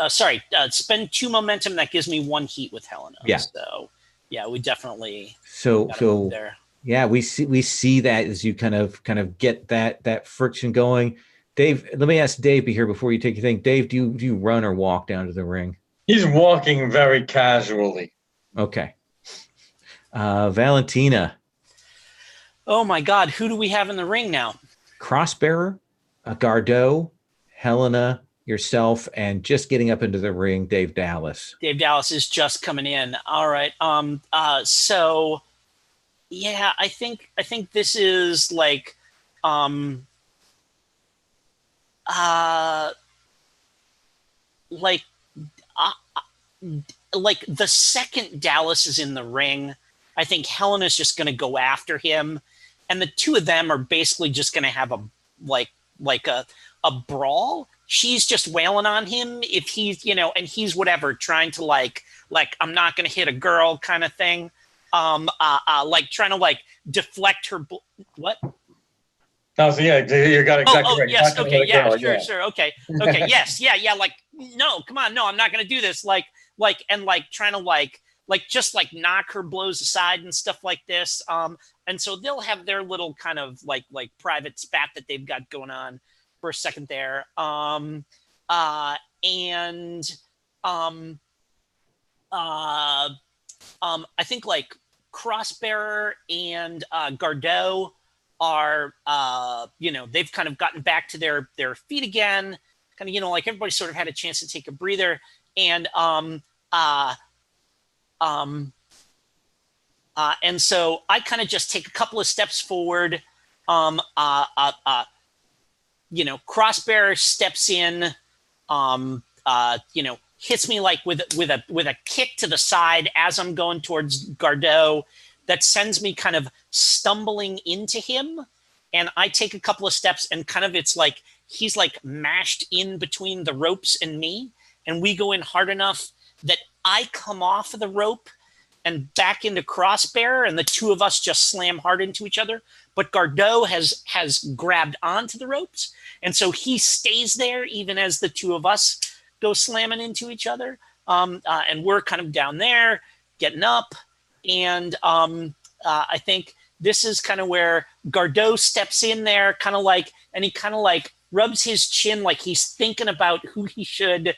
Spend 2 momentum. That gives me 1 heat with Helena. Yeah. So, yeah, we definitely so there. Yeah, we see that as you kind of get that friction going. Dave, let me ask Dave here before you take your thing. Dave, do you run or walk down to the ring? He's walking very casually. Okay. Valentina. Oh my God, who do we have in the ring now? Crossbearer, Gardeau, Helena, yourself, and just getting up into the ring, Dave Dallas. Dave Dallas is just coming in. All right. So yeah, I think this is like like the second Dallas is in the ring, I think Helena's just going to go after him, and the two of them are basically just going to have a brawl. She's just wailing on him if he's, and he's whatever, trying to like I'm not going to hit a girl kind of thing, like trying to like deflect her. What? No, so yeah, you got exactly right. Yes, okay, yeah, girl, sure, okay, yes, yeah, like, no, come on, no, I'm not going to do this, and trying to just knock her blows aside and stuff like this, and so they'll have their little kind of like private spat that they've got going on for a second there, I think like Crossbearer and Gardeau are they've kind of gotten back to their feet again, kind of like everybody sort of had a chance to take a breather, and so I kind of just take a couple of steps forward. Crossbearer steps in, hits me like with a kick to the side as I'm going towards Gardeau, that sends me kind of stumbling into him. And I take a couple of steps, and kind of it's like he's like mashed in between the ropes and me. And we go in hard enough that I come off of the rope and back into Crossbearer, and the two of us just slam hard into each other. But Gardeau has grabbed onto the ropes. And so he stays there even as the two of us go slamming into each other. And we're kind of down there getting up. And I think this is kind of where Gardeau steps in there, and he kind of rubs his chin like he's thinking about who he should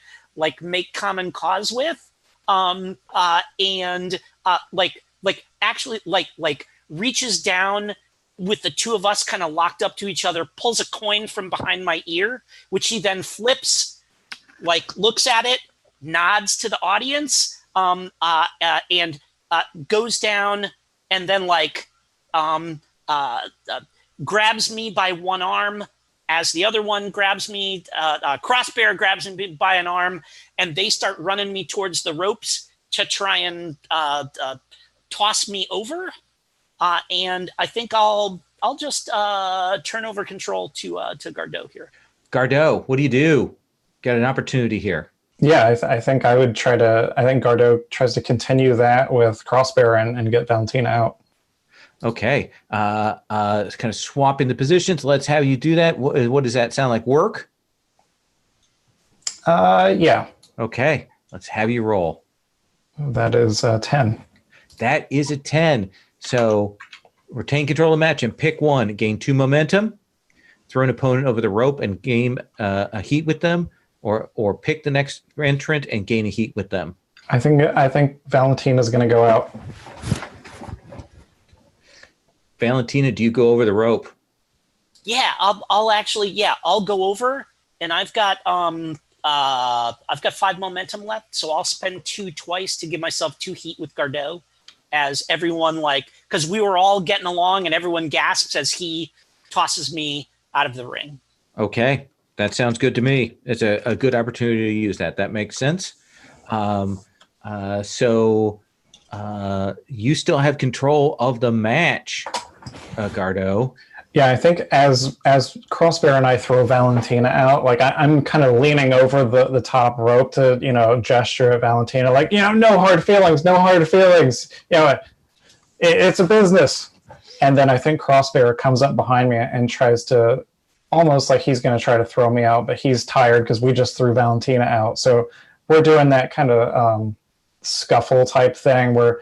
make common cause with, and actually reaches down with the two of us kind of locked up to each other, pulls a coin from behind my ear, which he then flips, looks at it, nods to the audience, and goes down, and then grabs me by one arm as the other one grabs me. Crossbearer grabs me by an arm, and they start running me towards the ropes to try and toss me over. And I think I'll just turn over control to Gardeau here. Gardeau, what do you do? Got an opportunity here. Yeah, I think I would try to. I think Gardeau tries to continue that with Crossbearer and get Valentina out. Okay, kind of swapping the positions. Let's have you do that. What does that sound like? Work? Yeah. Okay, let's have you roll. That is 10. That is a 10. So retain control of the match and pick one. Gain 2 momentum. Throw an opponent over the rope and gain a heat with them. Or pick the next entrant and gain a heat with them. I think Valentina's going to go out. Valentina, do you go over the rope? Yeah, I'll go over, and I've got 5 momentum left, so I'll spend 2 twice to give myself 2 heat with Gardeau, as everyone because we were all getting along, and everyone gasps as he tosses me out of the ring. Okay. That sounds good to me. It's a good opportunity to use that. That makes sense. So you still have control of the match, Gardeau. Yeah, I think as Crossbearer and I throw Valentina out, I'm kind of leaning over the top rope to gesture at Valentina, no hard feelings, no hard feelings. It's a business. And then I think Crossbearer comes up behind me and tries to. Almost like he's going to try to throw me out, but he's tired because we just threw Valentina out. So we're doing that kind of scuffle type thing where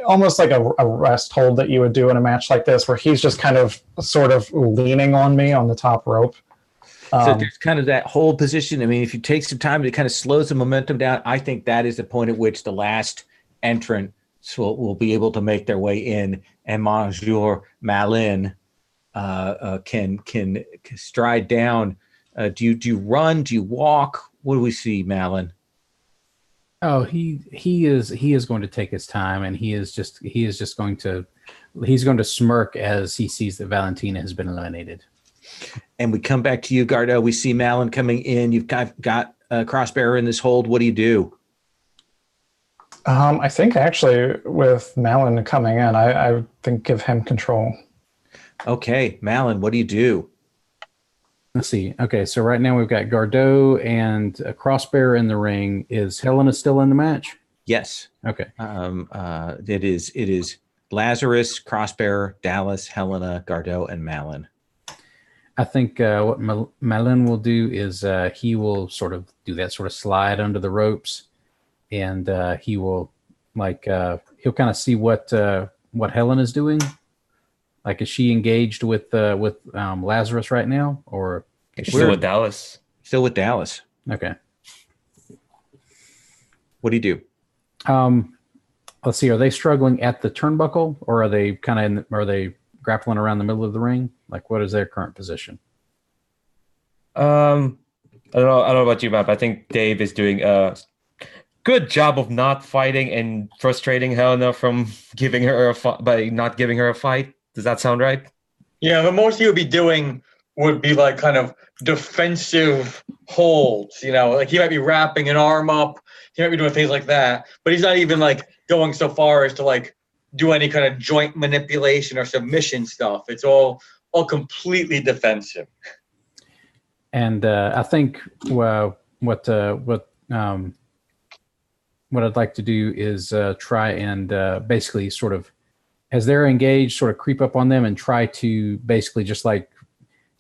almost like a rest hold that you would do in a match like this, where he's just kind of sort of leaning on me on the top rope. So there's kind of that whole position. I mean, if you take some time, it kind of slows the momentum down. I think that is the point at which the last entrant will be able to make their way in, and Monsieur Malin can stride down. Do you run? Do you walk? What do we see, Malin? Oh, he is going to take his time, and he's going to smirk as he sees that Valentina has been eliminated. And we come back to you, Gardo. We see Malin coming in. You've got a crossbearer in this hold. What do you do? I think actually with Malin coming in, I think give him control. Okay, Malin, what do you do? Let's see. Okay, so right now we've got Gardeau and a crossbearer in the ring. Is Helena still in the match? Yes. Okay. It is Lazarus, crossbearer, Dallas, Helena, Gardeau, and Malin. I think what Malin will do is he will sort of do that sort of slide under the ropes, and he will he'll kind of see what Helen is doing. Like, is she engaged with Lazarus right now, or still with Dallas? Still with Dallas. Okay. What do you do? Let's see. Are they struggling at the turnbuckle, or are they are they grappling around the middle of the ring? Like, what is their current position? I don't know about you, Matt, but I think Dave is doing a good job of not fighting and frustrating Helena from giving her by not giving her a fight. Does that sound right? Yeah, the most he would be doing would be like kind of defensive holds, like he might be wrapping an arm up, he might be doing things like that, but he's not even like going so far as to like do any kind of joint manipulation or submission stuff. It's all completely defensive. And I think what I'd like to do is try and basically sort of, as they're engaged, sort of creep up on them and try to basically just like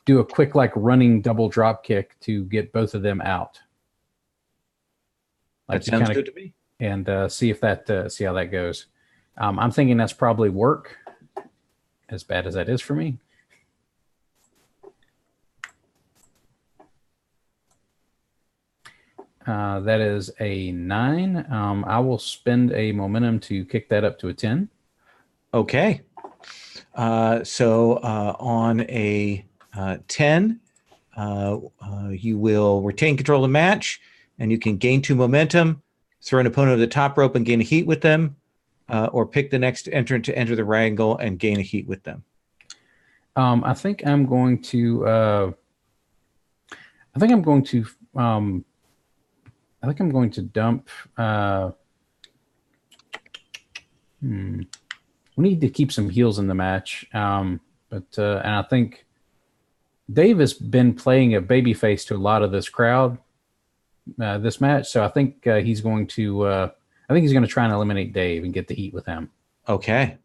do a quick like running double drop kick to get both of them out. Like, that sounds good to me. And see how that goes. I'm thinking that's probably work, as bad as that is for me. That is a 9. I will spend a momentum to kick that up to a 10. Okay. So on a 10, you will retain control of the match, and you can gain 2 momentum, throw an opponent to the top rope and gain a heat with them, or pick the next entrant to enter the wrangle and gain a heat with them. I think I'm going to dump. We need to keep some heels in the match, and I think Dave has been playing a babyface to a lot of this crowd this match, so I think he's going to try and eliminate Dave and get the heat with him. Okay.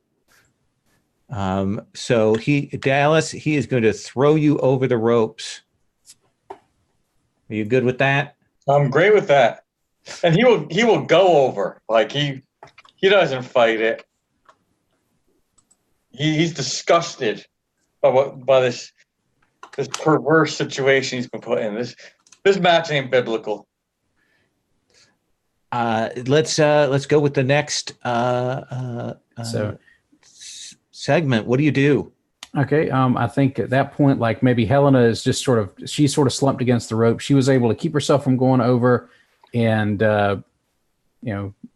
So Dallas, he is going to throw you over the ropes. Are you good with that? I'm great with that. And he will go over. Like he doesn't fight it. He's disgusted by this perverse situation he's been put in. This match ain't biblical. Let's go with the next segment. What do you do? Okay. I think at that point, like maybe Helena is just she's sort of slumped against the rope. She was able to keep herself from going over, and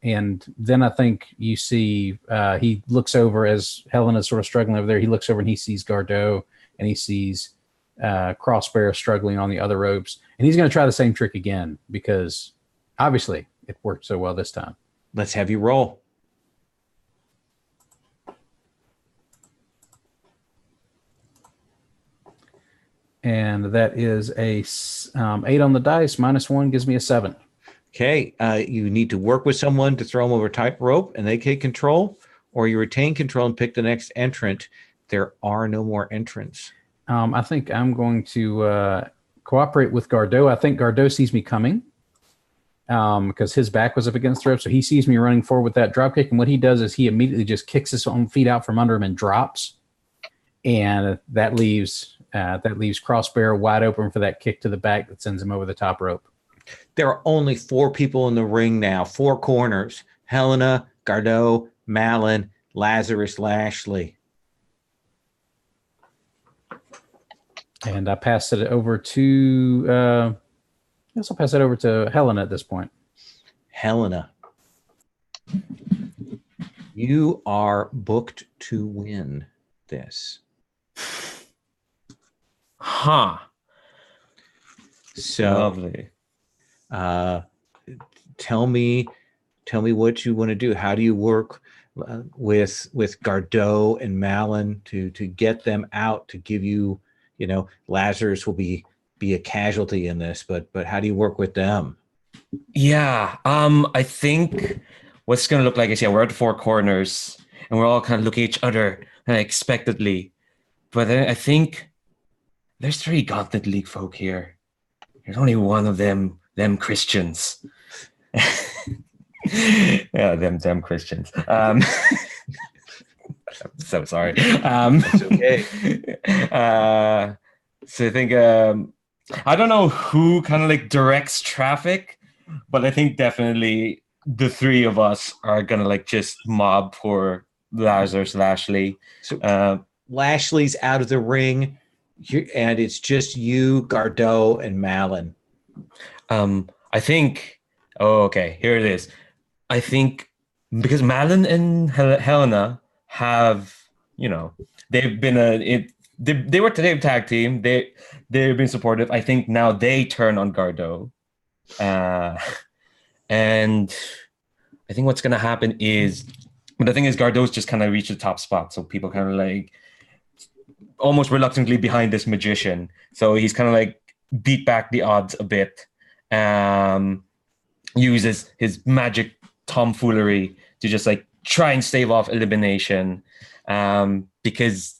and then I think you see he looks over as Helena's sort of struggling over there. He looks over and he sees Gardeau, and he sees Crossbear struggling on the other ropes, and he's going to try the same trick again because obviously it worked so well this time. Let's have you roll. And that is a 8 on the dice. -1 gives me a 7. Okay. You need to work with someone to throw them over tight rope and they take control, or you retain control and pick the next entrant. There are no more entrants. I think I'm going to cooperate with Gardeau. I think Gardeau sees me coming because his back was up against the rope. So he sees me running forward with that drop kick. And what he does is he immediately just kicks his own feet out from under him and drops. And that leaves That leaves Crossbear wide open for that kick to the back that sends him over the top rope. There are only 4 people in the ring now, 4 corners. Helena, Gardeau, Malin, Lazarus, Lashley. And I passed it over to, I guess I'll pass it over to Helena at this point. Helena, you are booked to win this. Huh. So, Lovely. tell me what you want to do. How do you work with Gardeau and Malin to get them out, to give you, Lazarus will be a casualty in this, but how do you work with them? Yeah. I think what's gonna look like is, we're at 4 corners and we're all kind of looking at each other expectantly. But then I think there's 3 Gauntlet League folk here. There's only one of them Christians. Yeah, them Christians. I'm so sorry. It's okay. So I think I don't know who kind of like directs traffic, but I think definitely the 3 of us are gonna like just mob for Lazarus Lashley. So Lashley's out of the ring, and it's just you, Gardeau, and Malin. I think. Oh, okay. Here it is. I think because Malin and Helena have, they've been they were today tag team. They've been supportive. I think now they turn on Gardeau, and I think what's gonna happen is, but the thing is, Gardeau's just kind of reached the top spot, so people kind of like almost reluctantly behind this magician. So he's kind of like beat back the odds a bit. Uses his magic tomfoolery to just like try and stave off elimination. Because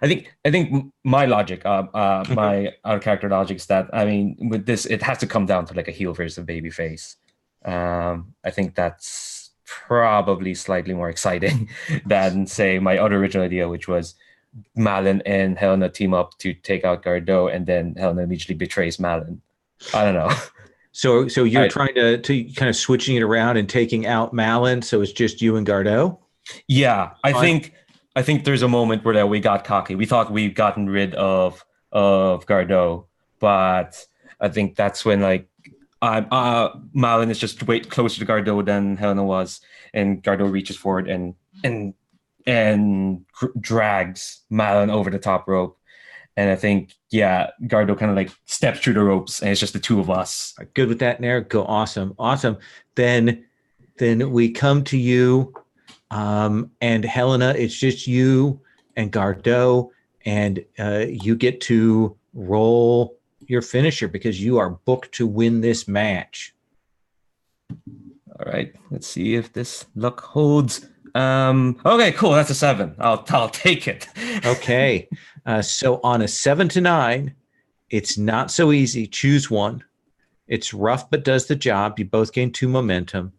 I think my logic, my out of character logic is that, with this, it has to come down to like a heel versus a baby face. I think that's probably slightly more exciting than, say, my other original idea, which was Malin and Helena team up to take out Gardeau, and then Helena immediately betrays Malin. I don't know. So you're trying to kind of switching it around and taking out Malin, so it's just you and Gardeau? Yeah, I think there's a moment where we got cocky. We thought we'd gotten rid of Gardeau, but I think that's when Malin is just way closer to Gardeau than Helena was, and Gardeau reaches forward and drags Malin over the top rope. And I think, Gardeau kind of like steps through the ropes, and it's just the 2 of us. Good with that, Go. Awesome. Then we come to you, and Helena, it's just you and Gardeau, and you get to roll your finisher because you are booked to win this match. All right, let's see if this luck holds. Okay, cool. That's a 7. I'll take it. Okay. So on a 7 to 9, it's not so easy. Choose one. It's rough, but does the job. You both gain 2 momentum.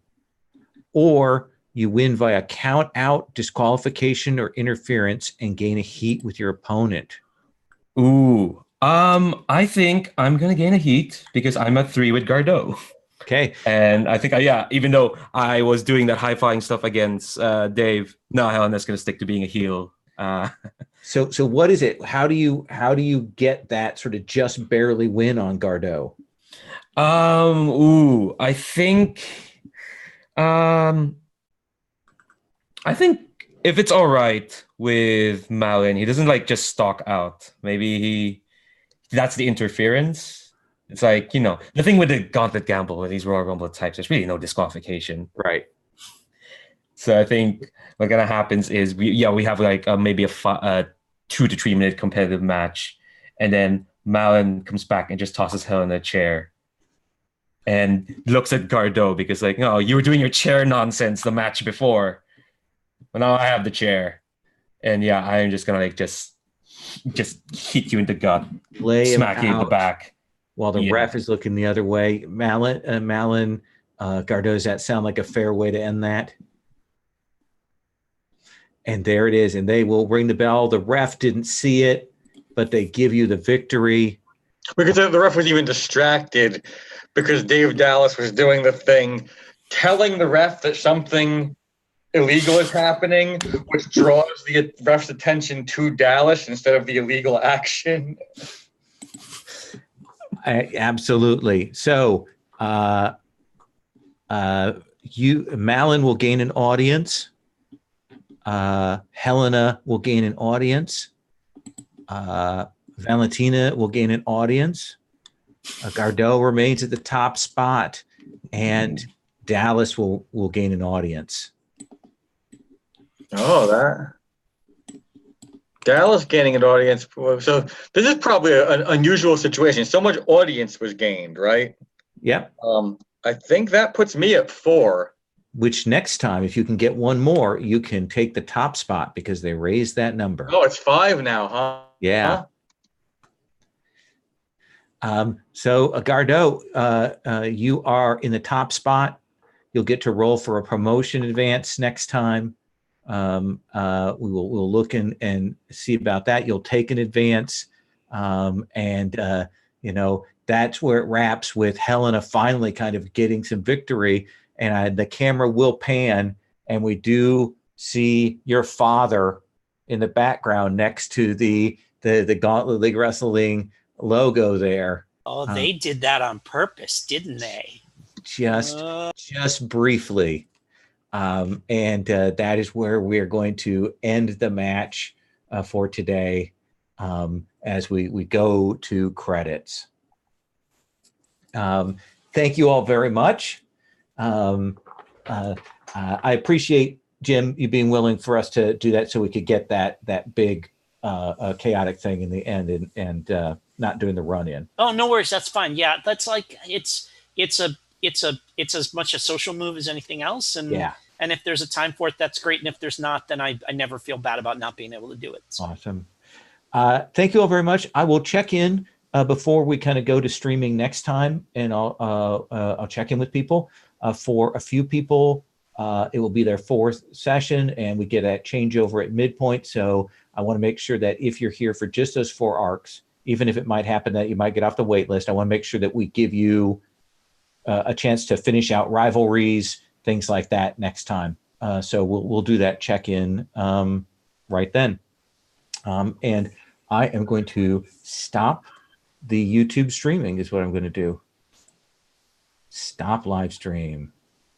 Or you win via count out, disqualification, or interference and gain a heat with your opponent. Ooh. I think I'm going to gain a heat because I'm at 3 with Gardeau. Okay. And I think, even though I was doing that high-flying stuff against Dave, no, Helena's going to stick to being a heel. So what is it? How do you get that sort of just barely win on Gardeau? I think if it's all right with Malin, he doesn't just stalk out. Maybe that's the interference. It's like, the thing with the Gauntlet Gamble, with these Royal Rumble types, there's really no disqualification. Right. So I think what gonna happens is we have maybe a 2 to 3 minute competitive match, and then Malin comes back and just tosses Helena a chair and looks at Gardeau because you were doing your chair nonsense the match before. Well, now I have the chair. And I'm just gonna just hit you in the gut, smack you in the back. While the ref is looking the other way. Malin, Gardeau, does that sound like a fair way to end that? And there it is. And they will ring the bell. The ref didn't see it, but they give you the victory. Because the ref was even distracted because Dave Dallas was doing the thing, telling the ref that something illegal is happening, which draws the ref's attention to Dallas instead of the illegal action. Absolutely. So Malin will gain an audience. Helena will gain an audience. Valentina will gain an audience. Gardeau remains at the top spot, and Dallas will gain an audience. Oh, that Dallas gaining an audience. So this is probably an unusual situation. So much audience was gained, right? Yep. I think that puts me at 4. Which next time, if you can get one more, you can take the top spot because they raised that number. Oh, it's 5 now, huh? Yeah. So Gardeau, you are in the top spot. You'll get to roll for a promotion advance next time. We'll look and see about that. You'll take an advance. That's where it wraps with Helena finally kind of getting some victory. And the camera will pan, and we do see your father in the background next to the Gauntlet League Wrestling logo there. Oh, they did that on purpose, didn't they? Just briefly. That is where we are going to end the match for today as we go to credits. Thank you all very much. I appreciate, Jim, you being willing for us to do that so we could get that big chaotic thing in the end and not doing the run in. Oh, no worries. That's fine. Yeah, that's like it's as much a social move as anything else. And yeah. And if there's a time for it, that's great. And if there's not, then I never feel bad about not being able to do it. So. Awesome. Thank you all very much. I will check in before we kind of go to streaming next time, and I'll check in with people. For a few people, it will be their 4th session, and we get a changeover at midpoint. So I want to make sure that if you're here for just those 4 arcs, even if it might happen that you might get off the wait list, I want to make sure that we give you a chance to finish out rivalries, things like that next time. So we'll do that check-in right then. And I am going to stop the YouTube streaming is what I'm going to do. Stop live stream.